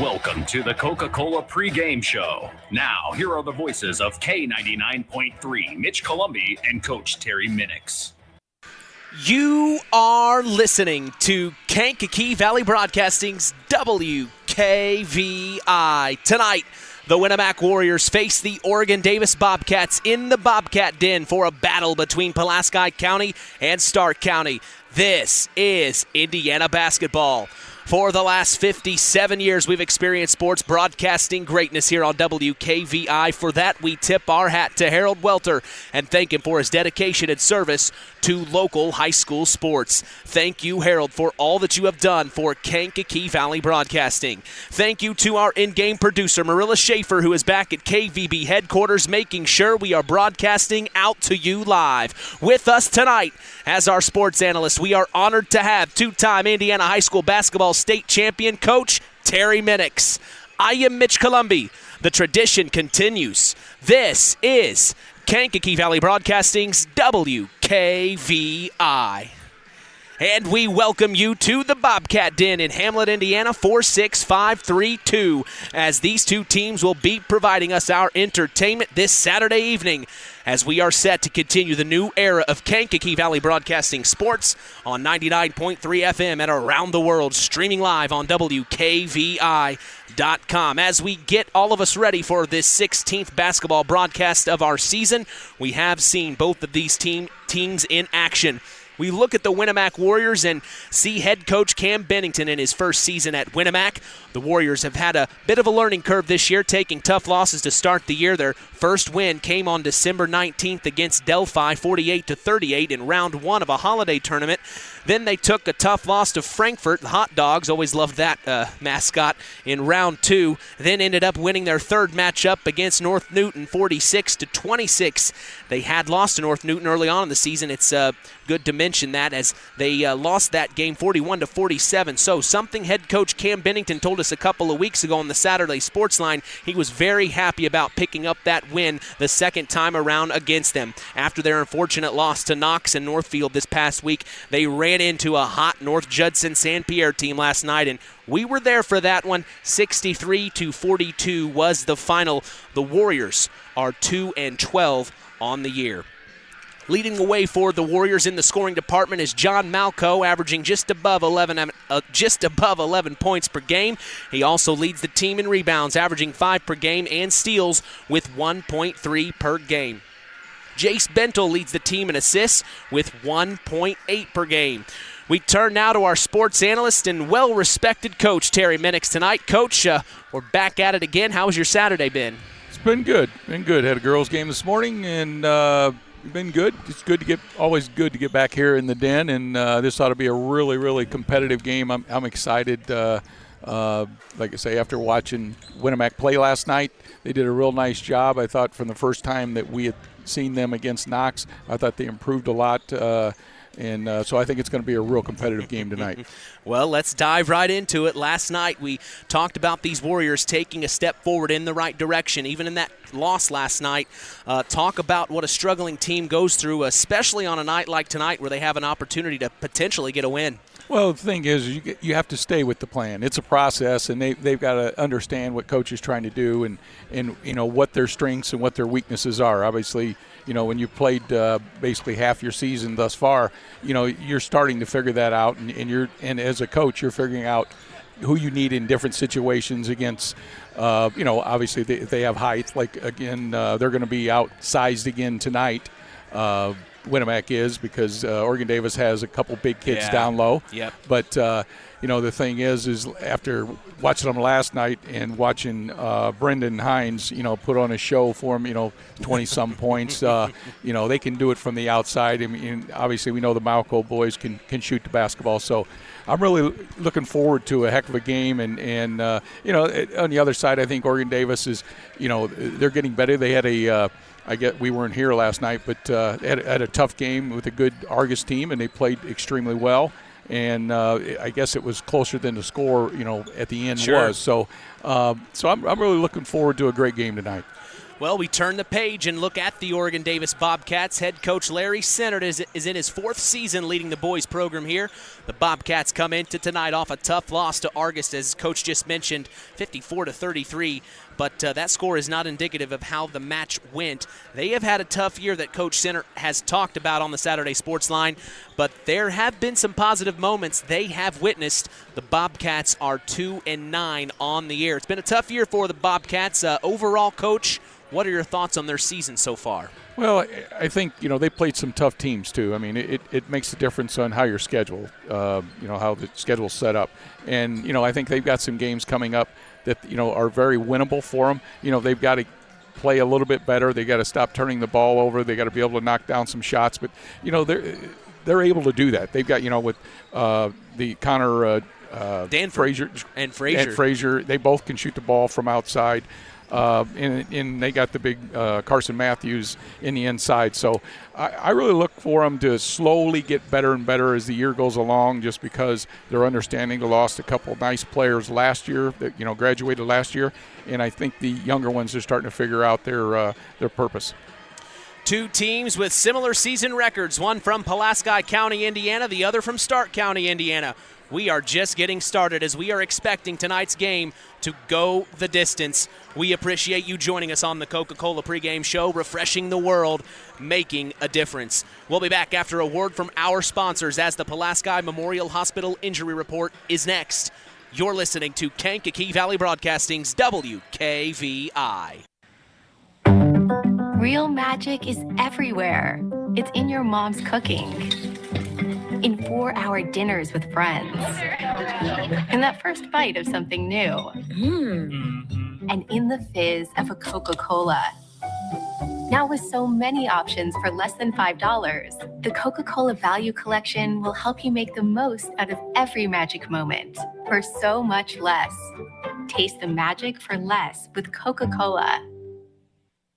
Welcome to the Coca-Cola pregame show. Now, here are the voices of K99.3, Mitch Columbi and Coach Terry Minix. You are listening to Kankakee Valley Broadcasting's WKVI. Tonight, the Winamac Warriors face the Oregon-Davis Bobcats in the Bobcat Den for a battle between Pulaski County and Stark County. This is Indiana basketball. For the last 57 years, we've experienced sports broadcasting greatness here on WKVI. For that, we tip our hat to Harold Welter and thank him for his dedication and service to local high school sports. Thank you, Harold, for all that you have done for Kankakee Valley Broadcasting. Thank you to our in-game producer, Marilla Schaefer, who is back at KVB headquarters, making sure we are broadcasting out to you live. With us tonight, as our sports analyst, we are honored to have two-time Indiana high school basketball state champion coach Terry Minix. I am Mitch Columbi. The tradition continues. This is Kankakee Valley Broadcasting's WKVI. And we welcome you to the Bobcat Den in Hamlet, Indiana, 46532, as these two teams will be providing us our entertainment this Saturday evening as we are set to continue the new era of Kankakee Valley Broadcasting sports on 99.3 FM and around the world, streaming live on WKVI.com. As we get all of us ready for this 16th basketball broadcast of our season, we have seen both of these teams in action. We look at the Winamac Warriors and see head coach Cam Bennington in his first season at Winamac. The Warriors have had a bit of a learning curve this year, taking tough losses to start the year. Their first win came on December 19th against Delphi, 48-38 in round one of a holiday tournament. Then they took a tough loss to Frankfurt. The Hot Dogs, always loved that mascot, in round two. Then ended up winning their third matchup against North Newton, 46-26. They had lost to North Newton early on in the season. It's good to mention that, as they lost that game 41-47. So something head coach Cam Bennington told us a couple of weeks ago on the Saturday Sports Line. He was very happy about picking up that win the second time around against them. After their unfortunate loss to Knox and Northfield this past week, they ran into a hot North Judson San Pierre team last night, and we were there for that one. 63-42 was the final. The Warriors are 2-12 on the year. Leading the way for the Warriors in the scoring department is John Malco, averaging just above 11 points per game. He also leads the team in rebounds, averaging 5 per game, and steals with 1.3 per game. Jace Bentel leads the team in assists with 1.8 per game. We turn now to our sports analyst and well-respected coach, Terry Minix, tonight. Coach, we're back at it again. How has your Saturday been? It's been good. Had a girls' game this morning, and been good. It's always good to get back here in the den, and this ought to be a really, really competitive game. I'm excited. Like I say, after watching Winamac play last night, they did a real nice job. I thought from the first time that we had seen them against Knox, I thought they improved a lot. So I think it's going to be a real competitive game tonight. Well, let's dive right into it. Last night we talked about these Warriors taking a step forward in the right direction, even in that loss last night. Talk about what a struggling team goes through, especially on a night like tonight where they have an opportunity to potentially get a win. Well, the thing is you have to stay with the plan. It's a process, and they've got to understand what coach is trying to do and what their strengths and what their weaknesses are. Obviously, when you've played basically half your season thus far, you're starting to figure that out, and as a coach, you're figuring out who you need in different situations against. Obviously if they have height. Like again, they're going to be outsized again tonight. Winamac is, because Oregon Davis has a couple big kids down low. Yep. But the thing is after watching them last night and watching Brendan Hines, put on a show for him, 20-some points, they can do it from the outside. I mean, obviously we know the Malco boys can shoot the basketball, so I'm really looking forward to a heck of a game. And on the other side, I think Oregon Davis is, they're getting better. They had we weren't here last night, but had a tough game with a good Argus team, and they played extremely well. And I guess it was closer than the score, at the end was. So I'm really looking forward to a great game tonight. Well, we turn the page and look at the Oregon Davis Bobcats. Head coach Larry Sennert is in his 4th season leading the boys program here. The Bobcats come into tonight off a tough loss to Argus, as Coach just mentioned, 54-33. But that score is not indicative of how the match went. They have had a tough year that Coach Sennert has talked about on the Saturday Sports Line, but there have been some positive moments they have witnessed. The Bobcats are 2-9 on the year. It's been a tough year for the Bobcats. Overall, Coach, what are your thoughts on their season so far? Well, I think, they played some tough teams, too. I mean, it makes a difference on how you're scheduled, how the schedule's set up. And, I think they've got some games coming up that, are very winnable for them. They've got to play a little bit better. They got to stop turning the ball over. They got to be able to knock down some shots. But, they're able to do that. They've got, with the Connor Frazier and Frazier, they both can shoot the ball from outside. And they got the big Carson Matthews in the inside. So I really look for them to slowly get better and better as the year goes along, just because they're understanding they lost a couple nice players last year that, graduated last year. And I think the younger ones are starting to figure out their purpose. Two teams with similar season records, one from Pulaski County, Indiana, the other from Stark County, Indiana. We are just getting started as we are expecting tonight's game to go the distance. We appreciate you joining us on the Coca-Cola pregame show, refreshing the world, making a difference. We'll be back after a word from our sponsors as the Pulaski Memorial Hospital Injury Report is next. You're listening to Kankakee Valley Broadcasting's WKVI. Real magic is everywhere. It's in your mom's cooking, in 4-hour dinners with friends, in that first bite of something new, and in the fizz of a Coca-Cola. Now with so many options for less than $5, the Coca-Cola Value Collection will help you make the most out of every magic moment for so much less. Taste the magic for less with Coca-Cola.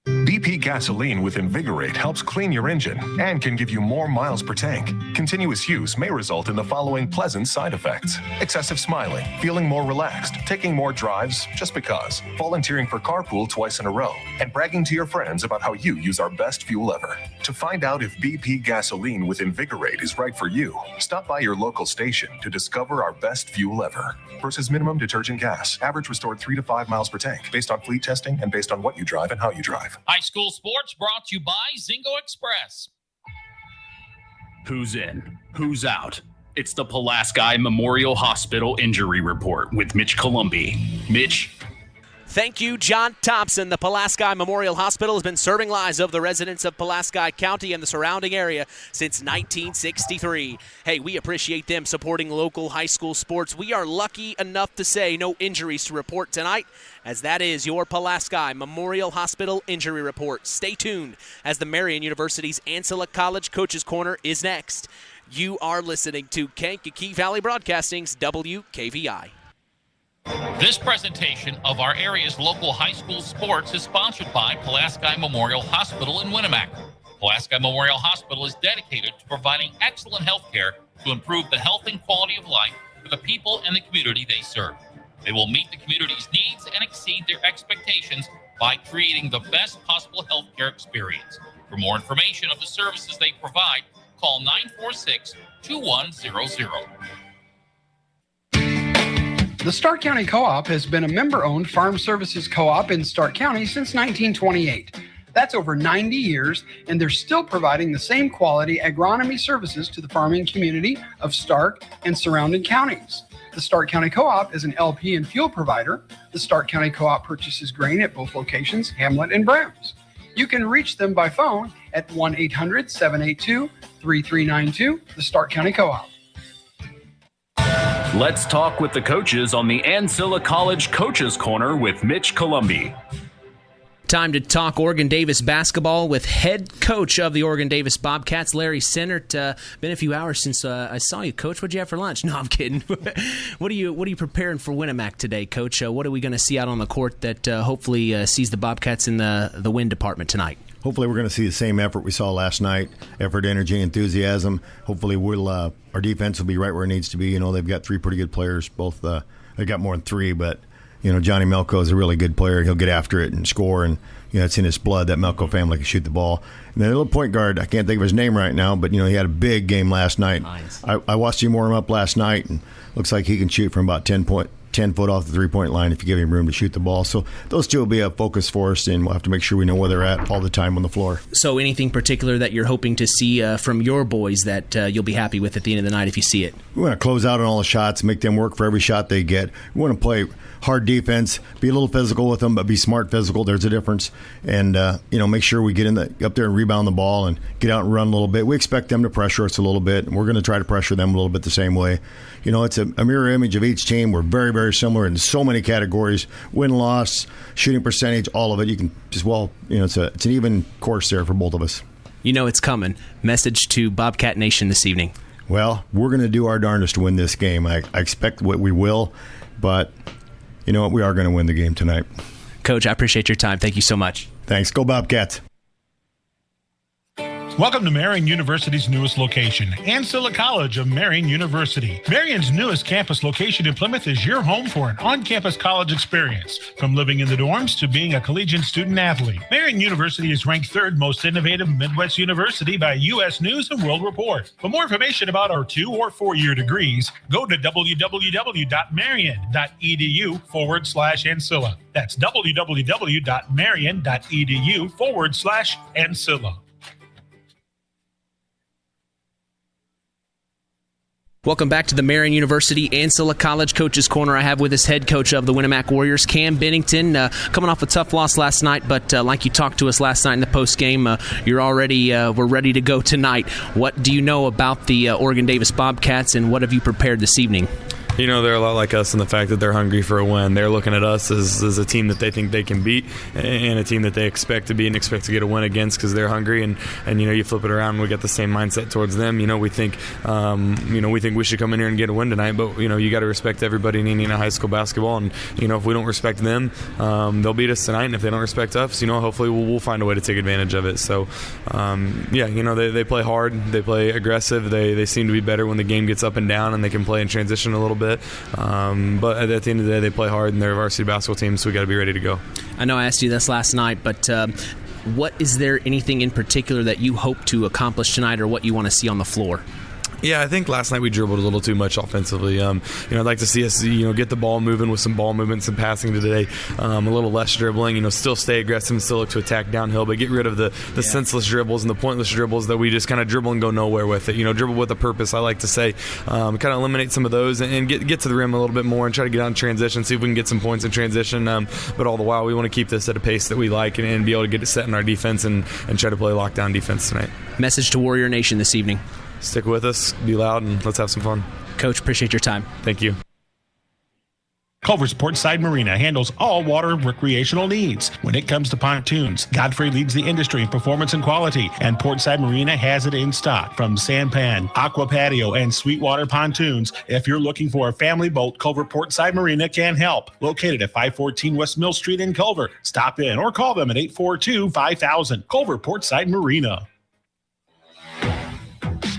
BP gasoline with Invigorate helps clean your engine and can give you more miles per tank. Continuous use may result in the following pleasant side effects: excessive smiling, feeling more relaxed, taking more drives just because, volunteering for carpool twice in a row, and bragging to your friends about how you use our best fuel ever. To find out if BP gasoline with Invigorate is right for you, stop by your local station to discover our best fuel ever. Versus minimum detergent gas. Average restored 3 to 5 miles per tank, based on fleet testing and based on what you drive and how you drive. High school sports brought to you by Zingo Express. Who's in? Who's out? It's the Pulaski Memorial Hospital Injury Report with Mitch Columbi. Mitch? Thank you, John Thompson. The Pulaski Memorial Hospital has been serving lives of the residents of Pulaski County and the surrounding area since 1963. Hey, we appreciate them supporting local high school sports. We are lucky enough to say no injuries to report tonight, as that is your Pulaski Memorial Hospital Injury Report. Stay tuned as the Marian University's Ancilla College Coaches Corner is next. You are listening to Kankakee Valley Broadcasting's WKVI. This presentation of our area's local high school sports is sponsored by Pulaski Memorial Hospital in Winamac. Pulaski Memorial Hospital is dedicated to providing excellent health care to improve the health and quality of life for the people and the community they serve. They will meet the community's needs and exceed their expectations by creating the best possible health care experience. For more information of the services they provide, call 946-2100. The Stark County Co-op has been a member-owned farm services co-op in Stark County since 1928. That's over 90 years, and they're still providing the same quality agronomy services to the farming community of Stark and surrounding counties. The Stark County Co-op is an LP and fuel provider. The Stark County Co-op purchases grain at both locations, Hamlet and Browns. You can reach them by phone at 1-800-782-3392, the Stark County Co-op. Let's talk with the coaches on the Ancilla College Coaches Corner with Mitch Columbi. Time to talk Oregon Davis basketball with head coach of the Oregon Davis Bobcats, Larry Sennert. Been a few hours since I saw you, Coach. What'd you have for lunch? No, I'm kidding. What are you preparing for Winamac today, Coach? What are we going to see out on the court that hopefully sees the Bobcats in the win department tonight? Hopefully we're going to see the same effort we saw last night, effort, energy, enthusiasm. Hopefully our defense will be right where it needs to be. They've got three pretty good players. Both they got more than three, but, Johnny Melko is a really good player. He'll get after it and score, and it's in his blood that Melko family can shoot the ball. And then a little point guard, I can't think of his name right now, but he had a big game last night. Nice. I watched him warm up last night, and looks like he can shoot from about 10 foot off the three-point line if you give him room to shoot the ball. So those two will be a focus for us, and we'll have to make sure we know where they're at all the time on the floor. So anything particular that you're hoping to see from your boys that you'll be happy with at the end of the night if you see it? We want to close out on all the shots, make them work for every shot they get. We want to play hard defense, be a little physical with them, but be smart physical. There's a difference. And, make sure we get up there and rebound the ball and get out and run a little bit. We expect them to pressure us a little bit, and we're going to try to pressure them a little bit the same way. It's a mirror image of each team. We're very, very similar in so many categories: win-loss, shooting percentage, all of it. You can just, it's an even course there for both of us. It's coming. Message to Bobcat Nation this evening. Well, we're going to do our darndest to win this game. I expect what we will, but you know what? We are going to win the game tonight. Coach, I appreciate your time. Thank you so much. Thanks. Go Bobcats. Welcome to Marian University's newest location, Ancilla College of Marian University. Marian's newest campus location in Plymouth is your home for an on-campus college experience. From living in the dorms to being a collegiate student-athlete, Marian University is ranked third most innovative Midwest university by U.S. News and World Report. For more information about our 2- or 4-year degrees, go to www.marian.edu/Ancilla. That's www.marian.edu/Ancilla. Welcome back to the Marian University Ancilla College Coaches Corner. I have with us head coach of the Winamac Warriors, Cam Bennington, coming off a tough loss last night, but like you talked to us last night in the postgame, we're ready to go tonight. What do you know about the Oregon Davis Bobcats, and what have you prepared this evening? They're a lot like us in the fact that they're hungry for a win. They're looking at us as a team that they think they can beat, and a team that they expect to beat and expect to get a win against because they're hungry. And you flip it around, and we got the same mindset towards them. We think we should come in here and get a win tonight. But you got to respect everybody in Indiana high school basketball. And if we don't respect them, they'll beat us tonight. And if they don't respect us, hopefully we'll find a way to take advantage of it. So they play hard, they play aggressive. They seem to be better when the game gets up and down, and they can play in transition a little bit. But at the end of the day, they play hard, and they're a varsity basketball team, so we got to be ready to go. I know I asked you this last night, but what is there anything in particular that you hope to accomplish tonight, or what you want to see on the floor? Yeah, I think last night we dribbled a little too much offensively. I'd like to see us, get the ball moving with some ball movement, some passing today. A little less dribbling. Still stay aggressive and still look to attack downhill, but get rid of the senseless dribbles and the pointless dribbles that we just kind of dribble and go nowhere with it. Dribble with a purpose, I like to say. Kind of eliminate some of those and get to the rim a little bit more and try to get out in transition, see if we can get some points in transition. But all the while, we want to keep this at a pace that we like and be able to get it set in our defense and try to play lockdown defense tonight. Message to Warrior Nation this evening. Stick with us, be loud, and let's have some fun. Coach, appreciate your time. Thank you. Culver's Portside Marina handles all water recreational needs. When it comes to pontoons, Godfrey leads the industry in performance and quality, and Portside Marina has it in stock. From sampan, aqua patio, and sweetwater pontoons, if you're looking for a family boat, Culver Portside Marina can help. Located at 514 West Mill Street in Culver. Stop in or call them at 842-5000. Culver Portside Marina.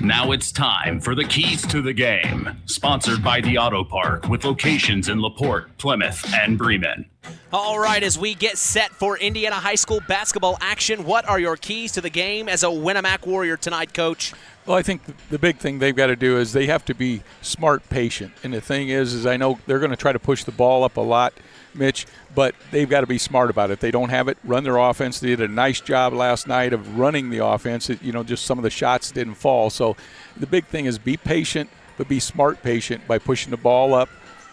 Now it's time for the Keys to the Game, sponsored by the Auto Park with locations in LaPorte, Plymouth, and Bremen. All right, as we get set for Indiana high school basketball action, what are your keys to the game as a Winamac Warrior tonight, Coach? Well, I think the big thing they've got to do is they have to be smart, patient. And the thing is I know they're going to try to push the ball up a lot, Mitch, but they've got to be smart about it. They don't have it, run their offense. They did a nice job last night of running the offense. Just some of the shots didn't fall. So the big thing is be patient, but be smart patient by pushing the ball up.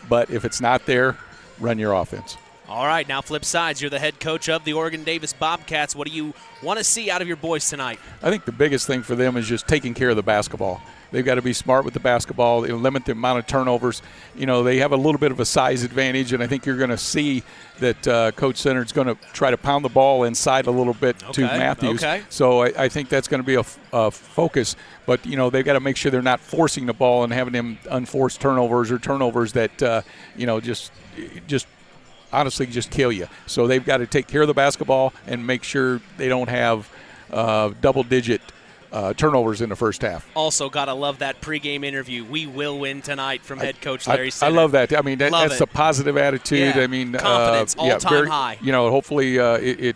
But if it's not there, run your offense. All right, now flip sides. You're the head coach of the Oregon Davis Bobcats. What do you want to see out of your boys tonight? I think the biggest thing for them is just taking care of the basketball. They've got to be smart with the basketball. They limit the amount of turnovers. They have a little bit of a size advantage, and I think you're going to see that Coach Center's going to try to pound the ball inside a little bit to Matthews. Okay. So I think that's going to be a focus. But, they've got to make sure they're not forcing the ball and having them unforced turnovers or turnovers that, just honestly just kill you. So they've got to take care of the basketball and make sure they don't have double-digit turnovers in the first half. Also, gotta love that pregame interview. We will win tonight from head coach Larry I Sinner. love that. I mean, that's a positive attitude. Yeah. I mean, confidence, all-time high. Hopefully it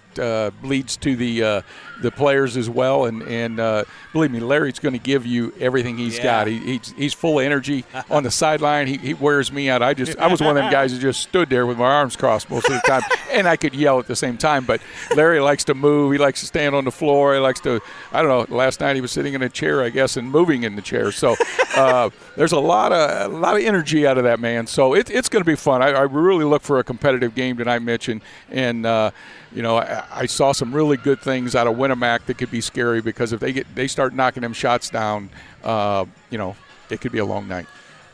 leads to the players as well. And believe me, Larry's going to give you everything he's got. He's full of energy on the sideline. He wears me out. I was one of them guys who just stood there with my arms crossed most of the time, and I could yell at the same time. But Larry likes to move. He likes to stand on the floor. He likes to, I don't know, last night he was sitting in a chair, I guess, and moving in the chair. So there's a lot of energy out of that man. So it's going to be fun. I really look for a competitive game tonight, Mitch, and I saw some really good things out of Winamac that could be scary, because if they start knocking them shots down, it could be a long night.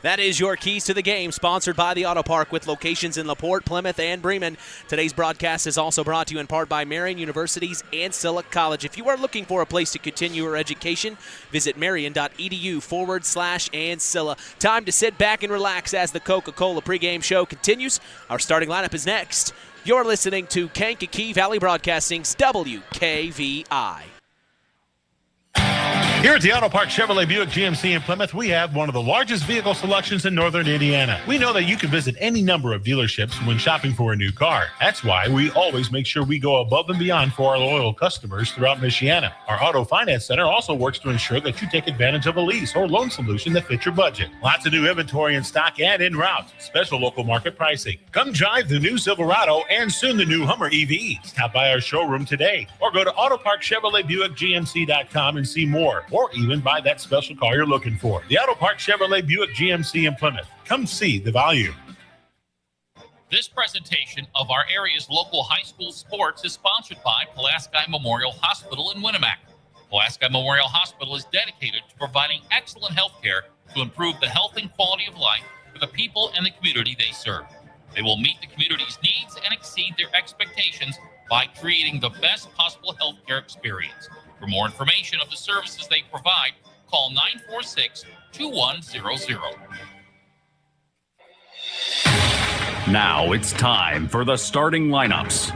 That is your Keys to the Game, sponsored by the Auto Park with locations in LaPorte, Plymouth, and Bremen. Today's broadcast is also brought to you in part by Marian University's Ancilla College. If you are looking for a place to continue your education, visit marian.edu/Ancilla. Time to sit back and relax as the Coca-Cola pregame show continues. Our starting lineup is next. You're listening to Kankakee Valley Broadcasting's WKVI. Here at the Auto Park Chevrolet Buick GMC in Plymouth, we have one of the largest vehicle selections in northern Indiana. We know that you can visit any number of dealerships when shopping for a new car. That's why we always make sure we go above and beyond for our loyal customers throughout Michiana. Our Auto Finance Center also works to ensure that you take advantage of a lease or loan solution that fits your budget. Lots of new inventory in stock and en route. Special local market pricing. Come drive the new Silverado and soon the new Hummer EV. Stop by our showroom today or go to AutoParkChevroletBuickGMC.com and see more, or even buy that special car you're looking for. The Auto Park Chevrolet Buick GMC in Plymouth. Come see the value. This presentation of our area's local high school sports is sponsored by Pulaski Memorial Hospital in Winamac. Pulaski Memorial Hospital is dedicated to providing excellent health care to improve the health and quality of life for the people and the community they serve. They will meet the community's needs and exceed their expectations by creating the best possible health care experience. For more information of the services they provide, call 946-2100. Now it's time for the starting lineups.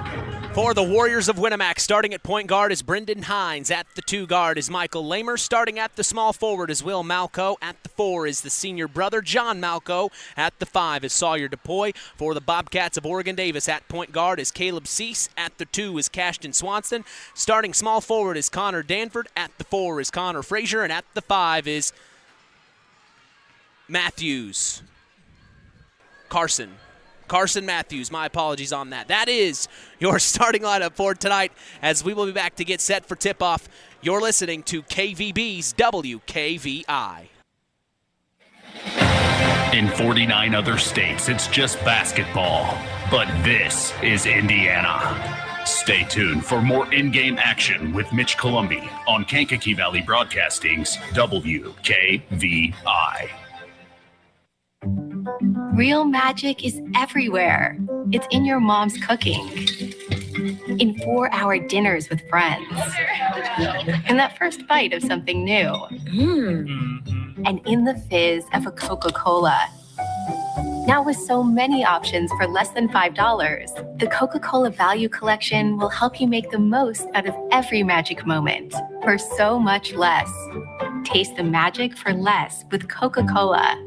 For the Warriors of Winamac, starting at point guard is Brendan Hines. At the 2 guard is Michael Lamer. Starting at the small forward is Will Malco. At the 4 is the senior brother, John Malco. At the 5 is Sawyer DePoy. For the Bobcats of Oregon Davis, at point guard is Caleb Cease. At the 2 is Cashton Swanson. Starting small forward is Connor Danford. At the 4 is Connor Frazier. And at the 5 is Matthews. Carson Matthews, my apologies on that. That is your starting lineup for tonight, as we will be back to get set for tip-off. You're listening to KVB's WKVI. In 49 other states, it's just basketball. But this is Indiana. Stay tuned for more in-game action with Mitch Columbi on Kankakee Valley Broadcasting's WKVI. Real magic is everywhere. It's in your mom's cooking, in 4-hour dinners with friends, in that first bite of something new, and in the fizz of a Coca-Cola. Now with so many options for less than $5, the Coca-Cola Value Collection will help you make the most out of every magic moment for so much less. Taste the magic for less with Coca-Cola.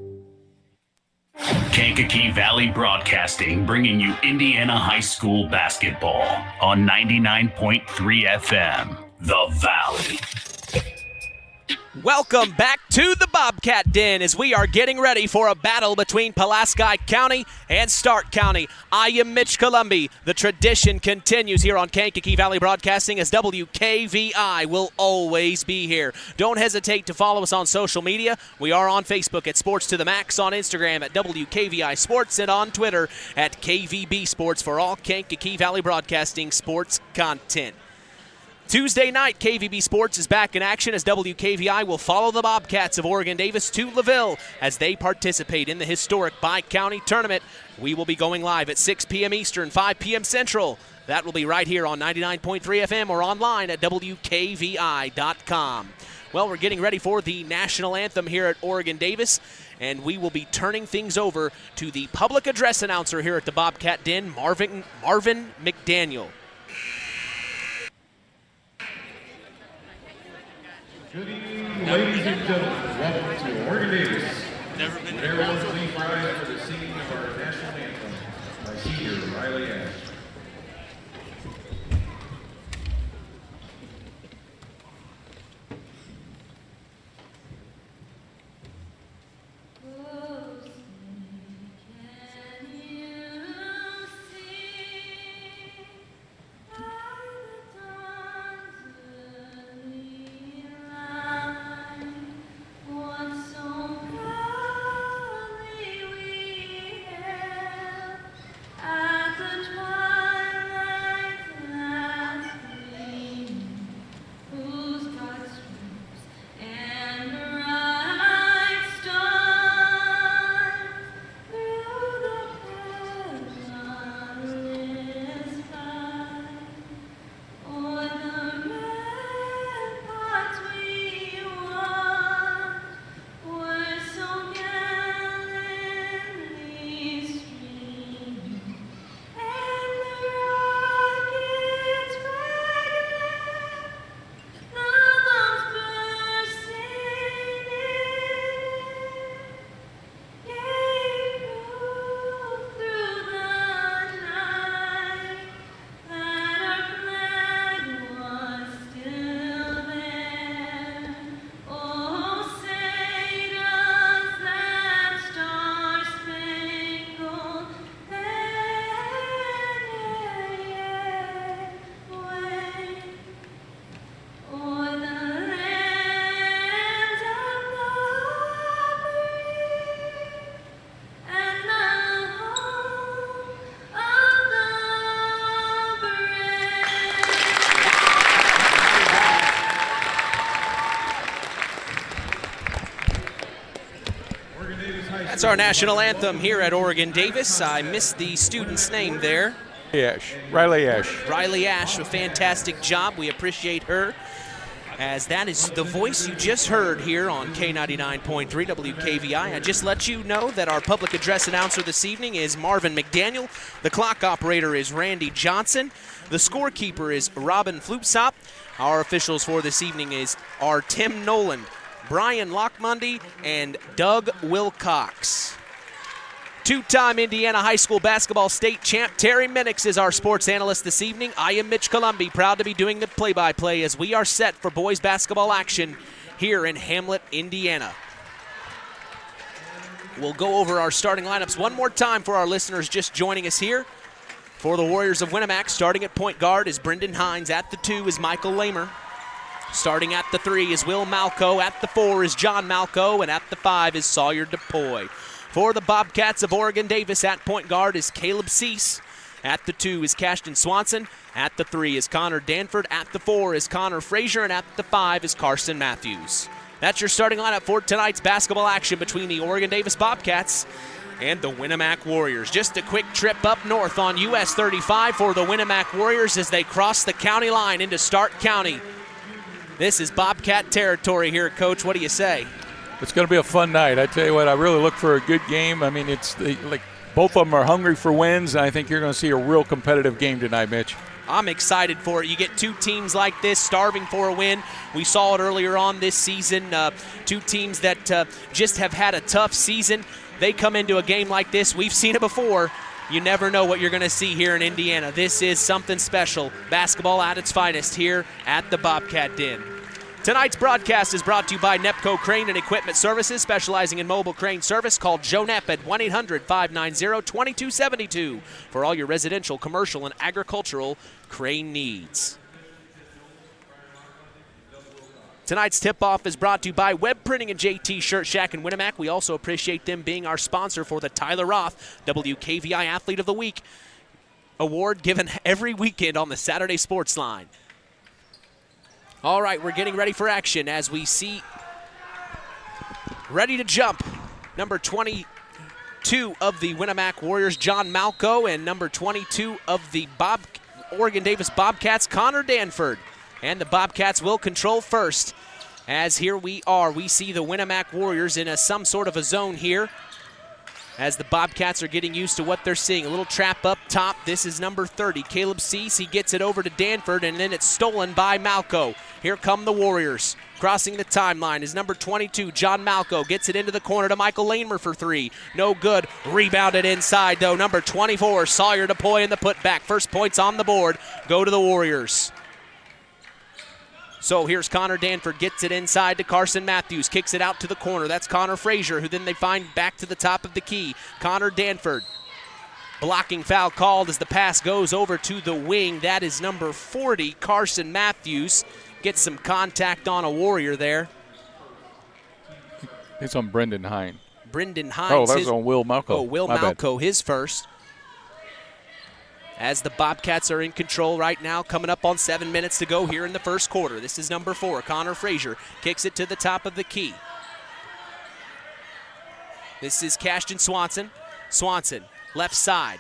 Kankakee Valley Broadcasting, bringing you Indiana High School basketball on 99.3 FM, The Valley. Welcome back to the Bobcat Den as we are getting ready for a battle between Pulaski County and Stark County. I am Mitch Columbi. The tradition continues here on Kankakee Valley Broadcasting, as WKVI will always be here. Don't hesitate to follow us on social media. We are on Facebook at Sports to the Max, on Instagram at WKVI Sports, and on Twitter at KVB Sports for all Kankakee Valley Broadcasting sports content. Tuesday night, KVB Sports is back in action as WKVI will follow the Bobcats of Oregon Davis to LaVille as they participate in the historic Bi-County Tournament. We will be going live at 6 p.m. Eastern, 5 p.m. Central. That will be right here on 99.3 FM or online at WKVI.com. Well, we're getting ready for the national anthem here at Oregon Davis, and we will be turning things over to the public address announcer here at the Bobcat Den, Marvin McDaniel. Good evening, ladies and gentlemen. Welcome to Oregon Davis. Everyone, please rise for the singing of our national anthem by senior Riley Ash. That's our national anthem here at Oregon Davis. I missed the student's name there. Riley Ash. Riley Ash, a fantastic job. We appreciate her, as that is the voice you just heard here on K99.3 WKVI. I just let you know that our public address announcer this evening is Marvin McDaniel. The clock operator is Randy Johnson. The scorekeeper is Robin Flupsop. Our officials for this evening are Tim Noland, Brian Lockmundy, and Doug Wilcox. Two-time Indiana High School basketball state champ Terry Minix is our sports analyst this evening. I am Mitch Columbi, proud to be doing the play-by-play as we are set for boys basketball action here in Hamlet, Indiana. We'll go over our starting lineups one more time for our listeners just joining us here. For the Warriors of Winamac, starting at point guard is Brendan Hines. At the 2 is Michael Lamer. Starting at the 3 is Will Malco. At the 4 is John Malco. And at the 5 is Sawyer DePoy. For the Bobcats of Oregon Davis, at point guard is Caleb Cease. At the 2 is Cashton Swanson. At the 3 is Connor Danford. At the 4 is Connor Frazier. And at the 5 is Carson Matthews. That's your starting lineup for tonight's basketball action between the Oregon Davis Bobcats and the Winamac Warriors. Just a quick trip up north on US 35 for the Winamac Warriors as they cross the county line into Stark County. This is Bobcat territory here, Coach. What do you say? It's going to be a fun night. I tell you what, I really look for a good game. I mean, like both of them are hungry for wins, and I think you're going to see a real competitive game tonight, Mitch. I'm excited for it. You get two teams like this starving for a win. We saw it earlier on this season. Two teams that just have had a tough season. They come into a game like this. We've seen it before. You never know what you're going to see here in Indiana. This is something special. Basketball at its finest here at the Bobcat Den. Tonight's broadcast is brought to you by Nepco Crane and Equipment Services, specializing in mobile crane service. Call Joe Nepp at 1-800-590-2272 for all your residential, commercial, and agricultural crane needs. Tonight's tip-off is brought to you by Web Printing and JT Shirt Shack in Winamac. We also appreciate them being our sponsor for the Tyler Roth WKVI Athlete of the Week award given every weekend on the Saturday Sports Line. All right, we're getting ready for action as we see ready to jump number 22 of the Winamac Warriors, John Malco, and number 22 of the Oregon Davis Bobcats, Connor Danford. And the Bobcats will control first as here we are. We see the Winamac Warriors in some sort of a zone here as the Bobcats are getting used to what they're seeing. A little trap up top. This is number 30, Caleb Cease. He gets it over to Danford, and then it's stolen by Malco. Here come the Warriors. Crossing the timeline is number 22, John Malco. Gets it into the corner to Michael Lamer for three. No good. Rebounded inside, though. Number 24, Sawyer DePoy in the putback. First points on the board go to the Warriors. So here's Connor Danford. Gets it inside to Carson Matthews. Kicks it out to the corner. That's Connor Frazier, who then they find back to the top of the key. Connor Danford. Blocking foul called as the pass goes over to the wing. That is number 40, Carson Matthews. Gets some contact on a Warrior there. It's on Brendan Hine. Brendan Hines. Oh, that was on Will Malco. Oh, Will Malco, his first. As the Bobcats are in control right now, coming up on 7 minutes to go here in the first quarter. This is number 4, Connor Frazier. Kicks it to the top of the key. This is Cashton Swanson. Swanson, left side.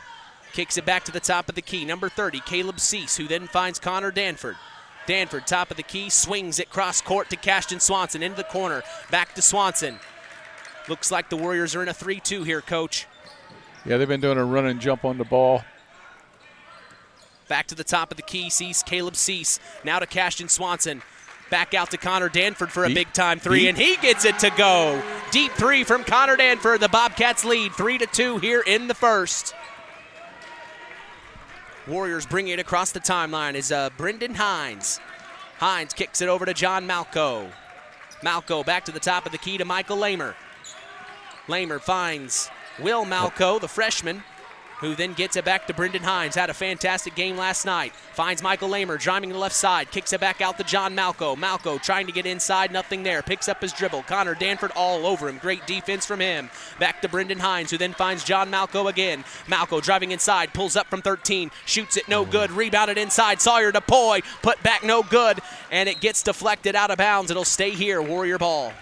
Kicks it back to the top of the key. Number 30, Caleb Cease, who then finds Connor Danford. Danford, top of the key, swings it cross court to Cashton Swanson. Into the corner, back to Swanson. Looks like the Warriors are in a 3-2 here, Coach. Yeah, they've been doing a run and jump on the ball. Back to the top of the key, sees Caleb Cease. Now to Cashton Swanson. Back out to Connor Danford for a big-time three, and he gets it to go. Deep three from Connor Danford. The Bobcats lead 3-2 here in the first. Warriors bring it across the timeline is Brendan Hines. Hines kicks it over to John Malco. Malco back to the top of the key to Michael Lamer. Lamer finds Will Malco, the freshman, who then gets it back to Brendan Hines. Had a fantastic game last night. Finds Michael Lamer driving to the left side. Kicks it back out to John Malco. Malco trying to get inside, nothing there. Picks up his dribble. Connor Danford all over him. Great defense from him. Back to Brendan Hines, who then finds John Malco again. Malco driving inside, pulls up from 13. Shoots it, no good. Rebounded inside. Sawyer DePoy, put back, no good. And it gets deflected out of bounds. It'll stay here, Warrior ball.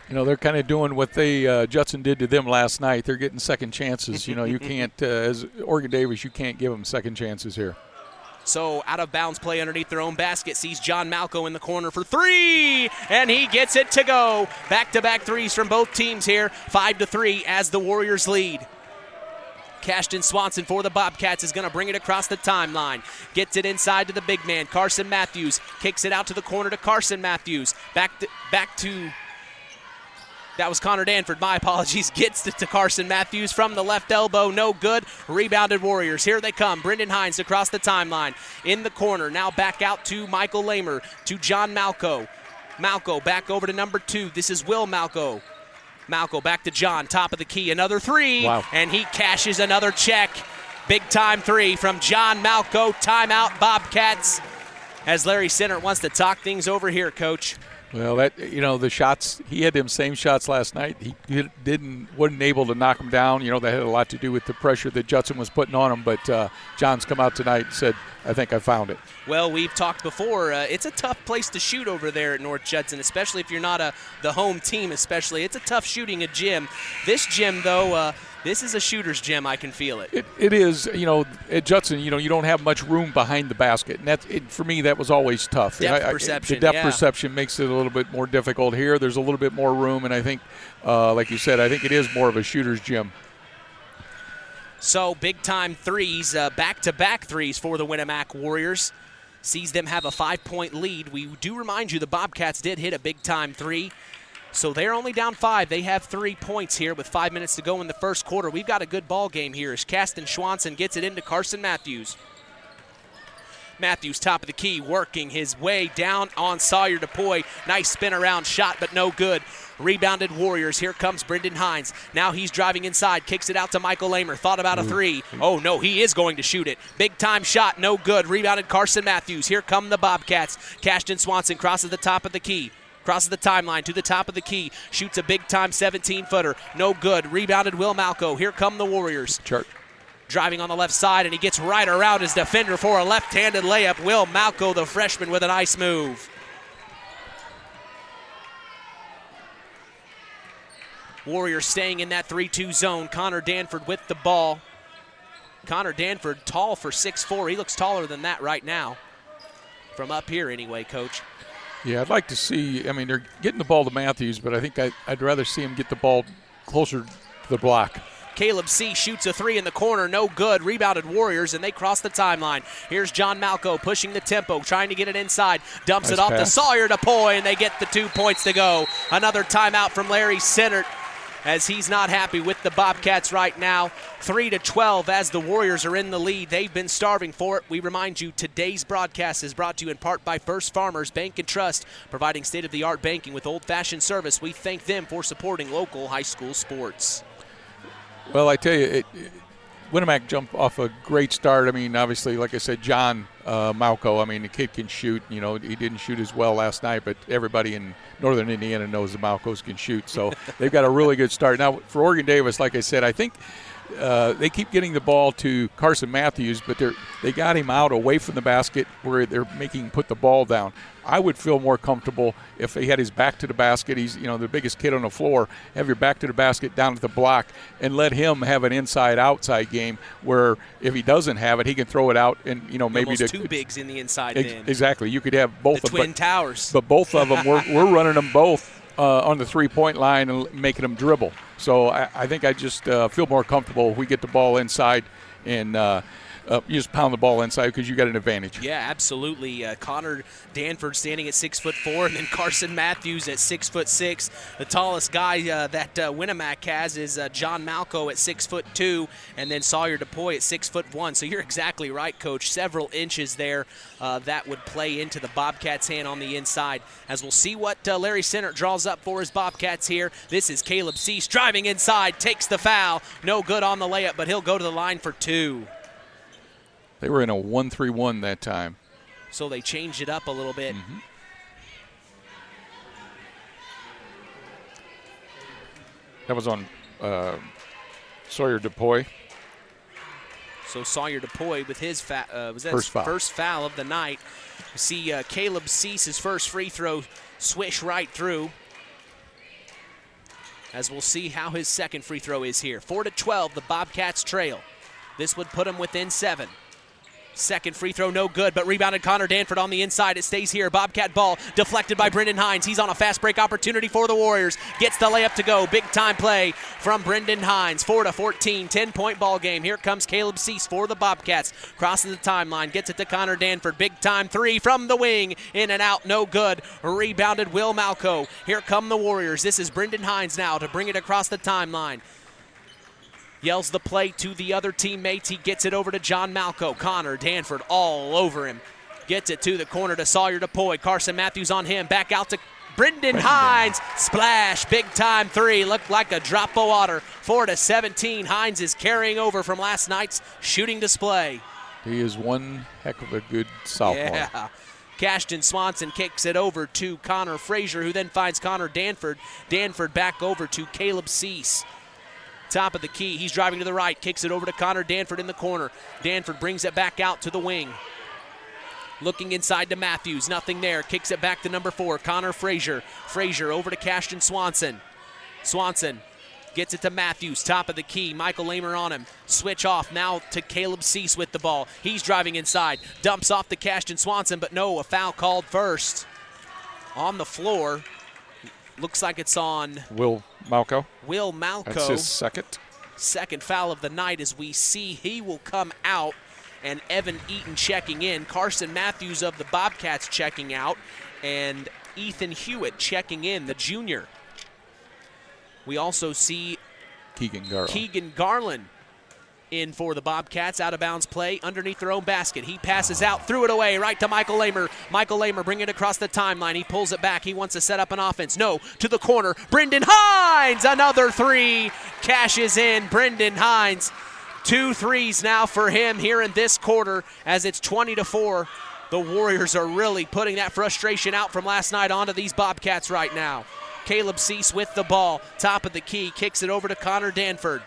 You know, they're kind of doing what they Judson did to them last night. They're getting second chances. You know, you can't, as Oregon Davis, you can't give them second chances here. So out of bounds play underneath their own basket sees John Malco in the corner for three, and he gets it to go. Back-to-back threes from both teams here, 5-3 as the Warriors lead. Cashton Swanson for the Bobcats is going to bring it across the timeline. Gets it inside to the big man, Carson Matthews. Kicks it out to the corner to Carson Matthews. Back to that was Connor Danford, my apologies. Gets it to Carson Matthews from the left elbow, no good. Rebounded Warriors. Here they come. Brendan Hines across the timeline. In the corner, now back out to Michael Lamer, to John Malco. Malco back over to number 2. This is Will Malco. Malco back to John, top of the key. Another three, wow. And he cashes another check. Big time three from John Malco. Timeout, Bobcats. As Larry Sinnert wants to talk things over here, Coach. Well, that, you know, the shots, he had them same shots last night. He wasn't able to knock them down. You know, that had a lot to do with the pressure that Judson was putting on him. But John's come out tonight and said, I think I found it. Well, we've talked before. It's a tough place to shoot over there at North Judson, especially if you're not the home team especially. It's a tough shooting gym. This gym, though, this is a shooter's gym. I can feel it. It is. You know, at Judson, you know, you don't have much room behind the basket. And for me, that was always tough. Depth perception. The depth perception makes it a little bit more difficult here. There's a little bit more room, and I think, like you said, I think it is more of a shooter's gym. So big-time threes, back-to-back threes for the Winamac Warriors. Sees them have a 5-point lead. We do remind you the Bobcats did hit a big-time three. So they're only down 5. They have 3 points here with 5 minutes to go in the first quarter. We've got a good ball game here as Cashton Swanson gets it into Carson Matthews. Matthews, top of the key, working his way down on Sawyer DePoy. Nice spin-around shot, but no good. Rebounded Warriors. Here comes Brendan Hines. Now he's driving inside. Kicks it out to Michael Lamer. Thought about a three. Oh, no, he is going to shoot it. Big-time shot, no good. Rebounded Carson Matthews. Here come the Bobcats. Cashton Swanson crosses the top of the key. Crosses the timeline to the top of the key. Shoots a big-time 17-footer. No good. Rebounded Will Malco. Here come the Warriors. Driving on the left side, and he gets right around his defender for a left-handed layup. Will Malco, the freshman, with a nice move. Warriors staying in that 3-2 zone. Connor Danford with the ball. Connor Danford, tall for 6'4". He looks taller than that right now. From up here anyway, Coach. Yeah, I'd like to see, I mean, they're getting the ball to Matthews, but I think I'd rather see him get the ball closer to the block. Caleb C. shoots a three in the corner, no good. Rebounded Warriors, and they cross the timeline. Here's John Malco pushing the tempo, trying to get it inside. Dumps Nice it off pass. to Sawyer DePoy, and they get the 2 points to go. Another timeout from Larry Sinnert, as he's not happy with the Bobcats right now. 3-12 as the Warriors are in the lead. They've been starving for it. We remind you, today's broadcast is brought to you in part by First Farmers Bank and Trust, providing state-of-the-art banking with old-fashioned service. We thank them for supporting local high school sports. Well, I tell you, Winamac jumped off a great start. I mean, obviously, like I said, John Malco, I mean, the kid can shoot. You know, he didn't shoot as well last night, but everybody in northern Indiana knows the Malcos can shoot. So they've got a really good start. Now, for Oregon Davis, like I said, I think they keep getting the ball to Carson Matthews, but they got him out away from the basket where they're making him put the ball down. I would feel more comfortable if he had his back to the basket. He's, you know, the biggest kid on the floor. Have your back to the basket down at the block and let him have an inside-outside game where if he doesn't have it, he can throw it out and, you know, maybe almost two bigs in the inside then. Exactly. You could have both the of them. Twin Towers. But both of them, we're running them both on the three-point line and making them dribble. So I think I just feel more comfortable if we get the ball inside and you just pound the ball inside because you got an advantage. Yeah, absolutely. Connor Danford standing at 6'4", and then Carson Matthews at 6'6". The tallest guy that Winamac has is John Malco at 6'2", and then Sawyer DePoy at 6'1". So you're exactly right, Coach. Several inches there that would play into the Bobcats' hand on the inside. As we'll see what Larry Sinnert draws up for his Bobcats here. This is Caleb Cease driving inside, takes the foul. No good on the layup, but he'll go to the line for two. They were in a 1-3-1 that time. So they changed it up a little bit. Mm-hmm. That was on Sawyer DePoy. So Sawyer DePoy with his first foul of the night. You see Caleb Cease's first free throw swish right through. As we'll see how his second free throw is here. 4-12, the Bobcats trail. This would put them within 7. Second free throw, no good, but rebounded Connor Danford on the inside. It stays here. Bobcat ball deflected by Brendan Hines. He's on a fast break opportunity for the Warriors. Gets the layup to go. Big time play from Brendan Hines. 4-14, 10-point ball game. Here comes Caleb Cease for the Bobcats. Crosses the timeline, gets it to Connor Danford. Big time three from the wing. In and out, no good. Rebounded Will Malco. Here come the Warriors. This is Brendan Hines now to bring it across the timeline. Yells the play to the other teammates. He gets it over to John Malco. Connor Danford all over him. Gets it to the corner to Sawyer DePoy. Carson Matthews on him. Back out to Brendan Hines. Splash. Big time three. Looked like a drop of water. 4-17. Hines is carrying over from last night's shooting display. He is one heck of a good sophomore. Yeah. Cashton Swanson kicks it over to Connor Frazier, who then finds Connor Danford. Danford back over to Caleb Cease. Top of the key, he's driving to the right, kicks it over to Connor Danford in the corner. Danford brings it back out to the wing. Looking inside to Matthews, nothing there. Kicks it back to number 4, Connor Frazier. Frazier over to Cashton Swanson. Swanson gets it to Matthews, top of the key. Michael Lamer on him. Switch off now to Caleb Cease with the ball. He's driving inside, dumps off to Cashton Swanson, but no, a foul called first. On the floor. Looks like it's on Will Malco. Will Malco. That's his second. Second foul of the night, as we see he will come out, and Evan Eaton checking in. Carson Matthews of the Bobcats checking out, and Ethan Hewitt checking in, the junior. We also see Keegan Garland in for the Bobcats. Out of bounds play underneath their own basket. He passes out, threw it away right to Michael Lamer. Michael Lamer bringing it across the timeline. He pulls it back. He wants to set up an offense. No, to the corner. Brendan Hines, another three. Cashes in. Brendan Hines. 2 threes now for him here in this quarter as it's 20-4. The Warriors are really putting that frustration out from last night onto these Bobcats right now. Caleb Cease with the ball. Top of the key. Kicks it over to Connor Danford.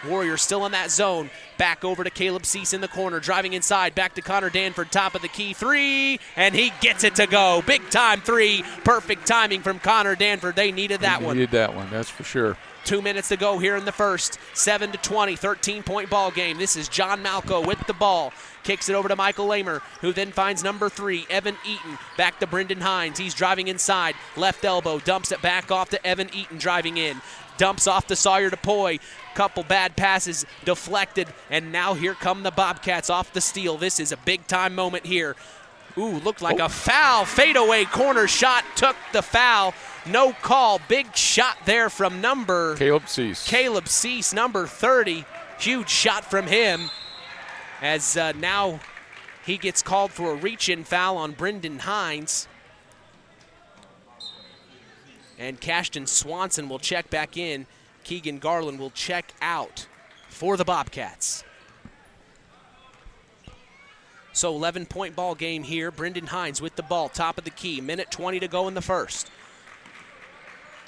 Warriors still in that zone. Back over to Caleb Cease in the corner. Driving inside. Back to Connor Danford. Top of the key. 3. And he gets it to go. Big time 3. Perfect timing from Connor Danford. They needed that one. Needed that one, that's for sure. 2 minutes to go here in the first. 7-20, 13-point ball game. This is John Malco with the ball. Kicks it over to Michael Lamer, who then finds number 3, Evan Eaton. Back to Brendan Hines. He's driving inside. Left elbow. Dumps it back off to Evan Eaton driving in. dumps off to Sawyer DePoy. Couple bad passes deflected, and now here come the Bobcats off the steal. This is a big-time moment here. Ooh, looked like a foul. Fadeaway corner shot took the foul. No call. Big shot there from Caleb Cease, number 30. Huge shot from him, as now he gets called for a reach-in foul on Brendan Hines. And Cashton Swanson will check back in. Keegan Garland will check out for the Bobcats. So 11-point ball game here. Brendan Hines with the ball, top of the key. Minute 20 to go in the first.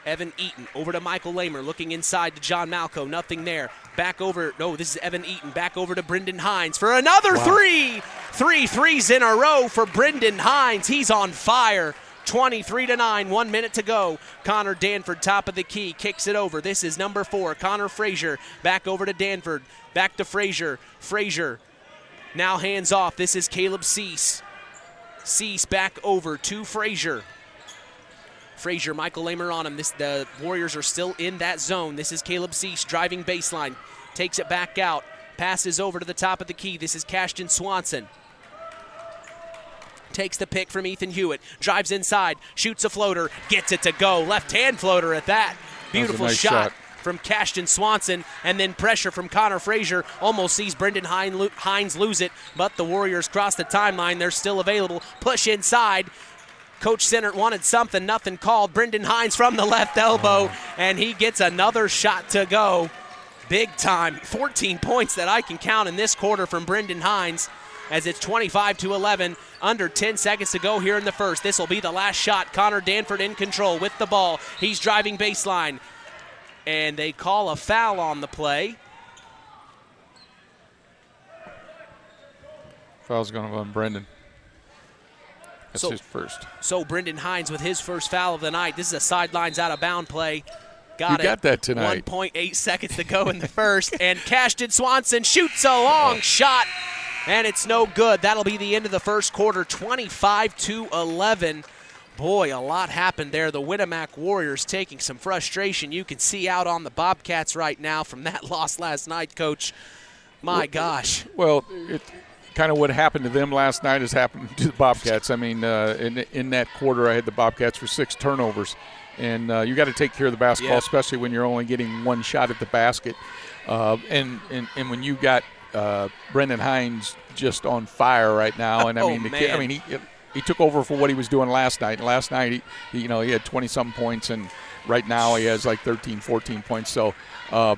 Evan Eaton over to Michael Lamer, looking inside to John Malco. Nothing there. Back over. No, this is Evan Eaton. Back over to Brendan Hines for another three. 3 threes in a row for Brendan Hines. He's on fire. 23-9, 1 minute to go. Connor Danford, top of the key, kicks it over. This is number 4, Connor Frazier. Back over to Danford. Back to Frazier. Frazier now hands off. This is Caleb Cease. Cease back over to Frazier. Frazier, Michael Lamer on him. The Warriors are still in that zone. This is Caleb Cease driving baseline. Takes it back out. Passes over to the top of the key. This is Cashton Swanson. Takes the pick from Ethan Hewitt. Drives inside. Shoots a floater. Gets it to go. Left-hand floater at that. Beautiful nice shot from Cashton Swanson. And then pressure from Connor Frazier. Almost sees Brendan Hines lose it. But the Warriors cross the timeline. They're still available. Push inside. Coach Sinnert wanted something, nothing called. Brendan Hines from the left elbow, and he gets another shot to go. Big time. 14 points that I can count in this quarter from Brendan Hines, as it's 25-11, under 10 seconds to go here in the first. This will be the last shot. Connor Danford in control with the ball. He's driving baseline, and they call a foul on the play. Foul's going to go on Brendan. That's his first. So Brendan Hines with his first foul of the night. This is a sidelines out of bound play. Got that tonight. 1.8 seconds to go in the first. And Cashton Swanson shoots a long shot, and it's no good. That'll be the end of the first quarter, 25-11. Boy, a lot happened there. The Winamac Warriors taking some frustration. You can see out on the Bobcats right now from that loss last night, Coach. My gosh. Well, kind of what happened to them last night has happened to the Bobcats. I mean, in that quarter, I had the Bobcats for 6 turnovers. And you got to take care of the basketball, especially when you're only getting one shot at the basket. And when you got Brendan Hines just on fire right now, and he took over for what he was doing last night. And last night, he had 20-some points, and right now he has like 13, 14 points. So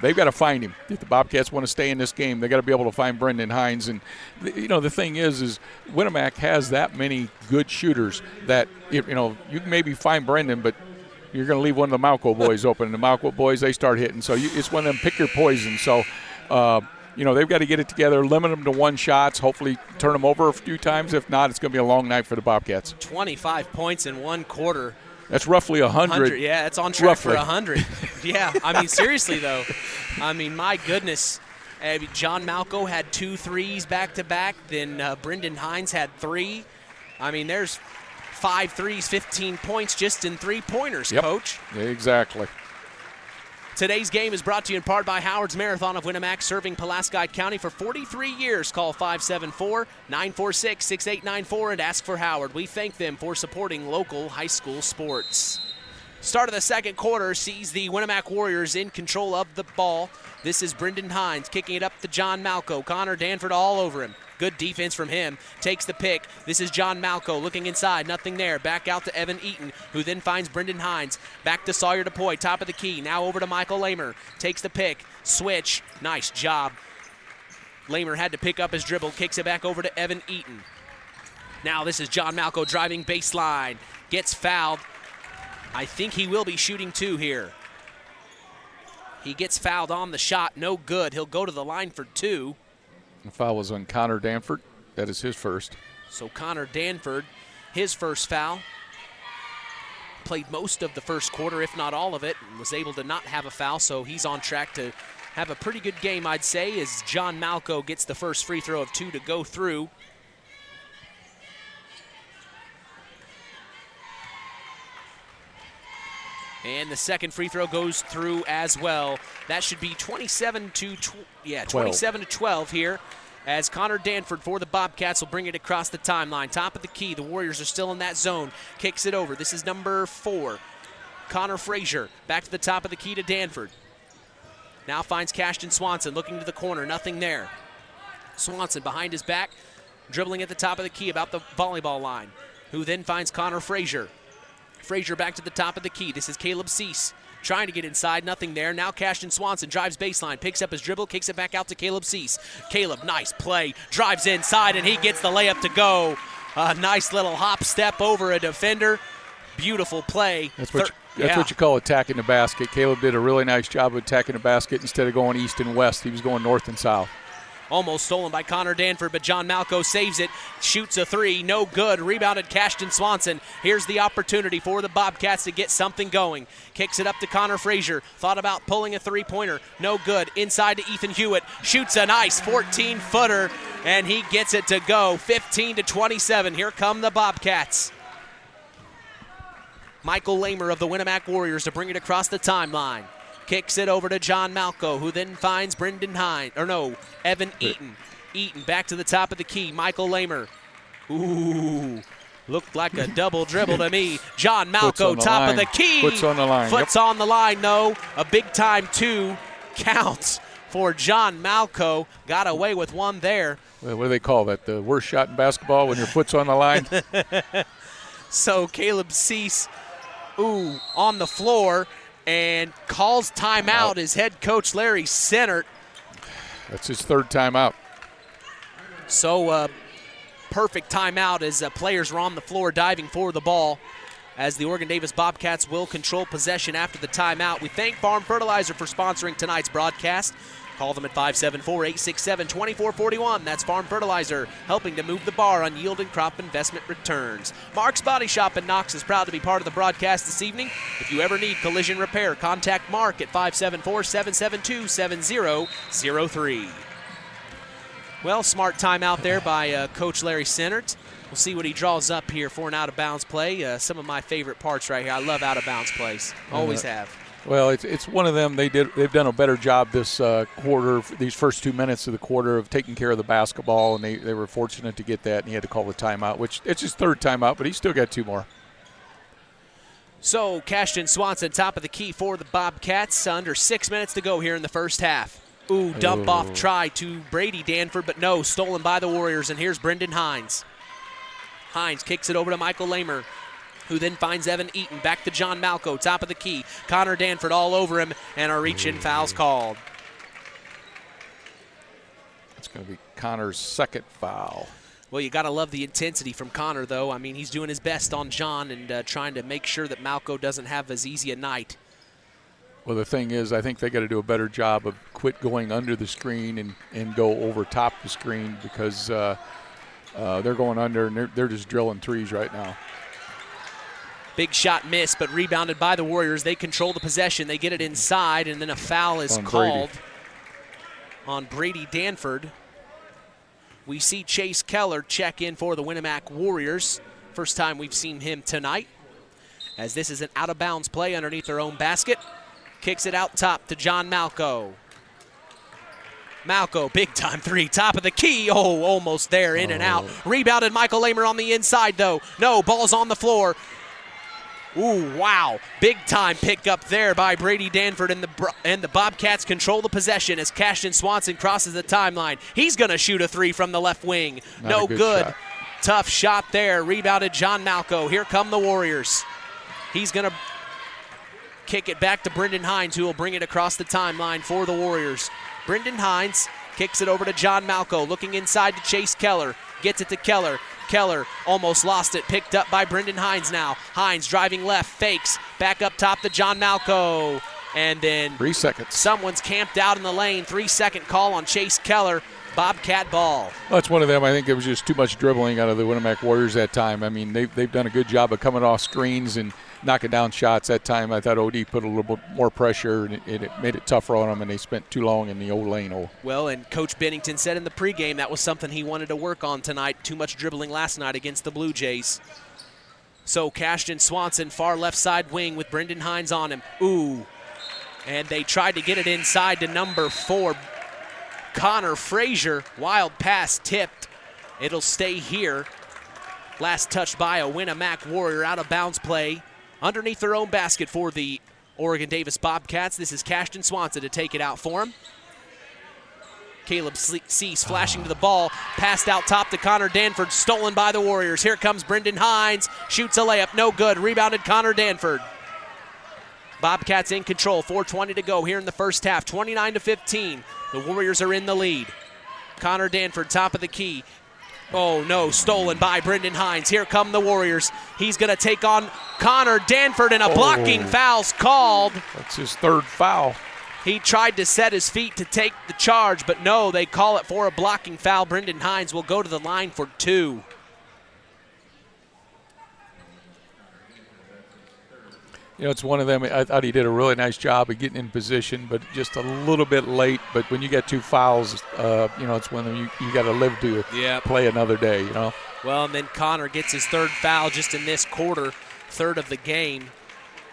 they've got to find him. If the Bobcats want to stay in this game, they got to be able to find Brendan Hines. And the thing is Winamac has that many good shooters that you can maybe find Brendan, but you're going to leave one of the Malco boys open. And the Malco boys, they start hitting. So it's one of them pick your poison. So they've got to get it together, limit them to 1 shots, hopefully turn them over a few times. If not, it's going to be a long night for the Bobcats. 25 points in 1 quarter. That's roughly 100. Yeah, it's on track for 100. Yeah, I mean, seriously, though. I mean, my goodness. John Malco had 2 threes back-to-back. Then Brendan Hines had 3. I mean, there's 5 threes, 15 points just in 3-pointers, Coach. Exactly. Today's game is brought to you in part by Howard's Marathon of Winamac, serving Pulaski County for 43 years. Call 574-946-6894 and ask for Howard. We thank them for supporting local high school sports. Start of the second quarter sees the Winamac Warriors in control of the ball. This is Brendan Hines kicking it up to John Malco. Connor Danford all over him. Good defense from him. Takes the pick. This is John Malco looking inside. Nothing there. Back out to Evan Eaton, who then finds Brendan Hines. Back to Sawyer DePoy, top of the key. Now over to Michael Lamer. Takes the pick. Switch. Nice job. Lamer had to pick up his dribble. Kicks it back over to Evan Eaton. Now this is John Malco driving baseline. Gets fouled. I think he will be shooting 2 here. He gets fouled on the shot. No good. He'll go to the line for 2. The foul was on Connor Danford. That is his first. So Connor Danford, his first foul. Played most of the first quarter, if not all of it, and was able to not have a foul, so he's on track to have a pretty good game, I'd say, as John Malco gets the first free throw of 2 to go through. And the second free throw goes through as well. That should be 27 to 12 here, as Connor Danford for the Bobcats will bring it across the timeline. Top of the key, the Warriors are still in that zone. Kicks it over. This is number 4, Connor Frazier. Back to the top of the key to Danford. Now finds Cashton Swanson looking to the corner. Nothing there. Swanson behind his back, dribbling at the top of the key about the volleyball line, who then finds Connor Frazier. Frazier back to the top of the key. This is Caleb Cease trying to get inside. Nothing there. Now Cashton Swanson drives baseline, picks up his dribble, kicks it back out to Caleb Cease. Caleb, nice play, drives inside, and he gets the layup to go. A nice little hop step over a defender. Beautiful play. That's what you call attacking the basket. Caleb did a really nice job of attacking the basket. Instead of going east and west, he was going north and south. Almost stolen by Connor Danford, but John Malco saves it, shoots a 3, no good. Rebounded Cashton Swanson. Here's the opportunity for the Bobcats to get something going. Kicks it up to Connor Frazier. Thought about pulling a 3-pointer, no good. Inside to Ethan Hewitt, shoots a nice 14-footer, and he gets it to go. 15 to 27. Here come the Bobcats. Michael Lamer of the Winamac Warriors to bring it across the timeline. Kicks it over to John Malco, who then finds Evan Eaton. Eaton back to the top of the key. Michael Lamer. Ooh, looked like a double dribble to me. John Malco, top of the key. Foot's on the line. Foot's on the line, no. A big-time 2 counts for John Malco. Got away with one there. What do they call that? The worst shot in basketball when your foot's on the line? So Caleb Cease, on the floor, and calls timeout as head coach Larry Sennert. That's his 3rd timeout. So perfect timeout as players were on the floor diving for the ball, as the Oregon-Davis Bobcats will control possession after the timeout. We thank Farm Fertilizer for sponsoring tonight's broadcast. Call them at 574-867-2441. That's Farm Fertilizer, helping to move the bar on yield and crop investment returns. Mark's Body Shop in Knox is proud to be part of the broadcast this evening. If you ever need collision repair, contact Mark at 574-772-7003. Well, smart timeout there by Coach Larry Sennert. We'll see what he draws up here for an out-of-bounds play. Some of my favorite parts right here. I love out-of-bounds plays. Always have. Well, it's one of them. They've done a better job this quarter, these first 2 minutes of the quarter, of taking care of the basketball, and they were fortunate to get that, and he had to call the timeout, which it's his 3rd timeout, but he's still got 2 more. So Cashton Swanson, top of the key for the Bobcats. Under 6 minutes to go here in the first half. Dump off try to Brady Danford, but no, stolen by the Warriors, and here's Brendan Hines. Hines kicks it over to Michael Lamer, who then finds Evan Eaton. Back to John Malco, top of the key. Connor Danford all over him, and a reach-in foul's called. It's going to be Connor's 2nd foul. Well, you got to love the intensity from Connor, though. I mean, he's doing his best on John and trying to make sure that Malco doesn't have as easy a night. Well, the thing is, I think they got to do a better job of quit going under the screen and go over top the screen, because they're going under and they're just drilling threes right now. Big shot missed, but rebounded by the Warriors. They control the possession. They get it inside, and then a foul is called on Brady Danford. We see Chase Keller check in for the Winamac Warriors. First time we've seen him tonight, as this is an out-of-bounds play underneath their own basket. Kicks it out top to John Malco. Malco, big-time 3, top of the key. Almost there, in and out. Rebounded Michael Lamer on the inside, though. No, ball's on the floor. Wow. Big-time pickup there by Brady Danford, and the Bobcats control the possession as Cashton Swanson crosses the timeline. He's going to shoot a 3 from the left wing. No good. Shot. Tough shot there. Rebounded John Malco. Here come the Warriors. He's going to kick it back to Brendan Hines, who will bring it across the timeline for the Warriors. Brendan Hines kicks it over to John Malco, looking inside to Chase Keller. Gets it to Keller. Keller almost lost it, picked up by Brendan Hines now. Hines driving left, fakes, back up top to John Malco. And then 3 seconds. Someone's camped out in the lane. 3-second call on Chase Keller. Bobcat ball. Well, it's one of them. I think it was just too much dribbling out of the Winamac Warriors that time. I mean, they've done a good job of coming off screens and knocking down shots that time. I thought OD put a little bit more pressure, and it made it tougher on them, and they spent too long in the old lane. Well, and Coach Bennington said in the pregame that was something he wanted to work on tonight. Too much dribbling last night against the Blue Jays. So Cashton Swanson, far left side wing with Brendan Hines on him. Ooh. And they tried to get it inside to number 4, Connor Frazier. Wild pass tipped. It'll stay here. Last touch by a Winamac Warrior, out of bounds play underneath their own basket for the Oregon Davis Bobcats. This is Cashton Swanson to take it out for him. Caleb Cease flashing to the ball, passed out top to Connor Danford, stolen by the Warriors. Here comes Brendan Hines, shoots a layup, no good, rebounded Connor Danford. Bobcats in control, 4:20 to go here in the first half, 29-15. The Warriors are in the lead. Connor Danford, top of the key. Oh no, stolen by Brendan Hines. Here come the Warriors. He's gonna take on Connor Danford, and a blocking foul's called. That's his 3rd foul. He tried to set his feet to take the charge, but no, they call it for a blocking foul. Brendan Hines will go to the line for 2. You know, it's one of them. I thought he did a really nice job of getting in position, but just a little bit late. But when you get 2 fouls, you know, it's one of them you got to live to play another day, you know. Well, and then Connor gets his 3rd foul just in this quarter, 3rd of the game.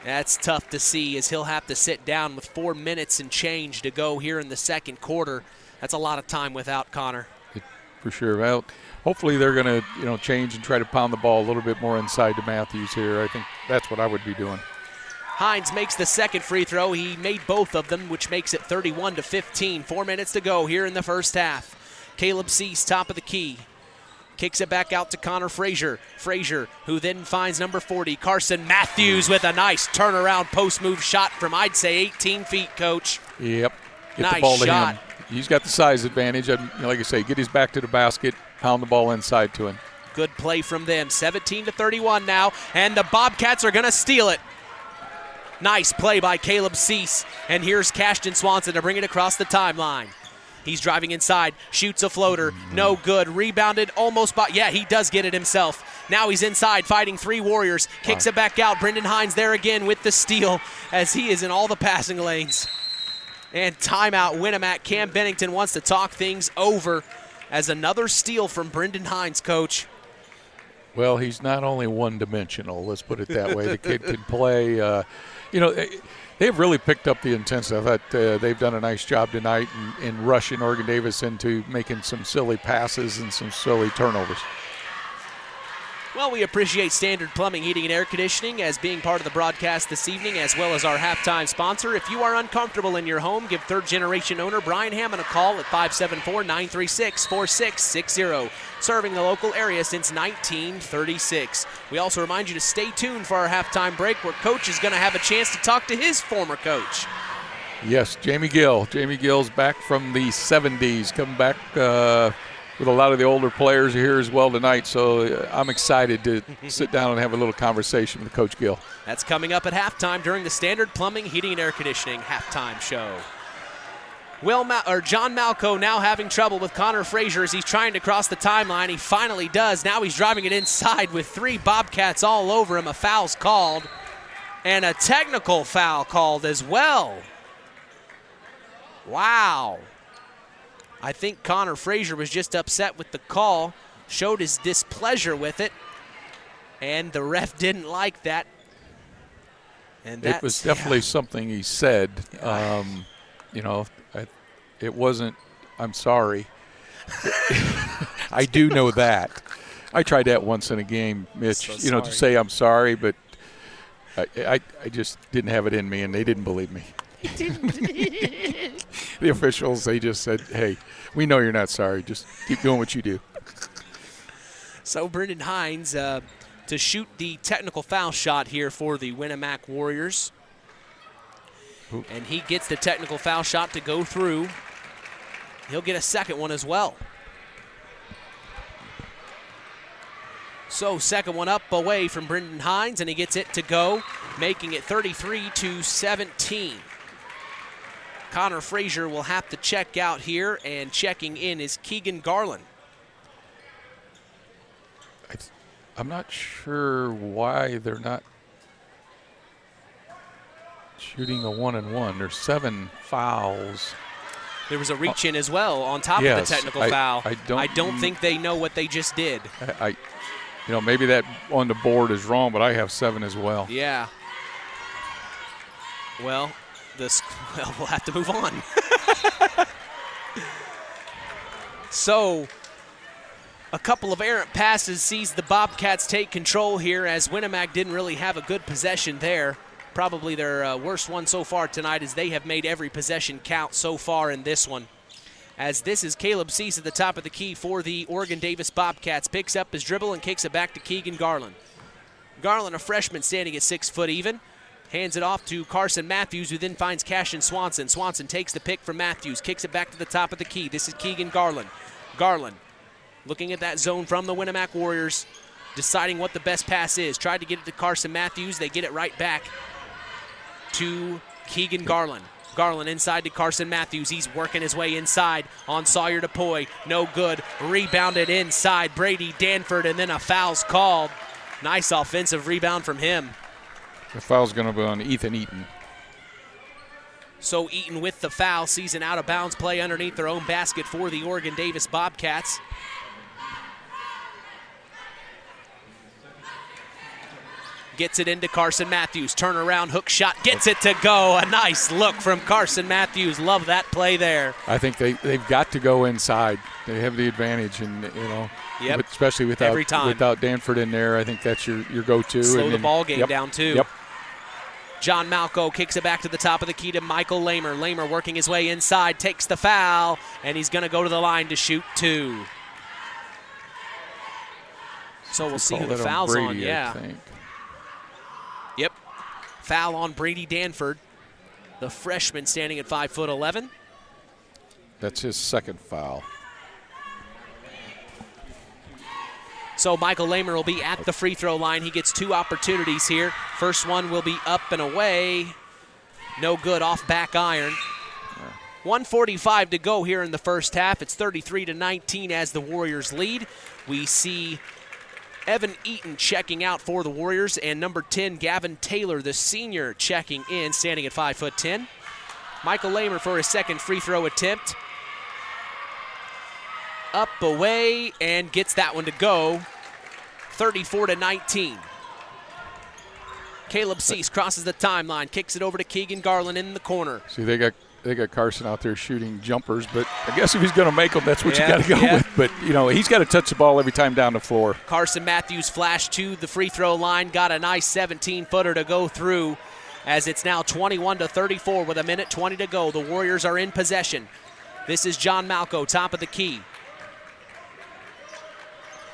That's tough to see, as he'll have to sit down with 4 minutes and change to go here in the second quarter. That's a lot of time without Connor. For sure. Well, hopefully they're going to, you know, change and try to pound the ball a little bit more inside to Matthews here. I think that's what I would be doing. Hines makes the second free throw. He made both of them, which makes it 31-15. 4 minutes to go here in the first half. Caleb Cease, top of the key. Kicks it back out to Connor Frazier. Frazier, who then finds number 40, Carson Matthews, with a nice turnaround post move shot from, I'd say, 18 feet, Coach. Yep. Get nice the ball to shot. him. He's got the size advantage. Like I say, get his back to the basket, pound the ball inside to him. Good play from them. 17-31 now, and the Bobcats are going to steal it. Nice play by Caleb Cease, and here's Cashton Swanson to bring it across the timeline. He's driving inside, shoots a floater, no good, rebounded almost by, yeah, he does get it himself. Now he's inside fighting 3 Warriors, kicks it back out. Brendan Hines there again with the steal, as he is in all the passing lanes. And timeout, Winamac. Cam Bennington wants to talk things over, as another steal from Brendan Hines, Coach. Well, he's not only one-dimensional, let's put it that way. The kid can play. You know, they've really picked up the intensity. I thought they've done a nice job tonight in rushing Oregon Davis into making some silly passes and some silly turnovers. Well, we appreciate Standard Plumbing, Heating, and Air Conditioning as being part of the broadcast this evening, as well as our halftime sponsor. If you are uncomfortable in your home, give third-generation owner Brian Hammond a call at 574-936-4660. Serving the local area since 1936. We also remind you to stay tuned for our halftime break, where Coach is going to have a chance to talk to his former coach. Yes, Jamie Gill. Jamie Gill's back from the 70s, coming back with a lot of the older players here as well tonight, so I'm excited to sit down and have a little conversation with Coach Gill. That's coming up at halftime during the Standard Plumbing, Heating, and Air Conditioning halftime show. John Malco now having trouble with Connor Frazier as he's trying to cross the timeline. He finally does. Now he's driving it inside with 3 Bobcats all over him. A foul's called, and a technical foul called as well. Wow. I think Connor Frazier was just upset with the call, showed his displeasure with it, and the ref didn't like that. And it was definitely something he said. You know, it wasn't, I'm sorry. I do know that. I tried that once in a game, Mitch, So you know, to say I'm sorry, but I just didn't have it in me, and they didn't believe me. The officials, they just said, hey, we know you're not sorry. Just keep doing what you do. So Brendan Hines to shoot the technical foul shot here for the Winamac Warriors. Ooh. And he gets the technical foul shot to go through. He'll get a second one as well. So second one up away from Brendan Hines, and he gets it to go, making it 33-17. Connor Frazier will have to check out here, and checking in is Keegan Garland. I'm not sure why they're not shooting a 1-and-1. There's 7 fouls. There was a reach-in as well on top of the technical foul. I don't think they know what they just did. maybe that on the board is wrong, but I have 7 as well. Yeah. Well, we'll have to move on. So, a couple of errant passes sees the Bobcats take control here, as Winamac didn't really have a good possession there. Probably their worst one so far tonight, as they have made every possession count so far in this one. As this is Caleb Cease at the top of the key for the Oregon Davis Bobcats. Picks up his dribble and kicks it back to Keegan Garland. Garland, a freshman, standing at 6 foot even. Hands it off to Carson Matthews, who then finds Cashin Swanson. Swanson takes the pick from Matthews, kicks it back to the top of the key. This is Keegan Garland. Garland looking at that zone from the Winamac Warriors, deciding what the best pass is. Tried to get it to Carson Matthews. They get it right back to Keegan Garland. Garland inside to Carson Matthews. He's working his way inside on Sawyer DePoy. No good. Rebounded inside. Brady Danford, and then a foul's called. Nice offensive rebound from him. The foul's going to be on Ethan Eaton. So Eaton with the foul sees an out-of-bounds play underneath their own basket for the Oregon Davis Bobcats. Gets it into Carson Matthews. Turnaround hook shot. Gets it to go. A nice look from Carson Matthews. Love that play there. I think they've got to go inside. They have the advantage, and Yep. especially without Danford in there. I think that's your go-to. Slow the ball game down too. Yep. John Malco kicks it back to the top of the key to Michael Lamer. Lamer working his way inside, takes the foul, and he's going to go to the line to shoot 2. So we'll see who the foul's on. Yeah. I think. Yep. Foul on Brady Danford, the freshman standing at 5'11". That's his second foul. So Michael Lamer will be at the free throw line. He gets 2 opportunities here. First one will be up and away. No good, off back iron. 1:45 to go here in the first half. It's 33-19 as the Warriors lead. We see Evan Eaton checking out for the Warriors, and number 10, Gavin Taylor, the senior, checking in, standing at 5'10". Michael Lamer for his second free throw attempt. Up, away, and gets that one to go. 34-19. Caleb Cease crosses the timeline, kicks it over to Keegan Garland in the corner. See, they got Carson out there shooting jumpers, but I guess if he's going to make them, that's what you got to go with. But, he's got to touch the ball every time down the floor. Carson Matthews flashed to the free throw line, got a nice 17-footer to go through, as it's now 21-34 with 1:20 to go. The Warriors are in possession. This is John Malco, top of the key.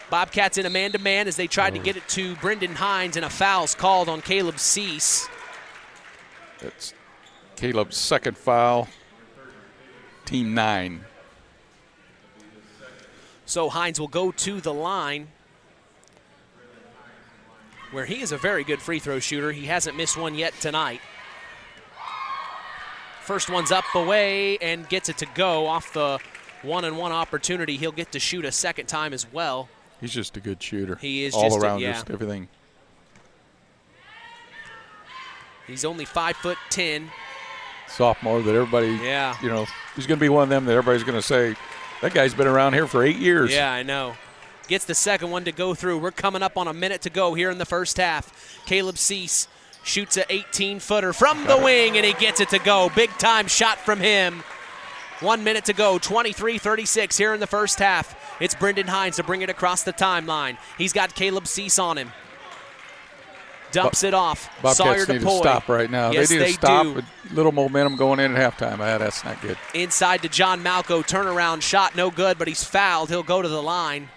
Bobcats in a man-to-man as they tried to get it to Brendan Hines, and a foul's called on Caleb Cease. That's Caleb's second foul, team 9. So Hines will go to the line, where he is a very good free throw shooter. He hasn't missed one yet tonight. First one's up, away, and gets it to go off the 1-and-1 opportunity. He'll get to shoot a second time as well. He's just a good shooter. He is all around, just everything. He's only 5'10". Sophomore that everybody, he's going to be one of them that everybody's going to say, that guy's been around here for 8 years. Yeah, I know. Gets the second one to go through. We're coming up on a minute to go here in the first half. Caleb Cease shoots an 18-footer from the wing, and he gets it to go. Big-time shot from him. 1 minute to go, 23-36 here in the first half. It's Brendan Hines to bring it across the timeline. He's got Caleb Cease on him. Dumps it off. Sawyer Bobcats need to DePoy. stop right now. Yes, they need to stop do. with little momentum going in at halftime. That's not good. Inside to John Malco. Turnaround shot, no good, but he's fouled. He'll go to the line.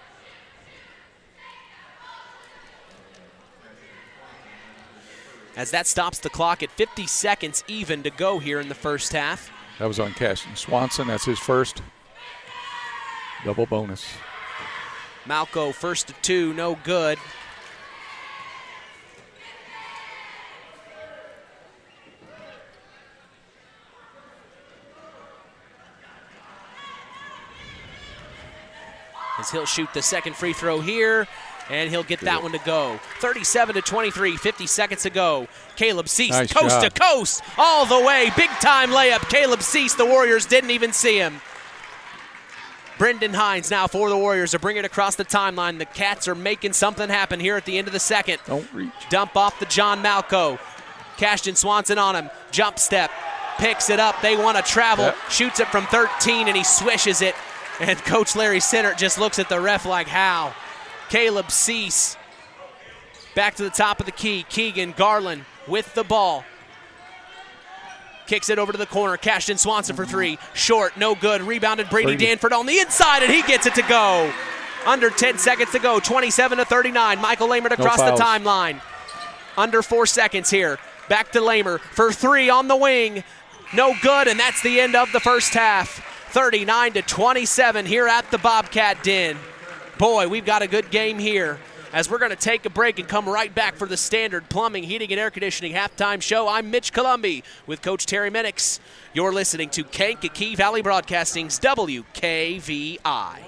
As that stops the clock at 50 seconds even to go here in the first half. That was on Cashin Swanson. That's his first. Double bonus. Malco first to 2, no good. As he'll shoot the second free throw here, and he'll get that one to go. 37-23, 50 seconds to go. Caleb Cease, nice coast job. to coast, all the way. Big time layup. Caleb Cease, the Warriors didn't even see him. Brendan Hines now for the Warriors to bring it across the timeline. The Cats are making something happen here at the end of the second. Don't reach. Dump off to John Malco. Cashton Swanson on him. Jump step. Picks it up. They want to travel. Yep. Shoots it from 13, and he swishes it. And Coach Larry Sinnert just looks at the ref like, how? Caleb Cease back to the top of the key. Keegan Garland with the ball. Kicks it over to the corner. Cashton Swanson for three. Short, no good. Rebounded Brady Danford on the inside, and he gets it to go. Under 10 seconds to go. 27-39. Michael Lamert across the timeline. Under 4 seconds here. Back to Lamer for three on the wing. No good, and that's the end of the first half. 39-27 here at the Bobcat Den. Boy, we've got a good game here. As we're going to take a break and come right back for the Standard Plumbing, Heating, and Air Conditioning halftime show. I'm Mitch Columbi with Coach Terry Minix. You're listening to Kankakee Valley Broadcasting's WKVI.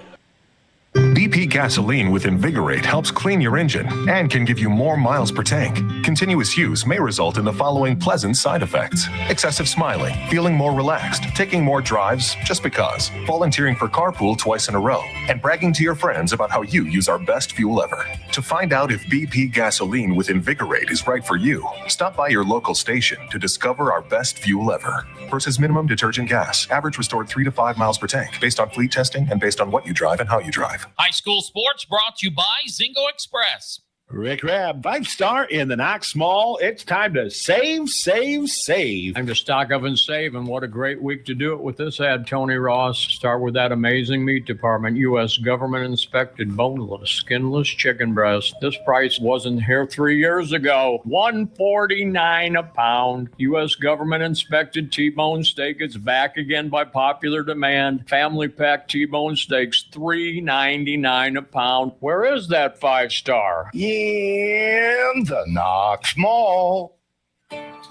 BP gasoline with Invigorate helps clean your engine and can give you more miles per tank. Continuous use may result in the following pleasant side effects: excessive smiling, feeling more relaxed, taking more drives just because, volunteering for carpool twice in a row, and bragging to your friends about how you use our best fuel ever. To find out if BP gasoline with Invigorate is right for you, stop by your local station to discover our best fuel ever. Versus minimum detergent gas. Average restored 3 to 5 miles per tank, based on fleet testing and based on what you drive and how you drive. High school sports brought to you by Zingo Express. Rick Rabb, 5-star in the Knox Mall. It's time to save, save, save. Time to stock up and save, and what a great week to do it with this ad, Tony Ross. Start with that amazing meat department. U.S. government-inspected, boneless, skinless chicken breast. This price wasn't here 3 years ago. $149 a pound. U.S. government-inspected T-bone steak is back again by popular demand. Family pack T-bone steaks, $3.99 a pound. Where is that 5-star? In the Knox Mall.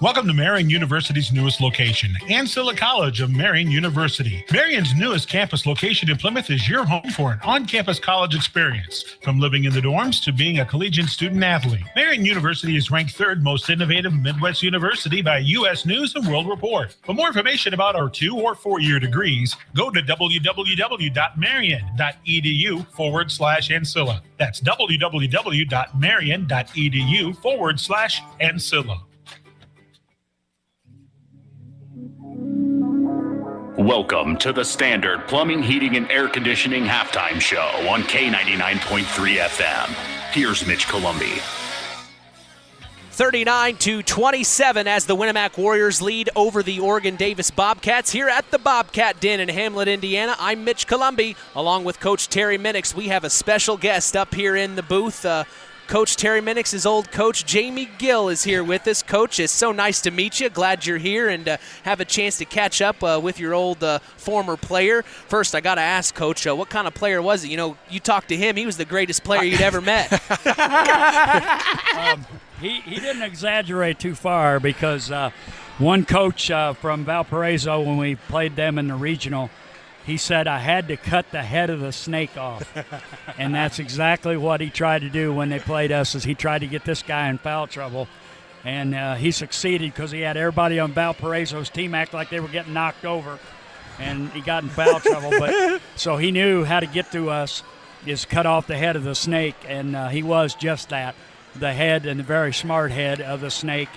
Welcome to Marian University's newest location, Ancilla College of Marian University. Marian's newest campus location in Plymouth is your home for an on-campus college experience. From living in the dorms to being a collegiate student-athlete, Marian University is ranked third most innovative Midwest university by U.S. News and World Report. For more information about our 2- or 4-year degrees, go to www.marian.edu/Ancilla. That's www.marian.edu/Ancilla. Welcome to the Standard Plumbing, Heating, and Air Conditioning halftime show on K99.3 FM. Here's Mitch Columbi. 39-27 as the Winamac Warriors lead over the Oregon Davis Bobcats here at the Bobcat Den in Hamlet, Indiana. I'm Mitch Columbi along with Coach Terry Minix. We have a special guest up here in the booth. Coach Terry Minix's old coach, Jamie Gill, is here with us. Coach, it's so nice to meet you. Glad you're here and have a chance to catch up with your old former player. First, I got to ask, Coach, what kind of player was he? You know, you talked to him. He was the greatest player you'd ever met. He didn't exaggerate too far because one coach from Valparaiso, when we played them in the regional, he said I had to cut the head of the snake off. And that's exactly what he tried to do when they played us, is he tried to get this guy in foul trouble. And he succeeded because he had everybody on Valparaiso's team act like they were getting knocked over. And he got in foul trouble. But so he knew how to get to us, is cut off the head of the snake. And he was just that, the head, and the very smart head of the snake.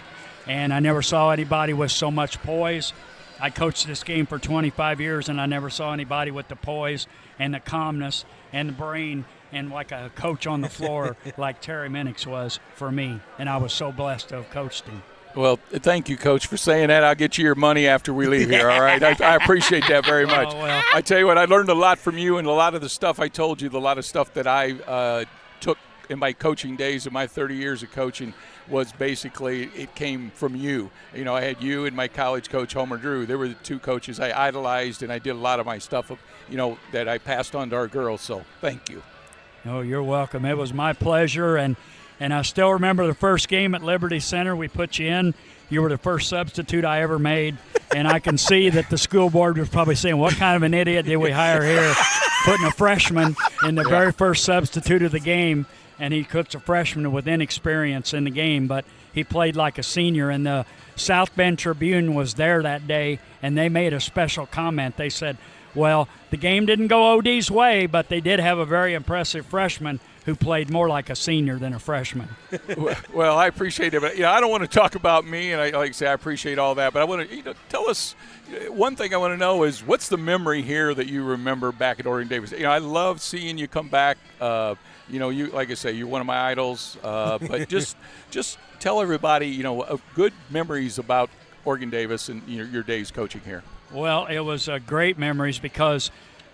And I never saw anybody with so much poise. I coached this game for 25 years, and I never saw anybody with the poise and the calmness and the brain and like a coach on the floor like Terry Minix was for me. And I was so blessed to have coached him. Well, thank you, Coach, for saying that. I'll get you your money after we leave here, all right? I appreciate that very much. Oh, well. I tell you what, I learned a lot from you, and a lot of the stuff I told you, a lot of stuff that I took in my coaching days, in my 30 years of coaching, was basically, it came from you. You know, I had you and my college coach, Homer Drew. They were the two coaches I idolized, and I did a lot of my stuff, that I passed on to our girls. So thank you. Oh, you're welcome. It was my pleasure, and I still remember the first game at Liberty Center. We put you in. You were the first substitute I ever made, and I can see that the school board was probably saying, what kind of an idiot did we hire here, putting a freshman in the very first substitute of the game. And he puts a freshman with inexperience in the game, but he played like a senior. And the South Bend Tribune was there that day, and they made a special comment. They said, Well, the game didn't go OD's way, but they did have a very impressive freshman who played more like a senior than a freshman. Well, I appreciate it, but I don't want to talk about me, and like I say, I appreciate all that. But I want to, tell us one thing. I want to know is what's the memory here that you remember back at Oregon Davis? I love seeing you come back. You like I say, you're one of my idols. But just tell everybody, good memories about Oregon Davis and your days coaching here. Well, it was great memories because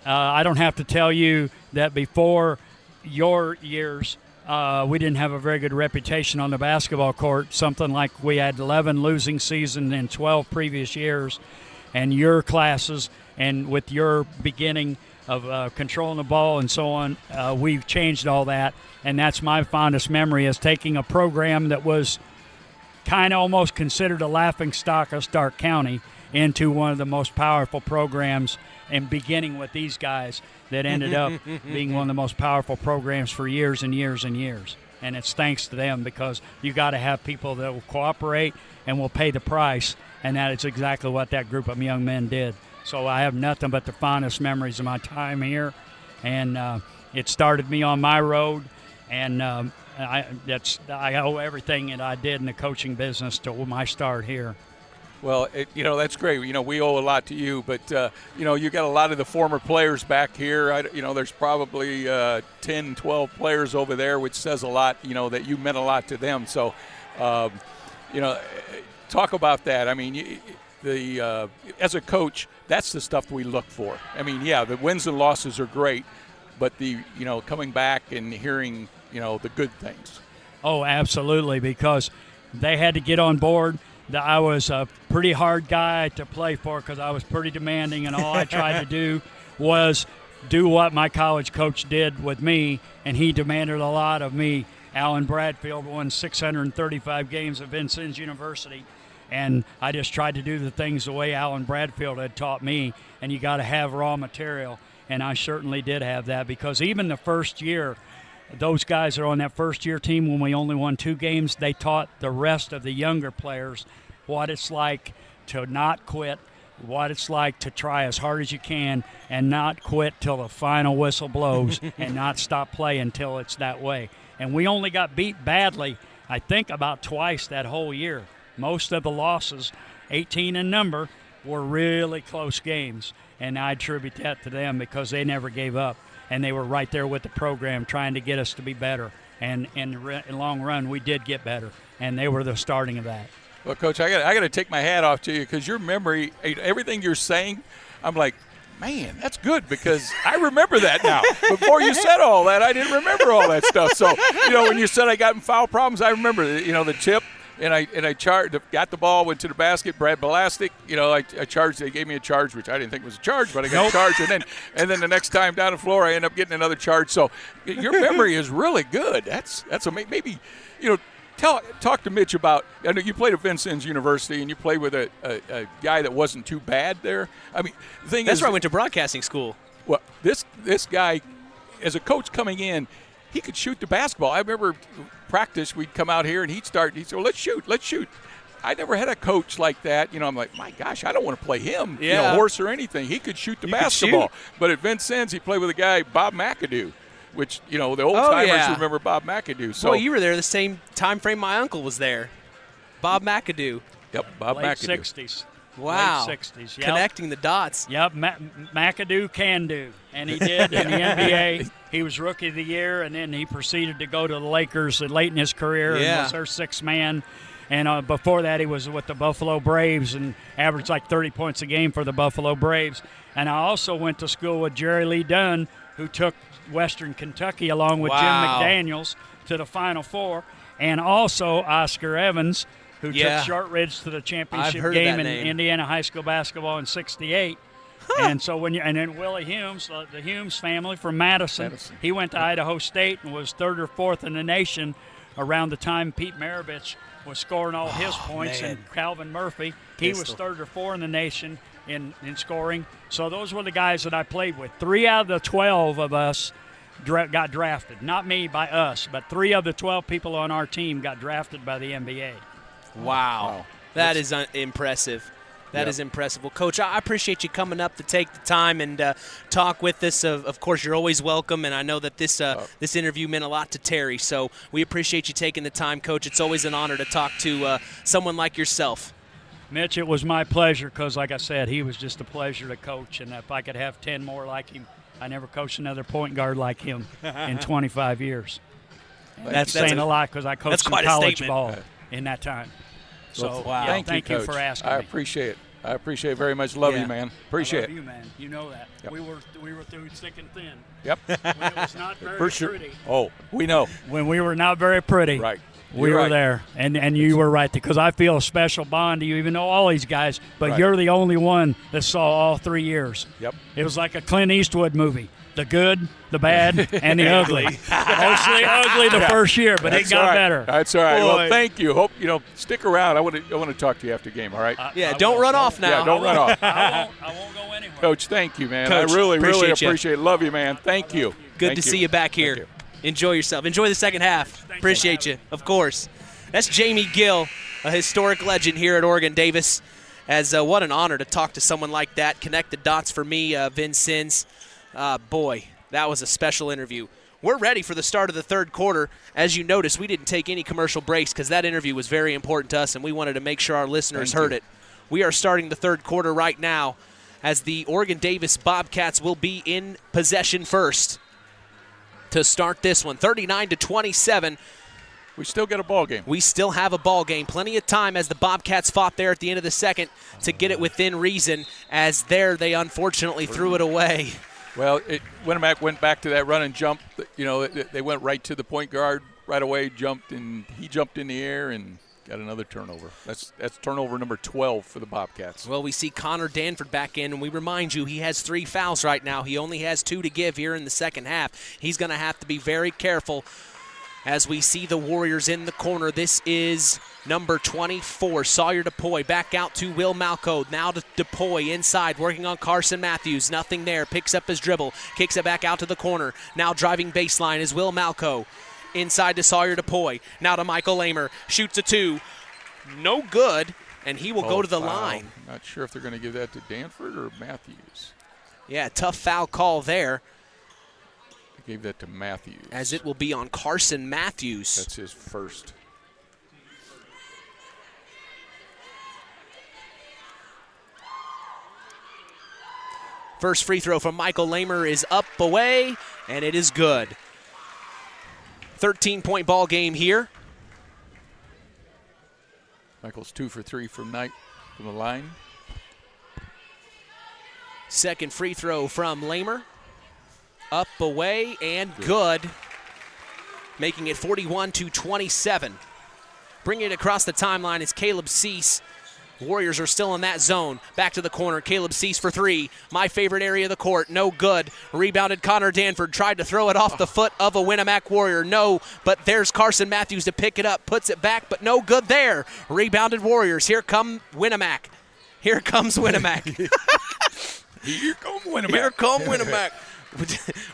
I don't have to tell you that before your years, we didn't have a very good reputation on the basketball court, something like we had 11 losing seasons in 12 previous years, and your classes, and with your beginning of controlling the ball and so on, we've changed all that, and that's my fondest memory, is taking a program that was kind of almost considered a laughingstock of Stark County into one of the most powerful programs, and beginning with these guys that ended up being one of the most powerful programs for years and years and years. And it's thanks to them, because you got to have people that will cooperate and will pay the price, and that is exactly what that group of young men did. So I have nothing but the fondest memories of my time here, and it started me on my road, and I owe everything that I did in the coaching business to my start here. Well, that's great. We owe a lot to you, but, you got a lot of the former players back here. There's probably 10, 12 players over there, which says a lot, that you meant a lot to them. So, talk about that. I mean, as a coach, that's the stuff we look for. I mean, the wins and losses are great, but coming back and hearing, the good things. Oh, absolutely, because they had to get on board. I was a pretty hard guy to play for because I was pretty demanding, and all I tried to do was do what my college coach did with me, and he demanded a lot of me. Alan Bradfield won 635 games at Vincennes University, and I just tried to do the things the way Alan Bradfield had taught me, and you got to have raw material, and I certainly did have that, because even the first year, those guys that are on that first-year team, when we only won 2 games, they taught the rest of the younger players what it's like to not quit, what it's like to try as hard as you can and not quit till the final whistle blows and not stop playing until it's that way. And we only got beat badly, I think, about twice that whole year. Most of the losses, 18 in number, were really close games, and I attribute that to them because they never gave up. And they were right there with the program trying to get us to be better. And in the long run, we did get better, and they were the starting of that. Well, Coach, I got to take my hat off to you, because your memory, everything you're saying, I'm like, man, that's good, because I remember that now. Before you said all that, I didn't remember all that stuff. So, when you said I got in foul problems, I remember, the tip. And I charged, got the ball, went to the basket. Brad Belastic, I charged. They gave me a charge, which I didn't think was a charge, but I got charged. And then the next time down the floor, I ended up getting another charge. So your memory is really good. That's amazing. Maybe, talk to Mitch about. I know you played at Vincennes University, and you played with a guy that wasn't too bad there. I mean, the thing that's is, where I went to broadcasting school. Well, this guy, as a coach coming in, he could shoot the basketball. I remember practice, we'd come out here and he'd say, well, let's shoot. I never had a coach like that. I'm like, my gosh, I don't want to play him, horse or anything. He could shoot the basketball. But at Vincennes, he played with a guy, Bob McAdoo, which, the old-timers remember Bob McAdoo. So, well, you were there the same time frame my uncle was there. Bob McAdoo. Yep, Bob Late McAdoo. 60s. Wow. Late 60s. Yep. Connecting the dots. Yep, McAdoo can do. And he did in the NBA. He was Rookie of the Year, and then he proceeded to go to the Lakers late in his career and was their sixth man. And before that, he was with the Buffalo Braves and averaged like 30 points a game for the Buffalo Braves. And I also went to school with Jerry Lee Dunn, who took Western Kentucky along with Jim McDaniels to the Final Four, and also Oscar Evans, who took Shortridge to the championship game in Indiana high school basketball in '68. And so and then Willie Humes, the Humes family from Madison, he went to Idaho State and was 3rd or 4th in the nation around the time Pete Maravich was scoring all his points, and Calvin Murphy, he was 3rd or 4th in the nation in scoring. So those were the guys that I played with. 3 out of the 12 of us got drafted. Not me, by us, but 3 of the 12 people on our team got drafted by the NBA. Wow. That is impressive. That is impressive. Well, Coach, I appreciate you coming up to take the time and talk with us. Of course, you're always welcome, and I know that this interview meant a lot to Terry, so we appreciate you taking the time, Coach. It's always an honor to talk to someone like yourself. Mitch, it was my pleasure because, like I said, he was just a pleasure to coach, and if I could have 10 more like him, I never coached another point guard like him in 25 years. That's saying a lot because I coached some college ball in that time. So, wow. Thank you for asking me. I appreciate it. I appreciate it very much. Love you, man. Appreciate I love you, man. You know that. Yep. We were through thick and thin. Yep. When it was not very pretty. Oh, we know. When we were not very pretty. Right. We were there, and you were right, because I feel a special bond to you, even though all these guys, but you're the only one that saw all 3 years. Yep. It was like a Clint Eastwood movie. The good, the bad, and the ugly. Mostly ugly the first year, but it got better. That's all right. Boy. Well, thank you. Hope stick around. I want to talk to you after the game. All right. Don't run off now. Yeah, don't run off. I won't go anywhere. Coach, thank you, man. Coach, I really appreciate appreciate it. Love you, man. Thank you. Good to see you back here. Enjoy yourself. Enjoy the second half. Appreciate you, of course. That's Jamie Gill, a historic legend here at Oregon Davis. What an honor to talk to someone like that. Connect the dots for me, Vin Sins. Boy, that was a special interview. We're ready for the start of the third quarter. As you notice, we didn't take any commercial breaks because that interview was very important to us, and we wanted to make sure our listeners heard it. We are starting the third quarter right now as the Oregon Davis Bobcats will be in possession first to start this one. 39-27. We still get a ball game. We still have a ball game. Plenty of time as the Bobcats fought there at the end of the second to get it within reason, as there they unfortunately threw it away. Well, Winamac went back to that run and jump. They went right to the point guard right away, jumped, and he jumped in the air and got another turnover. That's turnover number 12 for the Bobcats. Well, we see Connor Danford back in, and we remind you he has 3 fouls right now. He only has 2 to give here in the second half. He's going to have to be very careful as we see the Warriors in the corner. This is number 24, Sawyer DePoy, back out to Will Malco. Now to DePoy inside, working on Carson Matthews. Nothing there. Picks up his dribble. Kicks it back out to the corner. Now driving baseline is Will Malco. Inside to Sawyer DePoy. Now to Michael Lamer. Shoots a 2. No good, and he will go to the line. Not sure if they're going to give that to Danford or Matthews. Yeah, tough foul call there. They gave that to Matthews. As it will be on Carson Matthews. That's his first. First free throw from Michael Lamer is up, away, and it is good. 13-point ball game here. Michael's 2 for 3 from the line. Second free throw from Lamer. Up, away, and good. Making it 41-27. Bringing it across the timeline is Caleb Cease. Warriors are still in that zone. Back to the corner. Caleb Cease for 3. My favorite area of the court. No good. Rebounded Connor Danford. Tried to throw it off the foot of a Winamac Warrior. No, but there's Carson Matthews to pick it up. Puts it back, but no good there. Rebounded Warriors. Here come Winamac. Here comes Winamac. Here come Winamac. Here come Winamac.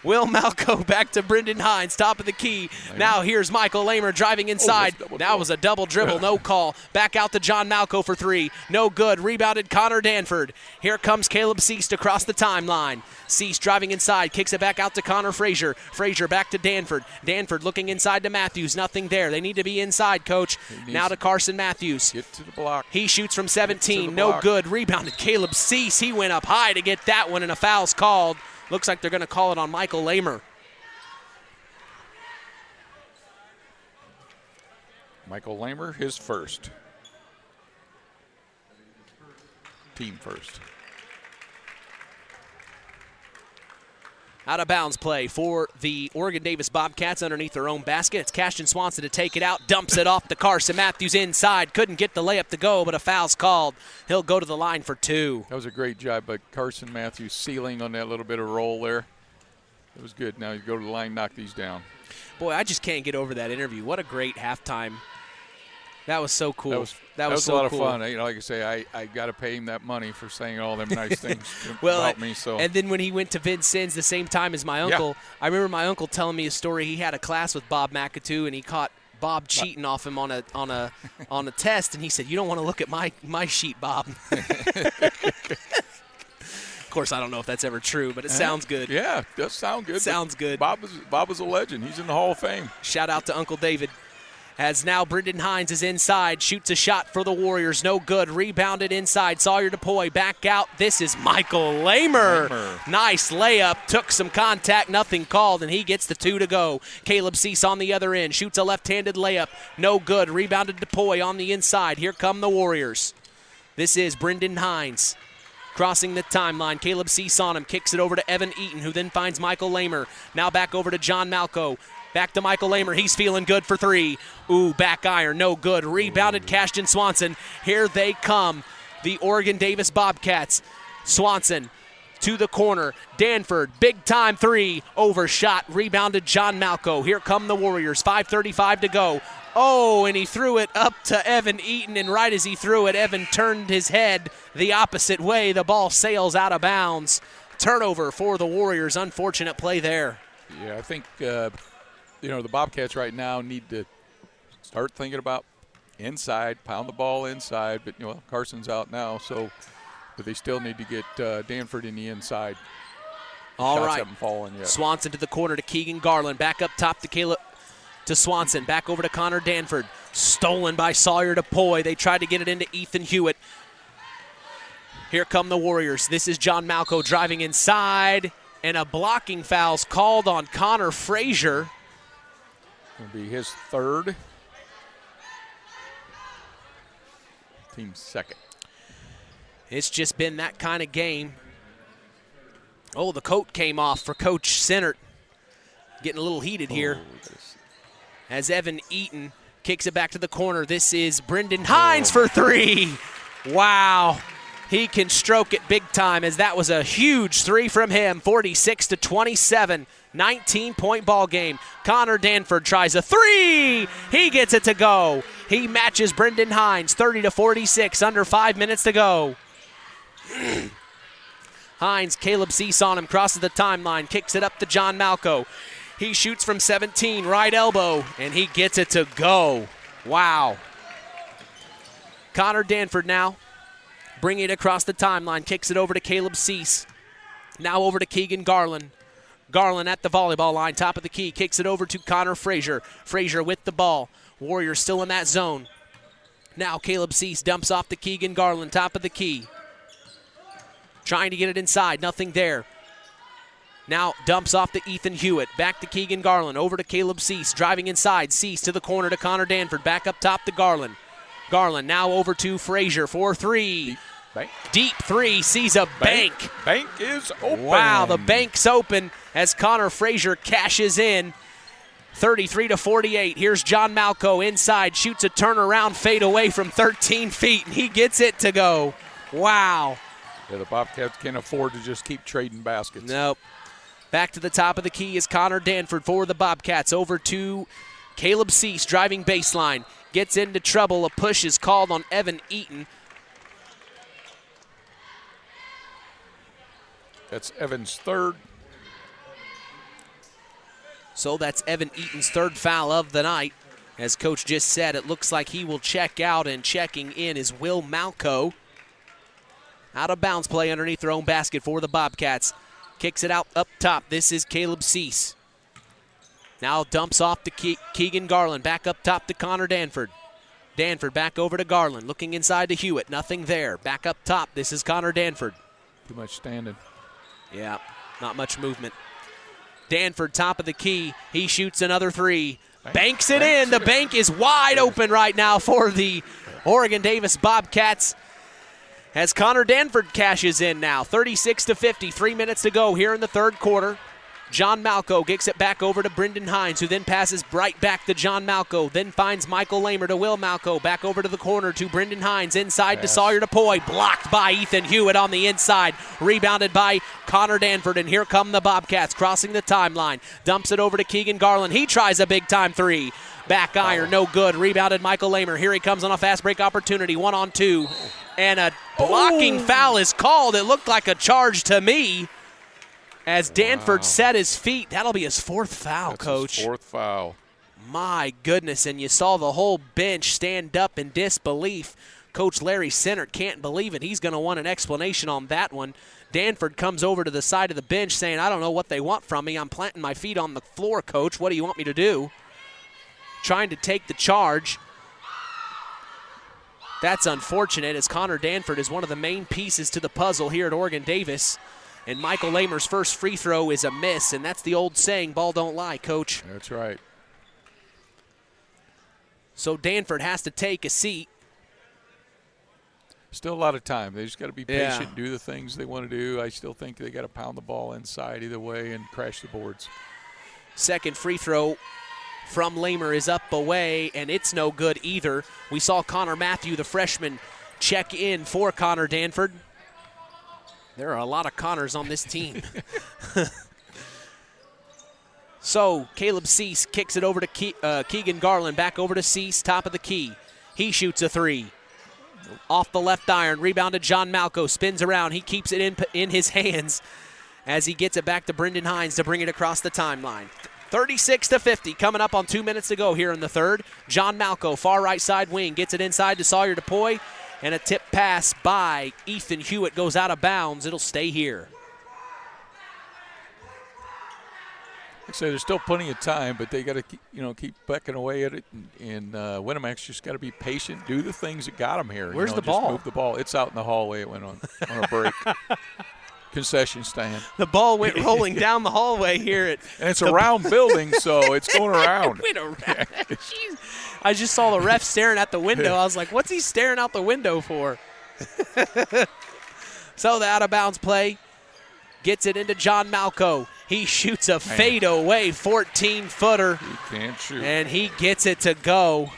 Will Malco back to Brendan Hines, top of the key. Now here's Michael Lamer driving inside. That was a double dribble, no call. Back out to John Malco for 3. No good. Rebounded Connor Danford. Here comes Caleb Cease across the timeline. Cease driving inside, kicks it back out to Connor Frazier. Frazier back to Danford. Danford looking inside to Matthews. Nothing there. They need to be inside, coach. Now to Carson Matthews. Get to the block. He shoots from 17. No good. Rebounded Caleb Cease. He went up high to get that one, and a foul's called. Looks like they're going to call it on Michael Lamer. Michael Lamer, his first. Team first. Out of bounds play for the Oregon Davis Bobcats underneath their own basket. It's Cashton Swanson to take it out, dumps it off to Carson Matthews inside. Couldn't get the layup to go, but a foul's called. He'll go to the line for 2. That was a great job by Carson Matthews sealing on that little bit of roll there. It was good. Now you go to the line, knock these down. Boy, I just can't get over that interview. What a great halftime. That was so cool. That was so a lot cool. of fun. Like I say, I got to pay him that money for saying all them nice things well, about me. So. And then when he went to Vin Sins the same time as my uncle, I remember my uncle telling me a story. He had a class with Bob McAtoo, and he caught Bob cheating off him on a test, and he said, "You don't want to look at my sheet, Bob." Of course, I don't know if that's ever true, but it sounds good. Yeah, it does sound good. Sounds good. Bob is a legend. He's in the Hall of Fame. Shout out to Uncle David. As now Brendan Hines is inside, shoots a shot for the Warriors, no good. Rebounded inside, Sawyer DePoy back out. This is Michael Lamer. Nice layup, took some contact, nothing called, and he gets the 2 to go. Caleb Cease on the other end, shoots a left-handed layup, no good. Rebounded DePoy on the inside. Here come the Warriors. This is Brendan Hines. Crossing the timeline, Caleb Cease on him, kicks it over to Evan Eaton, who then finds Michael Lamer. Now back over to John Malco. Back to Michael Lamer. He's feeling good for 3. Ooh, back iron, no good. Rebounded Cashton Swanson. Here they come, the Oregon Davis Bobcats. Swanson to the corner. Danford, big time 3. Overshot, rebounded John Malco. Here come the Warriors, 5:35 to go. Oh, and he threw it up to Evan Eaton, and right as he threw it, Evan turned his head the opposite way. The ball sails out of bounds. Turnover for the Warriors. Unfortunate play there. Yeah, I think the Bobcats right now need to start thinking about inside, pound the ball inside. But Carson's out now, but they still need to get Danford in the inside. All Shots right. haven't fallen yet. Swanson to the corner to Keegan Garland. Back up top to Swanson. Back over to Connor Danford. Stolen by Sawyer DePoy. They tried to get it into Ethan Hewitt. Here come the Warriors. This is John Malco driving inside, and a blocking foul's called on Connor Frazier. Going to be his 3rd. Team's 2nd. It's just been that kind of game. Oh, the coat came off for Coach Sinnert. Getting a little heated here. As Evan Eaton kicks it back to the corner. This is Brendan Hines for 3. Wow. He can stroke it big time, as that was a huge 3 from him. 46-27, 19-point ball game. Connor Danford tries a 3. He gets it to go. He matches Brendan Hines, 30-46, under 5 minutes to go. Hines, Caleb Cease on him, crosses the timeline, kicks it up to John Malco. He shoots from 17, right elbow, and he gets it to go. Wow. Connor Danford now bringing it across the timeline, kicks it over to Caleb Cease. Now over to Keegan Garland. Garland at the volleyball line, top of the key, kicks it over to Connor Frazier. Frazier with the ball. Warriors still in that zone. Now Caleb Cease dumps off to Keegan Garland, top of the key. Trying to get it inside, nothing there. Now dumps off to Ethan Hewitt. Back to Keegan Garland. Over to Caleb Cease. Driving inside. Cease to the corner to Connor Danford. Back up top to Garland. Garland now over to Frazier for 3. Deep 3. Sees a bank. Bank is open. Wow, the bank's open as Connor Frazier cashes in. 33-48. Here's John Malco inside. Shoots a turnaround fade away from 13 feet, and he gets it to go. Wow. Yeah, the Bobcats can't afford to just keep trading baskets. Nope. Back to the top of the key is Connor Danford for the Bobcats. Over to Caleb Cease, driving baseline. Gets into trouble. A push is called on Evan Eaton. That's Evan's 3rd. So that's Evan Eaton's 3rd foul of the night. As Coach just said, it looks like he will check out, and checking in is Will Malco. Out of bounds play underneath their own basket for the Bobcats. Kicks it out up top. This is Caleb Cease. Now dumps off to Keegan Garland. Back up top to Connor Danford. Danford back over to Garland. Looking inside to Hewitt. Nothing there. Back up top. This is Connor Danford. Too much standing. Yeah, not much movement. Danford, top of the key. He shoots another 3. Banks it in. The bank is wide open right now for the Oregon Davis Bobcats. As Connor Danford cashes in now. 36-50, 3 minutes to go here in the 3rd quarter. John Malco kicks it back over to Brendan Hines, who then passes right back to John Malco, then finds Michael Lamer to Will Malco, back over to the corner to Brendan Hines, inside to Sawyer DePoy, blocked by Ethan Hewitt on the inside, rebounded by Connor Danford, and here come the Bobcats crossing the timeline, dumps it over to Keegan Garland. He tries a big-time 3. Back iron, no good. Rebounded Michael Lamer. Here he comes on a fast break opportunity, 1-on-2, and a blocking foul is called. It looked like a charge to me. As Danford set his feet. That'll be his 4th foul, That's Coach. His 4th foul. My goodness, and you saw the whole bench stand up in disbelief. Coach Larry Sinnert can't believe it. He's going to want an explanation on that one. Danford comes over to the side of the bench saying, I don't know what they want from me. I'm planting my feet on the floor, Coach. What do you want me to do? Trying to take the charge. That's unfortunate, as Connor Danford is one of the main pieces to the puzzle here at Oregon Davis. And Michael Lamer's first free throw is a miss, and that's the old saying, ball don't lie, Coach. That's right. So Danford has to take a seat. Still a lot of time. They just got to be patient, do the things they want to do. I still think they got to pound the ball inside either way and crash the boards. Second free throw from Lamer is up away, and it's no good either. We saw Connor Matthew, the freshman, check in for Connor Danford. There are a lot of Connors on this team. So Caleb Cease kicks it over to Keegan Garland, back over to Cease, top of the key. He shoots a three. Off the left iron, rebounded John Malco, spins around. He keeps it in his hands as he gets it back to Brendan Hines to bring it across the timeline. 36-50, coming up on 2 minutes to go here in the third. John Malco, far right side wing, gets it inside to Sawyer DePoy, and a tip pass by Ethan Hewitt goes out of bounds. It'll stay here. Like I say, there's still plenty of time, but they got to keep backing away at it. And Winamac's just got to be patient, do the things that got them here. Where's the just ball? Move the ball. It's out in the hallway. It went on a break. Concession stand. The ball went rolling down the hallway here at. And it's a round building, so it's going around. It went around. Jeez. I just saw the ref staring at the window. I was like, what's he staring out the window for? So the out-of-bounds play gets it into John Malco. He shoots a fadeaway 14-footer. He can't shoot. And he gets it to go.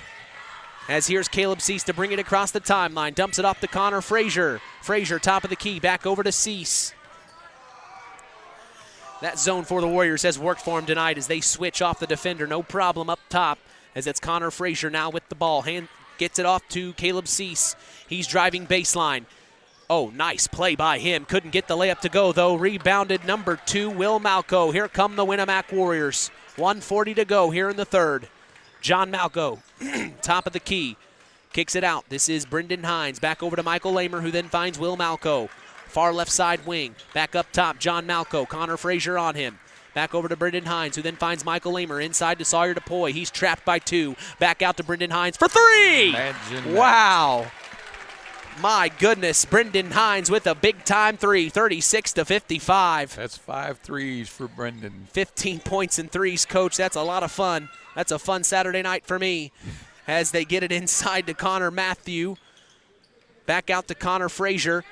As here's Caleb Cease to bring it across the timeline. Dumps it off to Connor Frazier. Frazier, top of the key, back over to Cease. That zone for the Warriors has worked for him tonight as they switch off the defender. No problem up top as it's Connor Frazier now with the ball. Gets it off to Caleb Cease. He's driving baseline. Oh, nice play by him. Couldn't get the layup to go, though. Rebounded number 2, Will Malco. Here come the Winamac Warriors. 1:40 to go here in the third. John Malco, top of the key, kicks it out. This is Brendan Hines. Back over to Michael Lamer, who then finds Will Malco. Far left side wing. Back up top, John Malco. Connor Frazier on him. Back over to Brendan Hines, who then finds Michael Lamer inside to Sawyer DePoy. He's trapped by 2. Back out to Brendan Hines for 3. Imagine wow. My goodness, Brendan Hines with a big-time 3, 36-55. That's 5 threes for Brendan. 15 points in threes, Coach. That's a lot of fun. That's a fun Saturday night for me as they get it inside to Connor Matthew. Back out to Connor Frazier.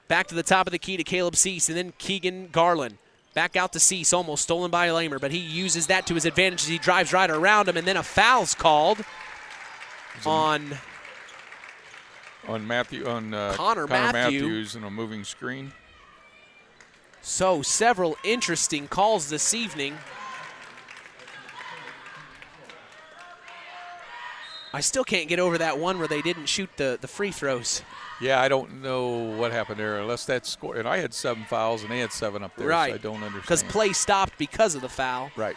Back to the top of the key to Caleb Cease, and then Keegan Garland. Back out to Cease, almost stolen by Lamer, but he uses that to his advantage as he drives right around him, and then a foul's called on Matthew, on Connor Matthews and a moving screen. So several interesting calls this evening. I still can't get over that one where they didn't shoot the free throws. Yeah, I don't know what happened there unless that score. And I had 7 fouls and they had 7 up there. Right. So I don't understand. Because play stopped because of the foul. Right.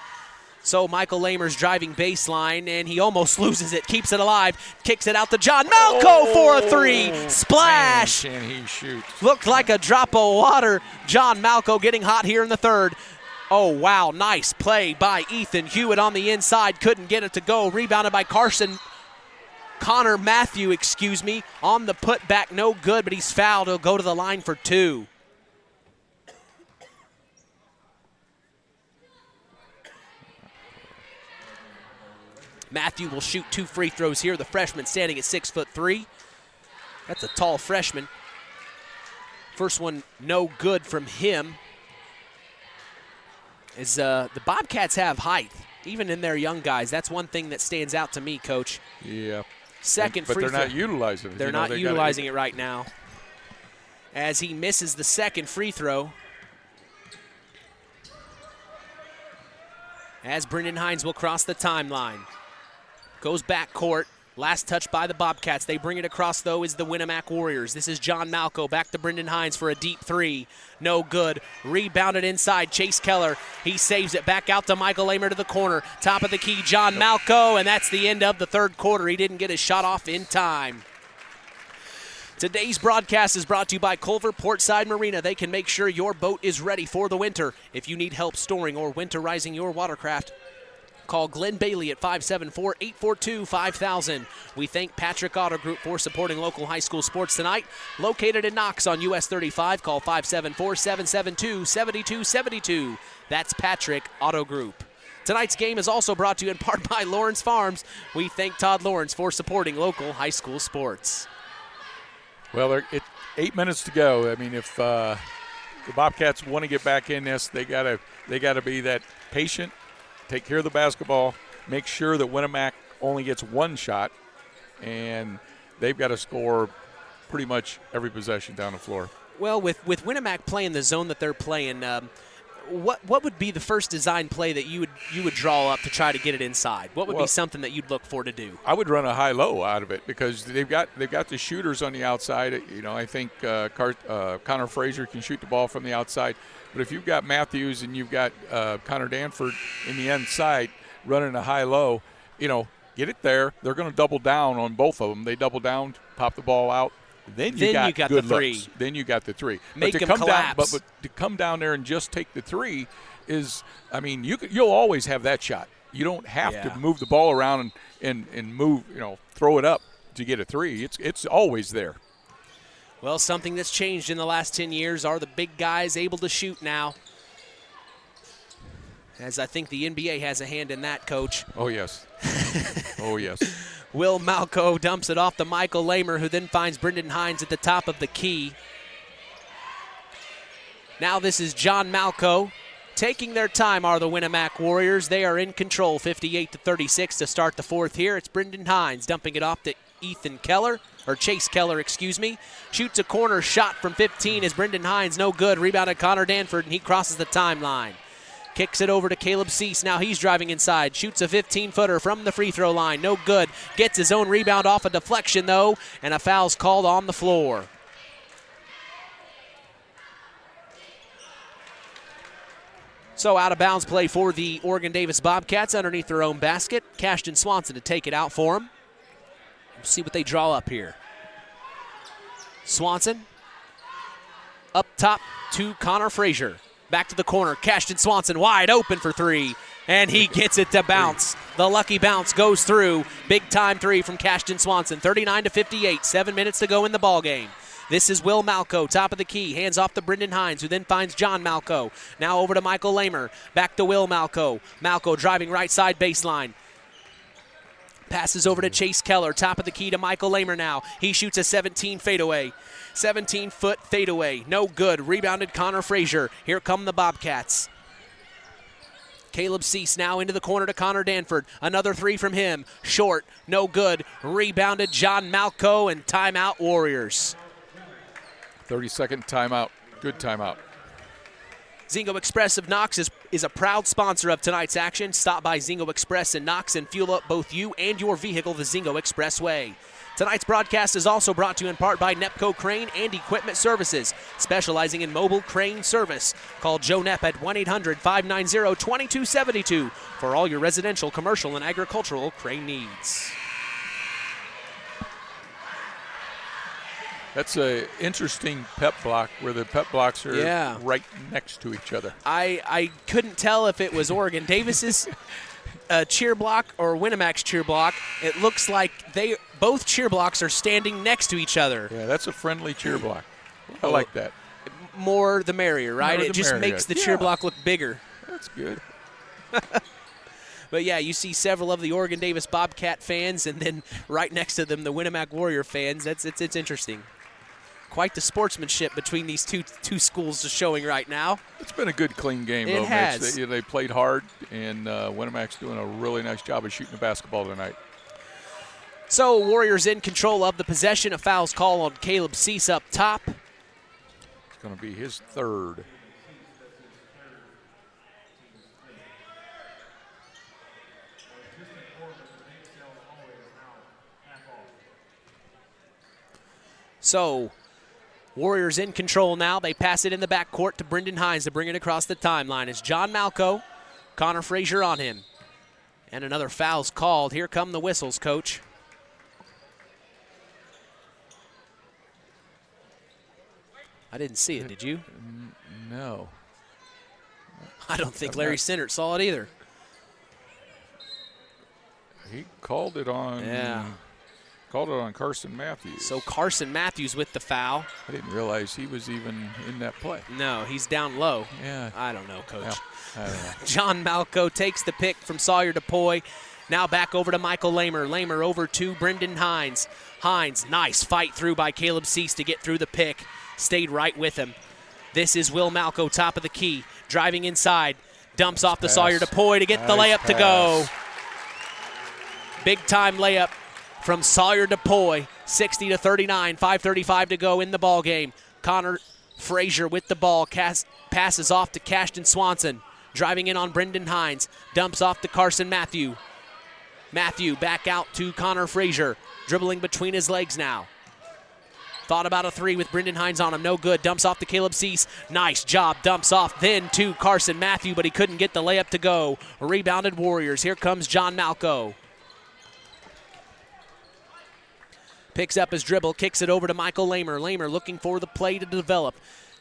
So Michael Lamer's driving baseline, and he almost loses it. Keeps it alive. Kicks it out to John Malco for a 3. Splash. Man, can he shoot? Looked like a drop of water. John Malco getting hot here in the third. Oh, wow. Nice play by Ethan Hewitt on the inside. Couldn't get it to go. Rebounded by Connor Matthew, on the putback. No good, but he's fouled. He'll go to the line for 2. Matthew will shoot 2 free throws here. The freshman standing at 6'3". That's a tall freshman. First one, no good from him. As the Bobcats have height, even in their young guys. That's one thing that stands out to me, Coach. Yeah. Second free throw. But they're not utilizing it. They're not utilizing it right now. As he misses the second free throw. As Brendan Hines will cross the timeline. Goes back court. Last touch by the Bobcats. They bring it across, though, is the Winamac Warriors. This is John Malco back to Brendan Hines for a deep three. No good. Rebounded inside. Chase Keller. He saves it back out to Michael Lamer to the corner. Top of the key, John Malco, and that's the end of the third quarter. He didn't get his shot off in time. Today's broadcast is brought to you by Culver Portside Marina. They can make sure your boat is ready for the winter. If you need help storing or winterizing your watercraft, call Glenn Bailey at 574-842-5000. We thank Patrick Auto Group for supporting local high school sports tonight. Located in Knox on US 35, call 574-772-7272. That's Patrick Auto Group. Tonight's game is also brought to you in part by Lawrence Farms. We thank Todd Lawrence for supporting local high school sports. Well, 8 minutes to go. I mean, if the Bobcats want to get back in this, they gotta be that patient. Take care of the basketball, make sure that Winamac only gets one shot, and they've got to score pretty much every possession down the floor. Well, with Winamac playing the zone that they're playing, what would be the first design play that you would draw up to try to get it inside? What would be something that you'd look for to do? I would run a high-low out of it because they've got the shooters on the outside. You know, I think Connor Frazier can shoot the ball from the outside. But if you've got Matthews and you've got Connor Danford in the inside running a high-low, you know, get it there. They're going to double down on both of them. They double down, pop the ball out. Then you got good the three. looks. Then you got the three. Make but to them come collapse. down, but to come down there and just take the three is, I mean, you'll always have that shot. You don't have to move the ball around and move, you know, throw it up to get a three. It's always there. Well, something that's changed in the last 10 years are the big guys able to shoot now. As I think the NBA has a hand in that, Coach. Oh, yes. Oh, yes. Will Malco dumps it off to Michael Lamer, who then finds Brendan Hines at the top of the key. Now this is John Malco. Taking their time are the Winamac Warriors. They are in control, 58-36 to start the fourth here. It's Brendan Hines dumping it off to Chase Keller, excuse me. Shoots a corner shot from 15 as Brendan Hines, no good. Rebounded Connor Danford, and he crosses the timeline. Kicks it over to Caleb Cease. Now he's driving inside. Shoots a 15-footer from the free throw line. No good. Gets his own rebound off a deflection, though, and a foul's called on the floor. So out of bounds play for the Oregon Davis Bobcats underneath their own basket. Cashton Swanson to take it out for him. We'll see what they draw up here. Swanson up top to Connor Frazier. Back to the corner. Cashton Swanson wide open for three, and he gets it to bounce. The lucky bounce goes through. Big time three from Cashton Swanson. 39-58. 7 minutes to go in the ball game. This is Will Malco, top of the key. Hands off to Brendan Hines, who then finds John Malco. Now over to Michael Lamer. Back to Will Malco. Malco driving right side baseline. Passes over to Chase Keller, top of the key to Michael Lamer now. He shoots a 17 fadeaway. 17-foot fadeaway. No good. Rebounded Connor Frazier. Here come the Bobcats. Caleb Cease now into the corner to Connor Danford. Another three from him. Short. No good. Rebounded John Malco, and timeout Warriors. 30-second timeout. Good timeout. Zingo Express of Knox is a proud sponsor of tonight's action. Stop by Zingo Express in Knox and fuel up both you and your vehicle the Zingo Express way. Tonight's broadcast is also brought to you in part by Nepco Crane and Equipment Services, specializing in mobile crane service. Call Joe Nepp at 1-800-590-2272 for all your residential, commercial, and agricultural crane needs. That's an interesting pep block where the pep blocks are right next to each other. I couldn't tell if it was Oregon Davis's cheer block or Winamac's cheer block. It looks like both cheer blocks are standing next to each other. Yeah, that's a friendly cheer block. I like that. More the merrier, right? It just merrier. makes the cheer block look bigger. That's good. But, yeah, you see several of the Oregon Davis Bobcat fans, and then right next to them, the Winamac Warrior fans. It's interesting. Quite the sportsmanship between these two schools is showing right now. It's been a good, clean game, though, Mitch. They played hard, and Winamac's doing a really nice job of shooting the basketball tonight. So, Warriors in control of the possession. A foul's call on Caleb Cease up top. It's going to be his third. So, Warriors in control now. They pass it in the backcourt to Brendan Hines to bring it across the timeline. It's John Malco, Connor Frazier on him. And another foul's called. Here come the whistles, Coach. I didn't see it, did you? No. I don't think Larry Sinnert saw it either. He called it on. Yeah. Called it on Carson Matthews. So Carson Matthews with the foul. I didn't realize he was even in that play. No, he's down low. Yeah. I don't know, Coach. Yeah, I don't know. John Malco takes the pick from Sawyer DePoy. Now back over to Michael Lamer. Lamer over to Brendan Hines. Hines, nice fight through by Caleb Cease to get through the pick. Stayed right with him. This is Will Malco, top of the key. Driving inside. Dumps off to Sawyer DePoy to get the layup to go. Big time layup from Sawyer DePoy, 60-39, 5:35 to go in the ball game. Connor Frazier with the ball, passes off to Cashton Swanson, driving in on Brendan Hines, dumps off to Carson Matthew. Matthew back out to Connor Frazier, dribbling between his legs now. Thought about a three with Brendan Hines on him, no good. Dumps off to Caleb Cease, nice job. Dumps off then to Carson Matthew, but he couldn't get the layup to go. Rebounded Warriors. Here comes John Malco. Picks up his dribble, kicks it over to Michael Lamer. Lamer looking for the play to develop.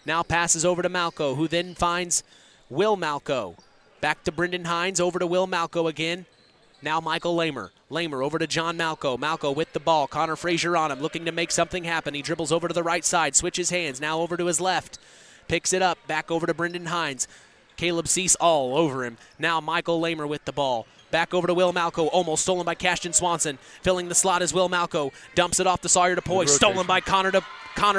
Now passes over to Malco, who then finds Will Malco. Back to Brendan Hines, over to Will Malco again. Now Michael Lamer. Lamer over to John Malco. Malco with the ball. Connor Frazier on him, looking to make something happen. He dribbles over to the right side, switches hands, now over to his left. Picks it up, back over to Brendan Hines. Caleb Cease all over him. Now Michael Lamer with the ball. Back over to Will Malco, almost stolen by Cashton Swanson. Filling the slot is Will Malco. Dumps it off to Sawyer DePoy, stolen by Connor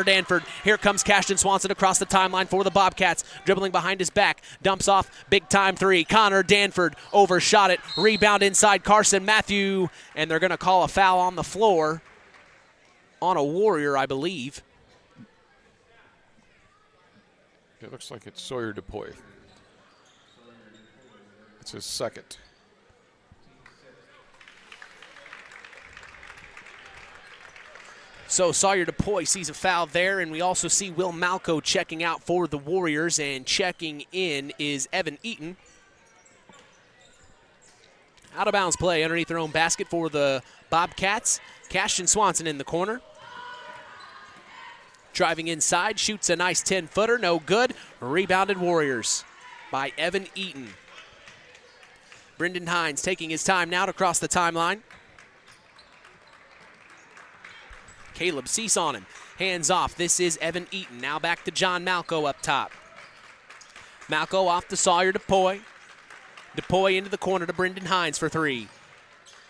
Danford. Here comes Cashton Swanson across the timeline for the Bobcats. Dribbling behind his back, dumps off, big time three. Connor Danford overshot it. Rebound inside Carson Matthew, and they're going to call a foul on the floor on a Warrior, I believe. It looks like it's Sawyer DePoy. It's his second. So Sawyer DePoy sees a foul there, and we also see Will Malco checking out for the Warriors, and checking in is Evan Eaton. Out of bounds play underneath their own basket for the Bobcats. Cashton Swanson in the corner. Driving inside, shoots a nice 10-footer, no good. Rebounded Warriors by Evan Eaton. Brendan Hines taking his time now to cross the timeline. Caleb Cease on him. Hands off. This is Evan Eaton. Now back to John Malco up top. Malco off to Sawyer DePoy. DePoy into the corner to Brendan Hines for three.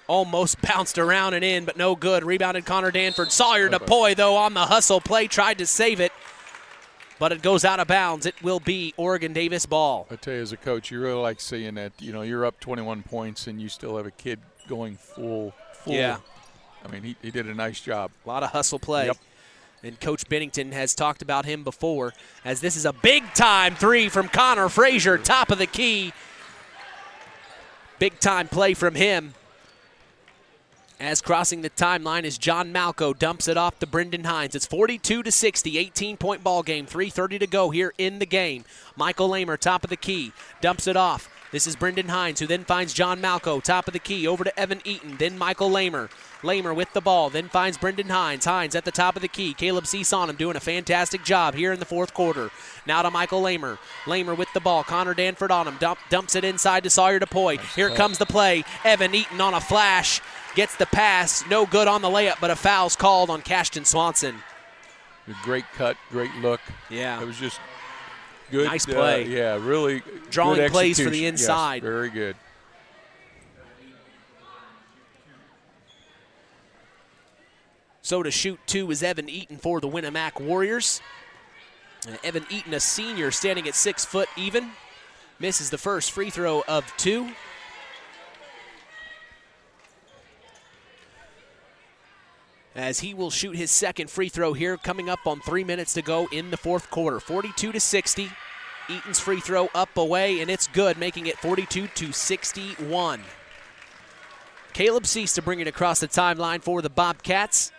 Almost bounced around and in, but no good. Rebounded Connor Danford. Sawyer DePoy, though, on the hustle play, tried to save it, but it goes out of bounds. It will be Oregon Davis ball. I tell you, as a coach, you really like seeing that. You know, you're up 21 points and you still have a kid going full. Yeah. I mean, he did a nice job. A lot of hustle play. Yep. And Coach Bennington has talked about him before, as this is a big-time three from Connor Frazier, top of the key. Big-time play from him. As crossing the timeline is John Malco, dumps it off to Brendan Hines. It's 42-60, 18-point ball game, 3:30 to go here in the game. Michael Lamer, top of the key, dumps it off. This is Brendan Hines, who then finds John Malco, top of the key, over to Evan Eaton, then Michael Lamer. Lamer with the ball, then finds Brendan Hines. Hines at the top of the key. Caleb Cease on him, doing a fantastic job here in the fourth quarter. Now to Michael Lamer. Lamer with the ball. Connor Danford on him. Dumps it inside to Sawyer DePoy. Here comes the play. Evan Eaton on a flash. Gets the pass. No good on the layup, but a foul's called on Cashton Swanson. A great cut, great look. Yeah. It was just good. Nice play. Yeah, really drawing good plays for the execution. inside. Yes, very good. So to shoot two is Evan Eaton for the Winamac Warriors. And Evan Eaton, a senior, standing at 6 foot even. Misses the first free throw of two. As he will shoot his second free throw here, coming up on 3 minutes to go in the fourth quarter. 42-60. Eaton's free throw up away, and it's good, making it 42-61. Caleb Cease to bring it across the timeline for the Bobcats.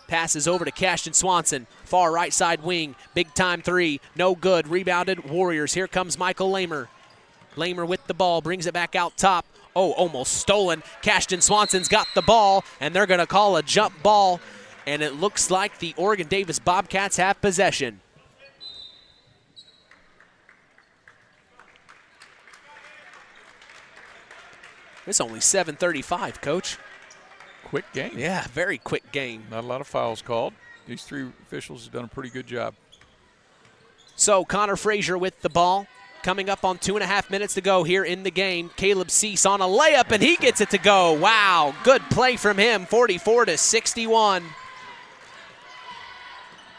Passes over to Cashton Swanson. Far right side wing. Big time three. No good. Rebounded Warriors. Here comes Michael Lamer. Lamer with the ball. Brings it back out top. Oh, almost stolen. Cashton Swanson's got the ball, and they're going to call a jump ball. And it looks like the Oregon Davis Bobcats have possession. It's only 7:35, Coach. Quick game. Yeah, very quick game. Not a lot of fouls called. These three officials have done a pretty good job. So Connor Frazier with the ball. Coming up on 2.5 minutes to go here in the game. Caleb Cease on a layup, and he gets it to go. Wow, good play from him, 44-61.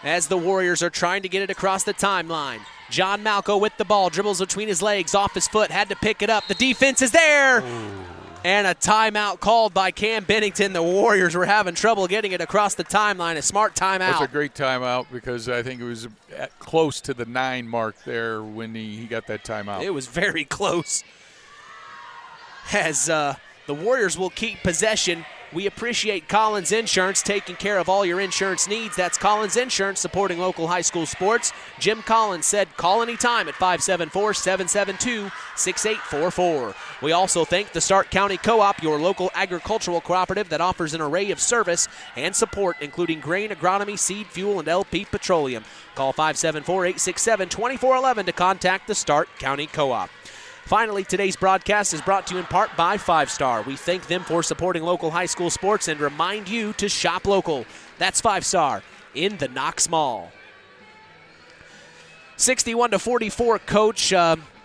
As the Warriors are trying to get it across the timeline. John Malco with the ball, dribbles between his legs, off his foot, had to pick it up. The defense is there. Ooh. And a timeout called by Cam Bennington. The Warriors were having trouble getting it across the timeline. A smart timeout. That's a great timeout because I think it was close to the 9 mark there when he got that timeout. It was very close. As the Warriors will keep possession. We appreciate Collins Insurance taking care of all your insurance needs. That's Collins Insurance supporting local high school sports. Jim Collins said call anytime at 574-772-6844. We also thank the Stark County Co-op, your local agricultural cooperative that offers an array of service and support, including grain, agronomy, seed, fuel, and LP Petroleum. Call 574-867-2411 to contact the Stark County Co-op. Finally, today's broadcast is brought to you in part by 5 Star. We thank them for supporting local high school sports and remind you to shop local. That's 5 Star in the Knox Mall. 61-44, Coach,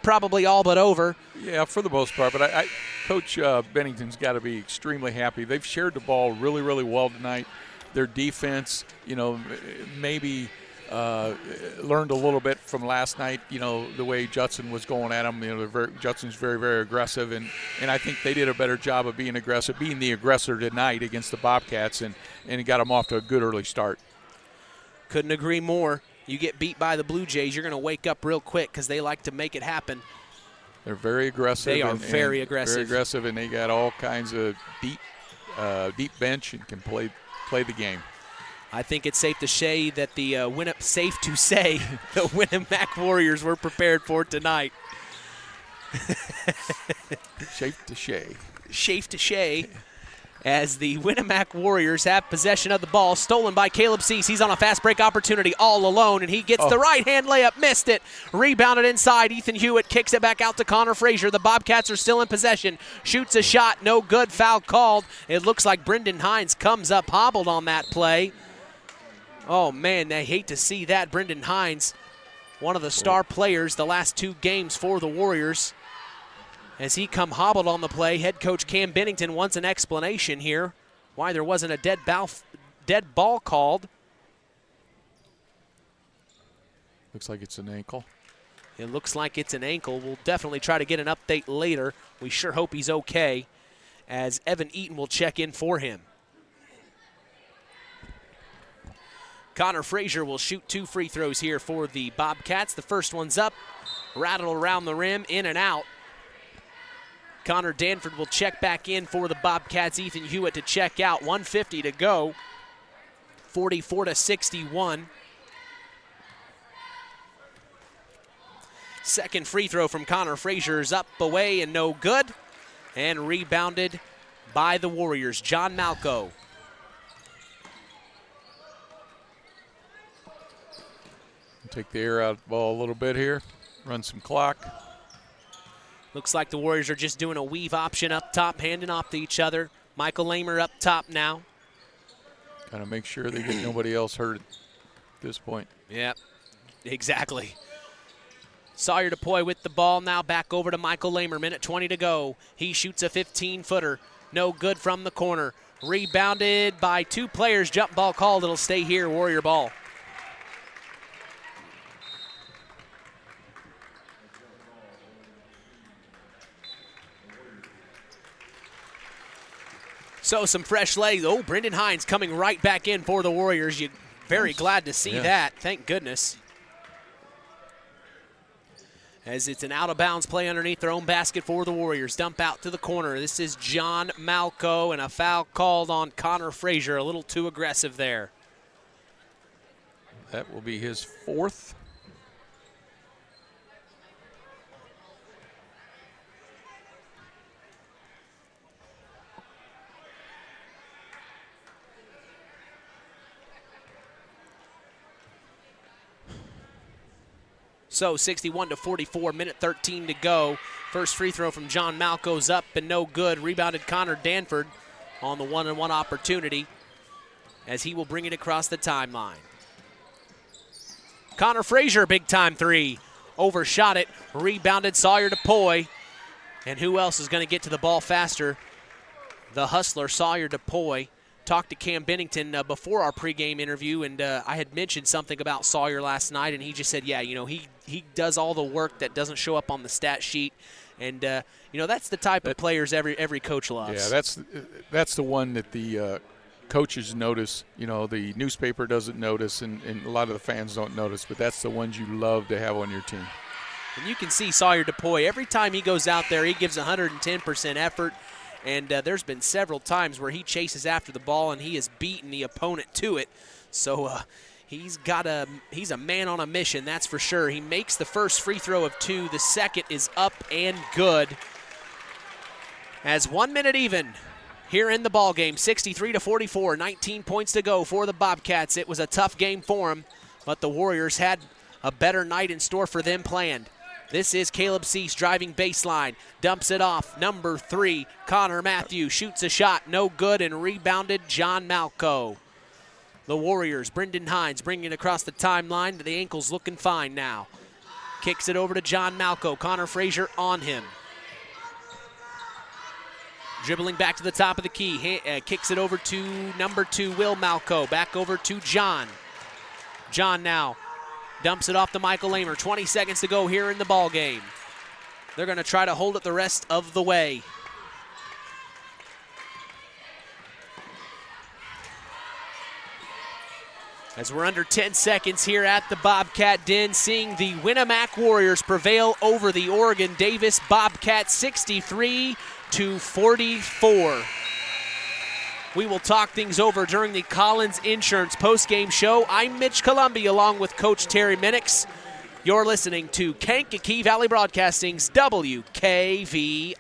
probably all but over. Yeah, for the most part, but Coach Bennington's got to be extremely happy. They've shared the ball really, really well tonight. Their defense, maybe learned a little bit from last night, the way Judson was going at him. Judson's very, very aggressive, and I think they did a better job of being aggressive, being the aggressor tonight against the Bobcats, and it got them off to a good early start. Couldn't agree more. You get beat by the Blue Jays, you're going to wake up real quick because they like to make it happen. They're very aggressive. They are very aggressive. Very aggressive, and they got all kinds of deep bench and can play the game. I think it's safe to say that the Winamac Warriors were prepared for tonight. Safe to say. Safe to say. As the Winamac Warriors have possession of the ball, stolen by Caleb Cease. He's on a fast break opportunity all alone, and he gets the right-hand layup, missed it. Rebounded inside. Ethan Hewitt kicks it back out to Connor Frazier. The Bobcats are still in possession. Shoots a shot, no good, foul called. It looks like Brendan Hines comes up hobbled on that play. Oh, man, I hate to see that. Brendan Hines, one of the star players the last 2 games for the Warriors. As he come hobbled on the play, head coach Cam Bennington wants an explanation here why there wasn't a dead ball called. Looks like it's an ankle. It looks like it's an ankle. We'll definitely try to get an update later. We sure hope he's okay, as Evan Eaton will check in for him. Connor Frazier will shoot 2 free throws here for the Bobcats. The first one's up, rattled around the rim, in and out. Connor Danford will check back in for the Bobcats. Ethan Hewitt to check out. 1:50 to go. 44-61. Second free throw from Connor Frazier is up, away, and no good. And rebounded by the Warriors. John Malco. Take the air out of the ball a little bit here. Run some clock. Looks like the Warriors are just doing a weave option up top, handing off to each other. Michael Lamer up top now. Kind of make sure they get nobody else hurt at this point. Yep, exactly. Sawyer DePoy with the ball now, back over to Michael Lamer. Minute 20 to go. He shoots a 15-footer. No good from the corner. Rebounded by 2 players. Jump ball called. It'll stay here, Warrior ball. So some fresh legs. Oh, Brendan Hines coming right back in for the Warriors. You're very glad to see that. Thank goodness. As it's an out-of-bounds play underneath their own basket for the Warriors. Dump out to the corner. This is John Malco, and a foul called on Connor Frazier. A little too aggressive there. That will be his 4th. So 61-44, minute 13 to go. First free throw from John Malco's up and no good. Rebounded Connor Danford on the one-on-one opportunity as he will bring it across the timeline. Connor Frazier, big-time three. Overshot it, rebounded Sawyer DePoy. And who else is going to get to the ball faster? The hustler, Sawyer DePoy. Talked to Cam Bennington before our pregame interview, and I had mentioned something about Sawyer last night, and he just said, yeah, he does all the work that doesn't show up on the stat sheet, and that's the type of players every coach loves. Yeah, that's the one that the coaches notice. The newspaper doesn't notice, and a lot of the fans don't notice, but that's the ones you love to have on your team. And you can see Sawyer DePoy, every time he goes out there, he gives 110% effort. And there's been several times where he chases after the ball and he has beaten the opponent to it. So he's a man on a mission, that's for sure. He makes the first free throw of 2. The second is up and good. As 1 minute even here in the ball game, 63-44, 19 points to go for the Bobcats. It was a tough game for them, but the Warriors had a better night in store for them planned. This is Caleb Cease driving baseline, dumps it off. Number 3, Connor Matthew shoots a shot, no good, and rebounded John Malco. The Warriors, Brendan Hines bringing it across the timeline. The ankle's looking fine now. Kicks it over to John Malco. Connor Frazier on him. Dribbling back to the top of the key. Kicks it over to number 2, Will Malco. Back over to John. John now dumps it off to Michael Lamer. 20 seconds to go here in the ball game. They're going to try to hold it the rest of the way. As we're under 10 seconds here at the Bobcat Den, seeing the Winamac Warriors prevail over the Oregon Davis Bobcats 63-44. We will talk things over during the Collins Insurance postgame show. I'm Mitch Columby along with Coach Terry Minix. You're listening to Kankakee Valley Broadcasting's WKVI.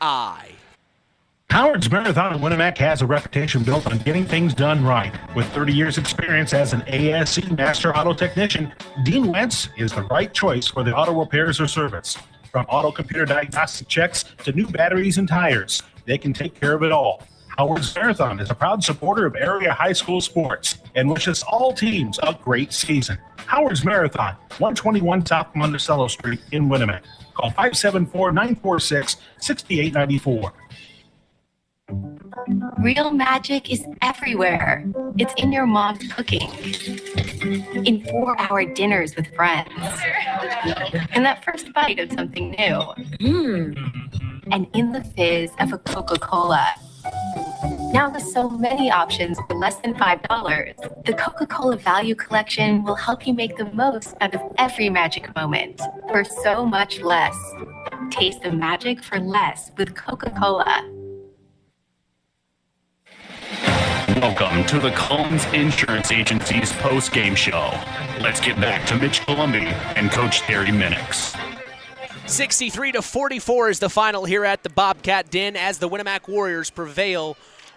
Howard's Marathon in Winamac has a reputation built on getting things done right. With 30 years experience as an ASE Master Auto Technician, Dean Wentz is the right choice for the auto repairs or service. From auto computer diagnostic checks to new batteries and tires, they can take care of it all. Howard's Marathon is a proud supporter of area high school sports and wishes all teams a great season. Howard's Marathon, 121 South Monticello Street in Winamac. Call 574-946-6894. Real magic is everywhere. It's in your mom's cooking, in 4-hour dinners with friends, and that first bite of something new, and in the fizz of a Coca-Cola. Now with so many options for less than $5, the Coca-Cola Value Collection will help you make the most out of every magic moment for so much less. Taste the magic for less with Coca-Cola. Welcome to the Collins Insurance Agency's post-game show. Let's get back to Mitch Columby and Coach Terry Minix. 63-44 is the final here at the Bobcat Den as the Winamac Warriors prevail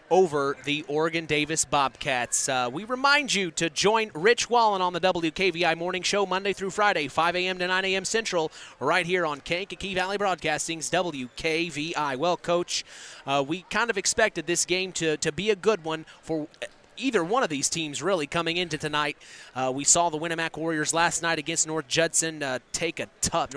over the Oregon Davis Bobcats. We remind you to join Rich Wallen on the WKVI Morning Show Monday through Friday, 5 a.m. to 9 a.m. Central, right here on Kankakee Valley Broadcasting's WKVI. Well, Coach, we kind of expected this game to be a good one for either one of these teams really coming into tonight. We saw the Winamac Warriors last night against North Judson take a tough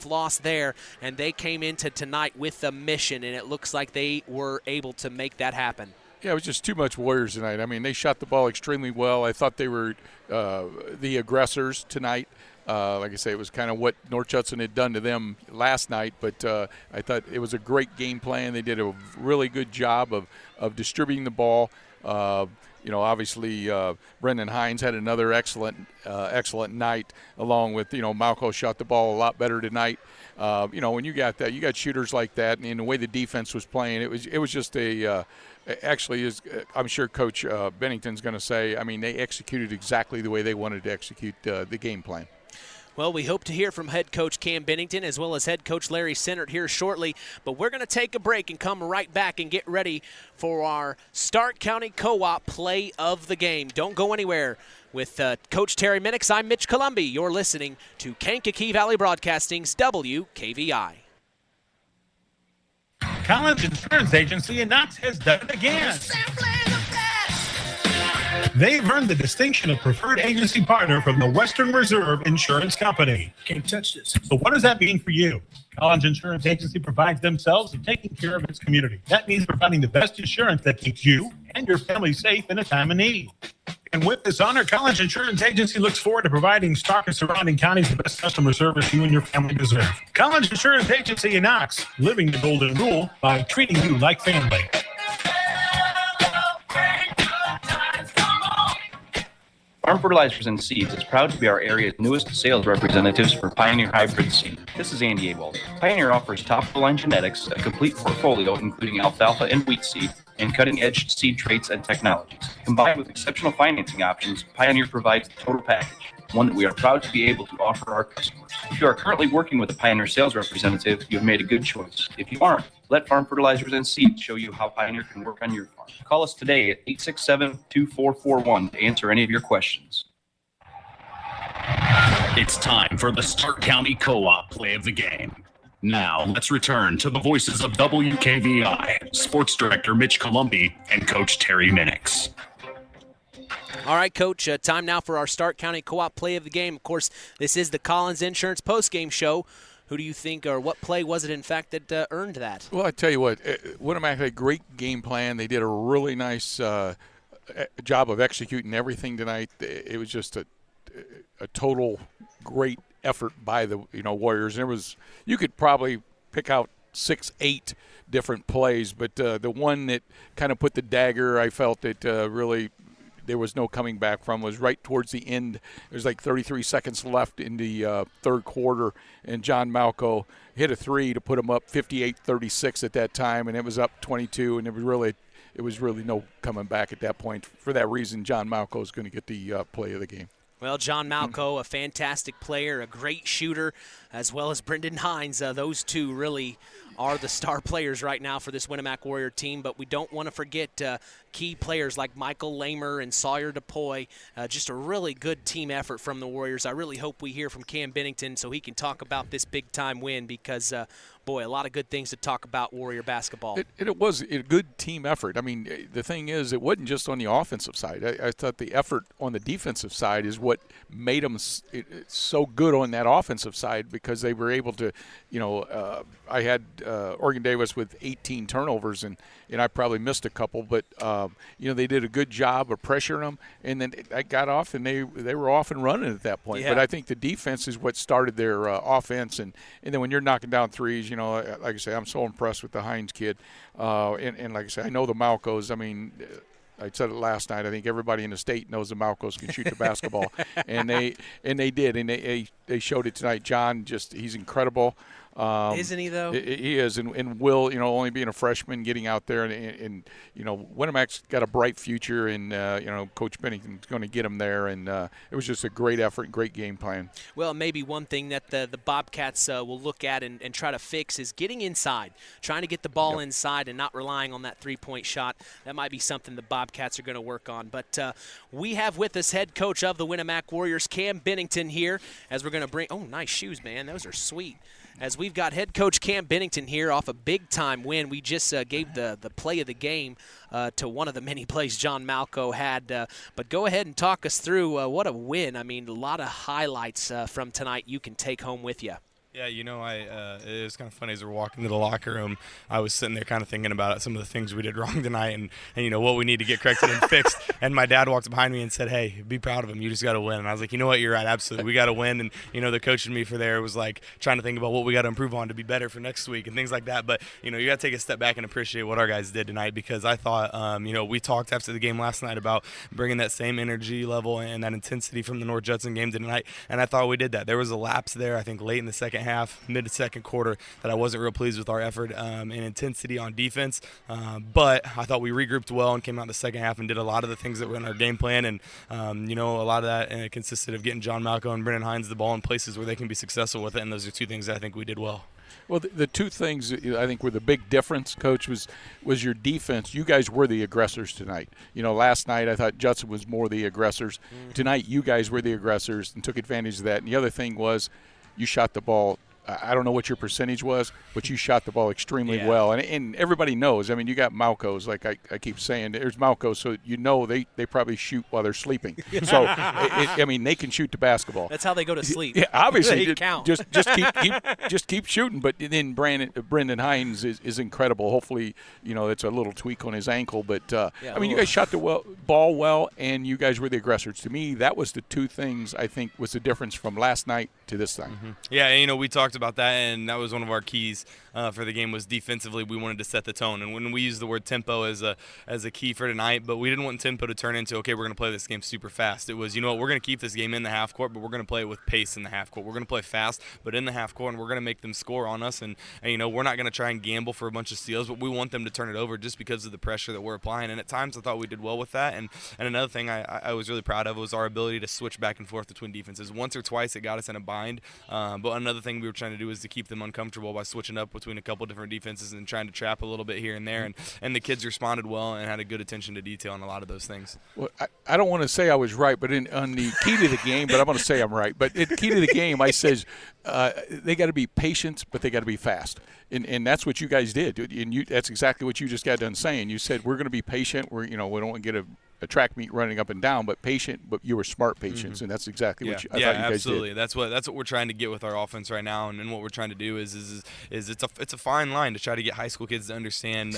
loss there, and they came into tonight with a mission, and it looks like they were able to make that happen. Yeah, it was just too much Warriors tonight. I mean, they shot the ball extremely well. I thought they were the aggressors tonight. Like I say, it was kind of what North Judson had done to them last night, but I thought it was a great game plan. They did a really good job of distributing the ball. Obviously Brendan Hines had another excellent night, along with, Malco shot the ball a lot better tonight. When you got that, you got shooters like that, and the way the defense was playing, it was just actually, I'm sure Coach Bennington's going to say, they executed exactly the way they wanted to execute the game plan. Well, we hope to hear from head coach Cam Bennington as well as head coach Larry Sinnert here shortly, but we're going to take a break and come right back and get ready for our Stark County Co-op play of the game. Don't go anywhere. With Coach Terry Minix, I'm Mitch Columby. You're listening to Kankakee Valley Broadcasting's WKVI. Collins Insurance Agency in Knox has done it again. They've earned the distinction of preferred agency partner from the Western Reserve Insurance Company. Can't touch this. So what does that mean for you? Collins Insurance Agency provides themselves in taking care of its community. That means providing the best insurance that keeps you and your family safe in a time of need. And with this honor, Collins Insurance Agency looks forward to providing Stark and surrounding counties the best customer service you and your family deserve. Collins Insurance Agency in Knox, living the golden rule by treating you like family. Farm Fertilizers and Seeds is proud to be our area's newest sales representatives for Pioneer Hybrid Seed. This is Andy Awald. Pioneer offers top-of-the-line genetics, a complete portfolio including alfalfa and wheat seed, and cutting-edge seed traits and technologies. Combined with exceptional financing options, Pioneer provides the total package, one that we are proud to be able to offer our customers. If you are currently working with a Pioneer sales representative, you have made a good choice. If you aren't, let Farm Fertilizers and Seeds show you how Pioneer can work on your farm. Call us today at 867-2441 to answer any of your questions. It's time for the Stark County Co-op play of the game. Now, let's return to the voices of WKVI, Sports Director Mitch Columby and Coach Terry Minix. All right, Coach, time now for our Stark County Co-op play of the game. Of course, this is the Collins Insurance postgame show. Who do you think, or what play was it, in fact, that earned that? Well, I tell you what, Winamac had a great game plan. They did a really nice job of executing everything tonight. It was just a total great effort by the Warriors. There was, you could probably pick out 6-8 different plays, but the one that kind of put the dagger, I felt that really there was no coming back from, was right towards the end. There's like 33 seconds left in the third quarter, and John Malco hit a three to put him up 58-36 at that time, and it was up 22, and it was really no coming back at that point. For that reason, John Malco is going to get the play of the game. Well, John Malco, a fantastic player, a great shooter, as well as Brendan Hines. Those two really are the star players right now for this Winamac Warrior team, but we don't want to forget key players like Michael Lamer and Sawyer DePoy. Just a really good team effort from the Warriors. I really hope we hear from Cam Bennington so he can talk about this big-time win because, boy, a lot of good things to talk about Warrior basketball. It was a good team effort. I mean, the thing is, it wasn't just on the offensive side. I thought the effort on the defensive side is what made them so good on that offensive side, because they were able to, I had Oregon Davis with 18 turnovers, and I probably missed a couple, but they did a good job of pressuring them, and then I got off, and they were off and running at that point. Yeah. But I think the defense is what started their offense, and then when you're knocking down threes, like I say, I'm so impressed with the Hines kid, and like I say, I know the Malcos. I mean, I said it last night. I think everybody in the state knows the Malcos can shoot the basketball, and they did, and they showed it tonight. John, he's incredible. Isn't he, though? He is, and Will, only being a freshman, getting out there, and Winamac's got a bright future, and Coach Bennington's going to get him there, and it was just a great effort, great game plan. Well, maybe one thing that the Bobcats will look at and try to fix is getting inside, trying to get the ball inside and not relying on that three-point shot. That might be something the Bobcats are going to work on. But we have with us head coach of the Winamac Warriors, Cam Bennington, here, as we're going to bring – oh, nice shoes, man. Those are sweet. As we've got head coach Cam Bennington here off a big-time win. We just gave the play of the game to one of the many plays John Malco had. But go ahead and talk us through what a win. I mean, a lot of highlights from tonight you can take home with you. Yeah, it was kind of funny as we're walking to the locker room. I was sitting there kind of thinking about some of the things we did wrong tonight and what we need to get corrected and fixed. And my dad walked behind me and said, "Hey, be proud of him. You just got to win." And I was like, "You know what? You're right. Absolutely. We got to win." And, the coach and me for there was like trying to think about what we got to improve on to be better for next week and things like that. But, you got to take a step back and appreciate what our guys did tonight because I thought, we talked after the game last night about bringing that same energy level and that intensity from the North Judson game tonight. And I thought we did that. There was a lapse there, I think, late in the second half, mid-second quarter, that I wasn't real pleased with our effort and intensity on defense. But I thought we regrouped well and came out in the second half and did a lot of the things that were in our game plan. And, a lot of that consisted of getting John Malco and Brennan Hines the ball in places where they can be successful with it. And those are two things that I think we did well. Well, the two things I think were the big difference, Coach, was your defense. You guys were the aggressors tonight. Last night I thought Judson was more the aggressors. Mm-hmm. Tonight you guys were the aggressors and took advantage of that. And the other thing was you shot the ball. I don't know what your percentage was, but you shot the ball extremely well. And everybody knows. I mean, you got Malcos, like I keep saying. There's Malcos, so they probably shoot while they're sleeping. So, they can shoot the basketball. That's how they go to sleep. Yeah, obviously. They count. Just keep shooting. But then Brendan Hines is incredible. Hopefully, it's a little tweak on his ankle. But, you guys shot the ball well, and you guys were the aggressors. To me, that was the two things I think was the difference from last night to this time. Mm-hmm. Yeah, and, we talked about that, and that was one of our keys for the game was defensively we wanted to set the tone. And when we used the word tempo as a key for tonight, but we didn't want tempo to turn into, okay, we're going to play this game super fast. It was, we're going to keep this game in the half court, but we're going to play it with pace in the half court. We're going to play fast, but in the half court, and we're going to make them score on us. And we're not going to try and gamble for a bunch of steals, but we want them to turn it over just because of the pressure that we're applying. And at times I thought we did well with that. And another thing I was really proud of was our ability to switch back and forth between defenses. Once or twice it got us in a bind, but another thing we were trying to do was to keep them uncomfortable by switching up between a couple different defenses and trying to trap a little bit here and there. And the kids responded well and had a good attention to detail on a lot of those things. Well, I don't want to say I was right, but on the key to the game, but I'm going to say I'm right. But in key to the game, I says they got to be patient, but they got to be fast. And that's what you guys did. And that's exactly what you just got done saying. You said we're going to be patient. We don't want to get a track meet running up and down, but patient, but you were smart patience, and that's exactly what I thought you guys absolutely. did. That's what we're trying to get with our offense right now, and what we're trying to do is it's a fine line to try to get high school kids to understand,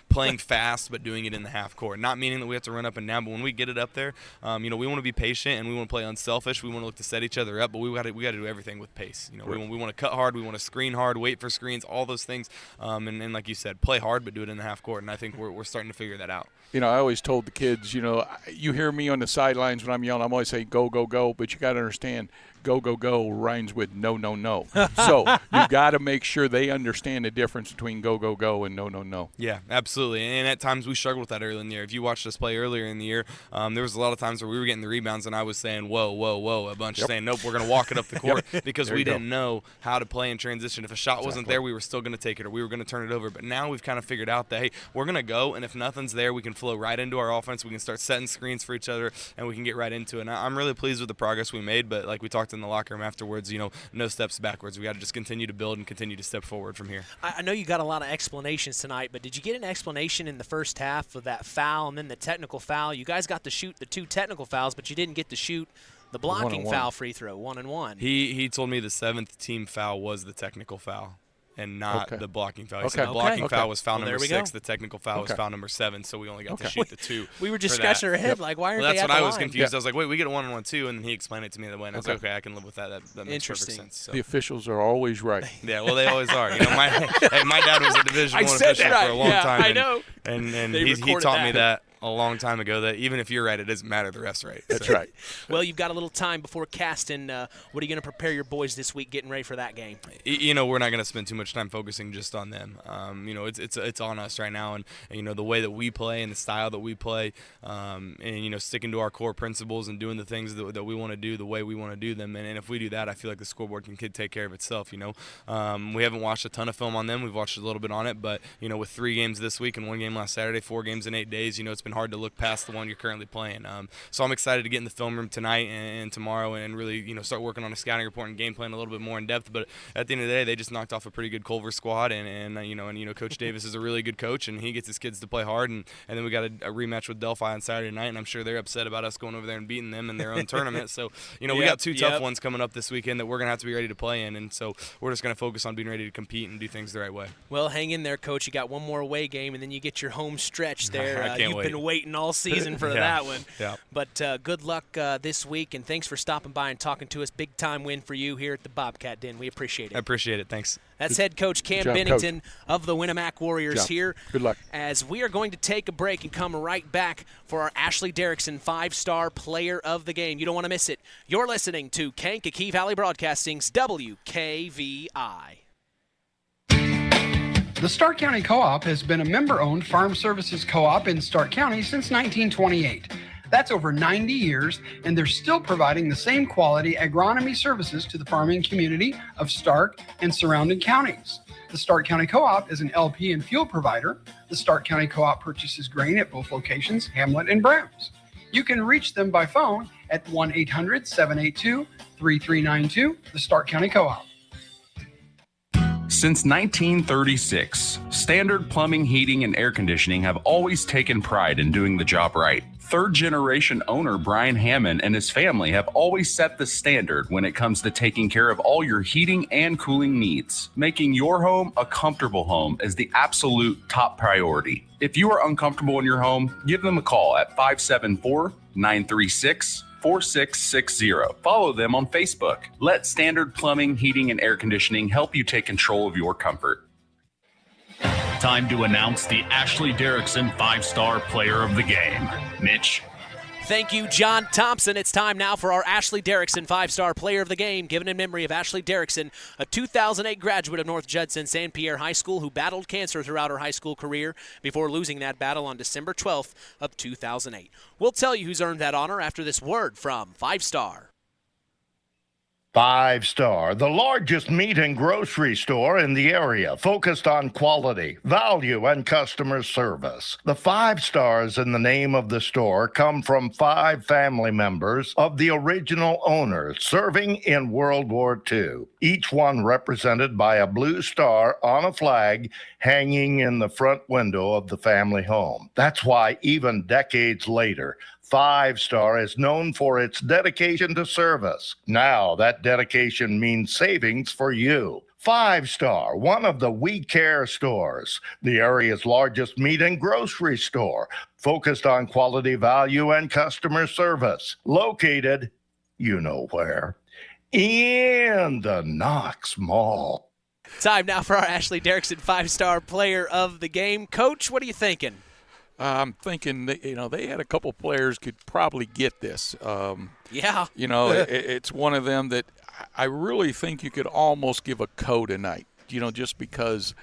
playing fast but doing it in the half court. Not meaning that we have to run up and down, but when we get it up there, we want to be patient and we want to play unselfish. We want to look to set each other up, but we got to do everything with pace. We want to cut hard, we want to screen hard, wait for screens, all those things, and like you said, play hard but do it in the half court. And I think we're starting to figure that out. I always told the kids, you hear me on the sidelines when I'm yelling, I'm always saying go, go, go, but you got to understand, go, go, go rhymes with no, no, no. So you got to make sure they understand the difference between go, go, go and no, no, no. Yeah, absolutely. And at times we struggled with that early in the year. If you watched us play earlier in the year, there was a lot of times where we were getting the rebounds and I was saying, whoa, whoa, whoa, a bunch, saying, nope, we're going to walk it up the court because we didn't know how to play in transition. If a shot wasn't there, we were still going to take it or we were going to turn it over. But now we've kind of figured out that, hey, we're going to go, and if nothing's there, we can flow right into our offense. We can start setting screens for each other, and we can get right into it. And I'm really pleased with the progress we made, but like we talked in the locker room afterwards, no steps backwards. We got to just continue to build and continue to step forward from here. I know you got a lot of explanations tonight, but did you get an explanation in the first half of that foul and then the technical foul? You guys got to shoot the two technical fouls, but you didn't get to shoot the blocking foul free throw, 1-and-1. He told me the 7th team foul was the technical foul and not the blocking foul. He said the blocking foul was foul number 6. The technical foul was foul number 7, so we only got to shoot the 2. We were just scratching our head, like, why aren't they at the line? That's what I was confused. I was like, wait, we get a 1-on-1 too, and then he explained it to me that way, and I was like, okay, I can live with that. That makes perfect sense. So. The officials are always right. Yeah, well, they always are. My dad was a Division I official for a long time. I know. And he taught me that a long time ago, that even if you're right, it doesn't matter, the ref's right. That's right. Well, you've got a little time before casting. What are you going to prepare your boys this week getting ready for that game? We're not going to spend too much time focusing just on them. It's on us right now, and the way that we play and the style that we play, and sticking to our core principles and doing the things that we want to do the way we want to do them. And if we do that, I feel like the scoreboard can take care of itself. We haven't watched a ton of film on them. We've watched a little bit on it, but with 3 games this week and 1 game last Saturday, 4 games in 8 days, it's been and hard to look past the one you're currently playing. So I'm excited to get in the film room tonight and tomorrow and really, start working on a scouting report and game plan a little bit more in depth. But at the end of the day, they just knocked off a pretty good Culver squad, and Coach Davis is a really good coach, and he gets his kids to play hard. And then we got a rematch with Delphi on Saturday night, and I'm sure they're upset about us going over there and beating them in their own tournament. So, we got two tough ones coming up this weekend that we're going to have to be ready to play in, and so we're just going to focus on being ready to compete and do things the right way. Well, hang in there, Coach. You got one more away game, and then you get your home stretch there. I can't You've wait. been waiting all season for that one. Yeah. But good luck this week, and thanks for stopping by and talking to us. Big time win for you here at the Bobcat Den. We appreciate it. I appreciate it. Thanks. That's head coach Cam job, Bennington of the Winamac Warriors here. Good luck. As we are going to take a break and come right back for our Ashley Derrickson 5-star player of the game. You don't want to miss it. You're listening to Kankakee Valley Broadcasting's WKVI. The Stark County Co-op has been a member-owned farm services co-op in Stark County since 1928. That's over 90 years, and they're still providing the same quality agronomy services to the farming community of Stark and surrounding counties. The Stark County Co-op is an LP and fuel provider. The Stark County Co-op purchases grain at both locations, Hamlet and Browns. You can reach them by phone at 1-800-782-3392, the Stark County Co-op. Since 1936, Standard Plumbing, Heating, and Air Conditioning have always taken pride in doing the job right. Third-generation owner Brian Hammond and his family have always set the standard when it comes to taking care of all your heating and cooling needs. Making your home a comfortable home is the absolute top priority. If you are uncomfortable in your home, give them a call at 574-936-4660. Follow them on Facebook. Let Standard Plumbing, Heating, and Air Conditioning help you take control of your comfort. Time to announce the Ashley Derrickson 5-star player of the game. Mitch. Thank you, John Thompson. It's time now for our Ashley Derrickson 5-star player of the game, given in memory of Ashley Derrickson, a 2008 graduate of North Judson St. Pierre High School who battled cancer throughout her high school career before losing that battle on December 12th of 2008. We'll tell you who's earned that honor after this word from 5-star. 5-Star, the largest meat and grocery store in the area, focused on quality, value, and customer service. The 5 stars in the name of the store come from 5 family members of the original owners serving in World War II, each one represented by a blue star on a flag hanging in the front window of the family home. That's why even decades later, 5-Star is known for its dedication to service. Now that dedication means savings for you. 5-Star, one of the We Care stores, the area's largest meat and grocery store, focused on quality, value, and customer service. Located, you know where, in the Knox Mall. Time now for our Ashley Derrickson 5-star player of the game. Coach, what are you thinking? I'm thinking that, they had a couple players could probably get this. Yeah. It's one of them that I really think you could almost give a co tonight, just because.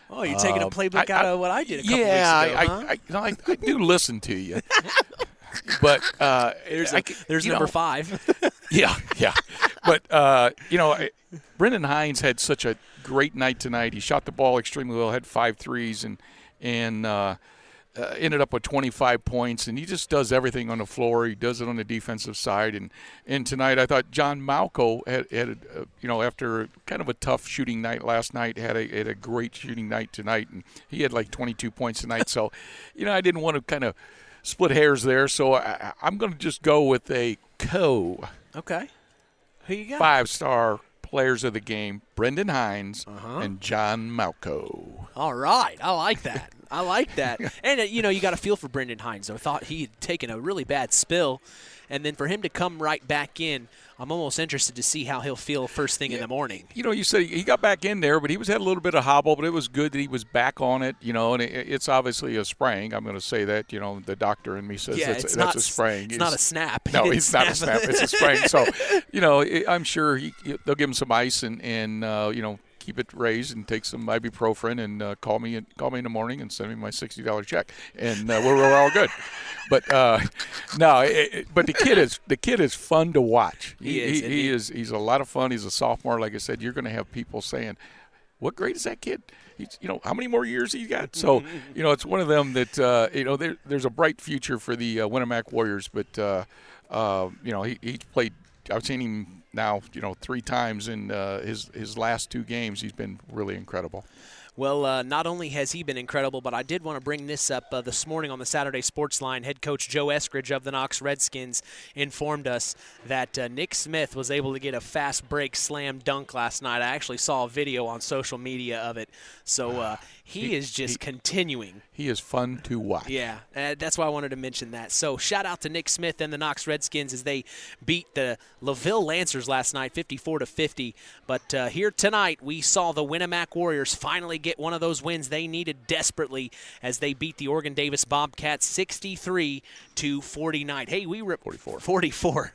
Oh, you're taking a playbook out of what I did a couple weeks ago, huh? I do listen to you. But there's number 5. Yeah. But, Brendan Hines had such a great night tonight. He shot the ball extremely well, had 5 threes, and ended up with 25 points, and he just does everything on the floor. He does it on the defensive side, and tonight I thought John Malco had after kind of a tough shooting night last night, had a great shooting night tonight, and he had like 22 points tonight. So, I didn't want to kind of split hairs there, so I'm going to just go with a co. Okay. Who you got? 5-star players of the game, Brendan Hines and John Malco. All right. I like that. And, you got to feel for Brendan Hines. I thought he had taken a really bad spill, and then for him to come right back in, I'm almost interested to see how he'll feel first thing in the morning. You said he got back in there, but he had a little bit of hobble, but it was good that he was back on it, and it's obviously a sprain. I'm going to say that, the doctor in me says that's a sprain. It's not a snap. No, it's not a snap. It's a sprain. So, I'm sure they'll give him some ice and keep it raised and take some ibuprofen and call me in the morning and send me my $60 check, and we're all good. But but the kid is fun to watch. He's a lot of fun. He's a sophomore. Like I said, you're going to have people saying, what grade is that kid? He's, how many more years he's got? So, it's one of them that, there's a bright future for the Winamac Warriors. But, he's played – I've seen him now, 3 times in his last 2 games. He's been really incredible. Well, not only has he been incredible, but I did want to bring this up this morning on the Saturday Sports Line. Head coach Joe Eskridge of the Knox Redskins informed us that Nick Smith was able to get a fast break slam dunk last night. I actually saw a video on social media of it. So he is just continuing. He is fun to watch. Yeah, that's why I wanted to mention that. So shout out to Nick Smith and the Knox Redskins as they beat the LaVille Lancers last night 54-50. But here tonight we saw the Winamac Warriors finally get one of those wins they needed desperately as they beat the Oregon Davis Bobcats 63-49. Hey, we were 44.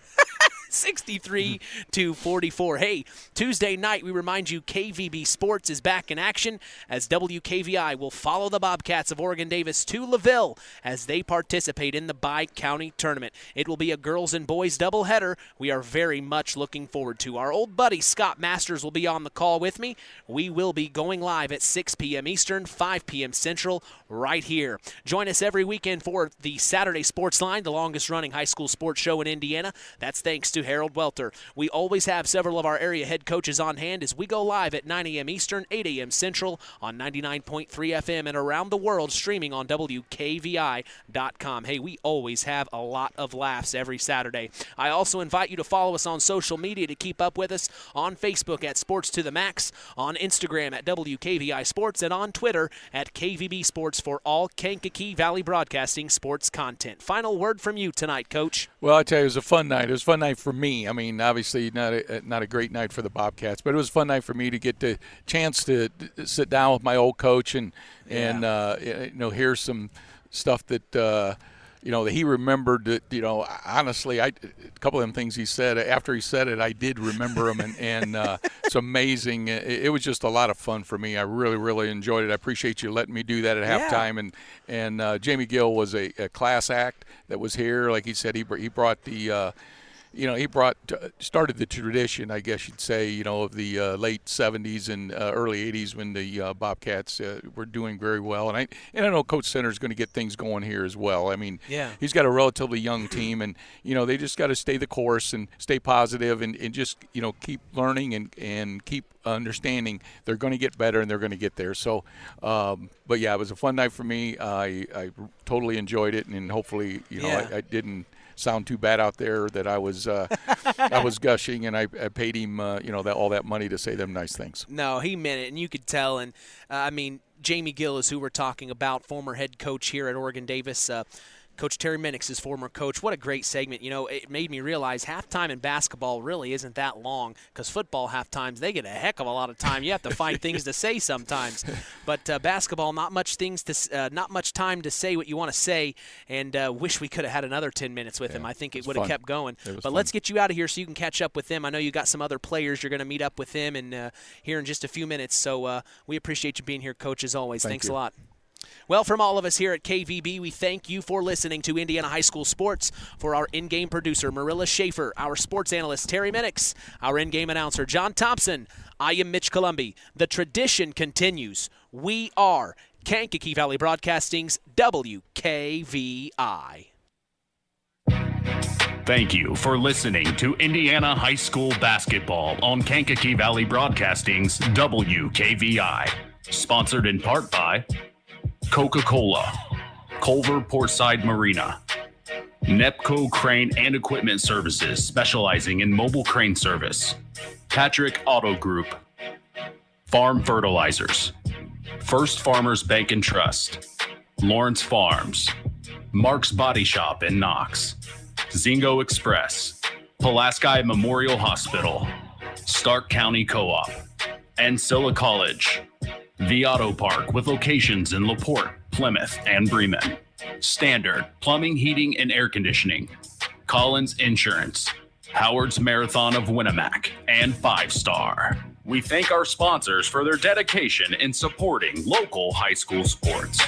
63-44. Hey, Tuesday night, we remind you KVB Sports is back in action as WKVI will follow the Bobcats of Oregon Davis to LaVille as they participate in the Bi-County Tournament. It will be a girls and boys doubleheader we are very much looking forward to. Our old buddy Scott Masters will be on the call with me. We will be going live at 6 p.m. Eastern, 5 p.m. Central, right here. Join us every weekend for the Saturday Sports Line, the longest-running high school sports show in Indiana. That's thanks to Harold Welter. We always have several of our area head coaches on hand as we go live at 9 a.m. Eastern, 8 a.m. Central on 99.3 FM and around the world streaming on WKVI.com. Hey, we always have a lot of laughs every Saturday. I also invite you to follow us on social media to keep up with us on Facebook at Sports to the Max, on Instagram at WKVI Sports, and on Twitter at KVB Sports for all Kankakee Valley Broadcasting sports content. Final word from you tonight, Coach. Well, I tell you, it was a fun night. It was a fun night for me. I mean, obviously not a great night for the Bobcats, but it was a fun night for me to get the chance to sit down with my old coach and hear some stuff that that he remembered. That honestly, a couple of them things he said after he said it, I did remember them, and it's amazing. It was just a lot of fun for me. I really, really enjoyed it. I appreciate you letting me do that at halftime. And Jamie Gill was a class act that was here. Like he said, he brought the. Started the tradition, I guess you'd say, of the late 70s and early 80s when the Bobcats were doing very well. And I know Coach Center's going to get things going here as well. I mean, he's got a relatively young team, and, they just got to stay the course and stay positive and just, keep learning and keep understanding they're going to get better and they're going to get there. So, but, yeah, it was a fun night for me. I totally enjoyed it, and hopefully, I didn't sound too bad out there that I was gushing, and I paid him all that money to say them nice things. No, he meant it, and you could tell. And Jamie Gill is who we're talking about, former head coach here at Oregon Davis. Coach Terry Minnick's his former coach. What a great segment. It made me realize halftime in basketball really isn't that long, because football halftimes, they get a heck of a lot of time. You have to find things to say sometimes. But basketball, not much time to say what you want to say, and wish we could have had another 10 minutes with him. I think it would have kept going. But let's get you out of here so you can catch up with them. I know you got some other players. You're going to meet up with them here in just a few minutes. So we appreciate you being here, Coach, as always. Thanks a lot. Well, from all of us here at KVB, we thank you for listening to Indiana High School Sports. For our in-game producer, Marilla Schaefer, our sports analyst, Terry Minix, our in-game announcer, John Thompson, I am Mitch Columbi. The tradition continues. We are Kankakee Valley Broadcasting's WKVI. Thank you for listening to Indiana High School Basketball on Kankakee Valley Broadcasting's WKVI. Sponsored in part by Coca-Cola, Culver Portside Marina, Nepco Crane and Equipment Services, specializing in mobile crane service, Patrick Auto Group, Farm Fertilizers, First Farmers Bank and Trust, Lawrence Farms, Mark's Body Shop in Knox, Zingo Express, Pulaski Memorial Hospital, Stark County Co-op, Ancilla College, The Auto Park with locations in LaPorte, Plymouth, and Bremen. Standard Plumbing, Heating, and Air Conditioning. Collins Insurance. Howard's Marathon of Winamac. And 5 Star. We thank our sponsors for their dedication in supporting local high school sports.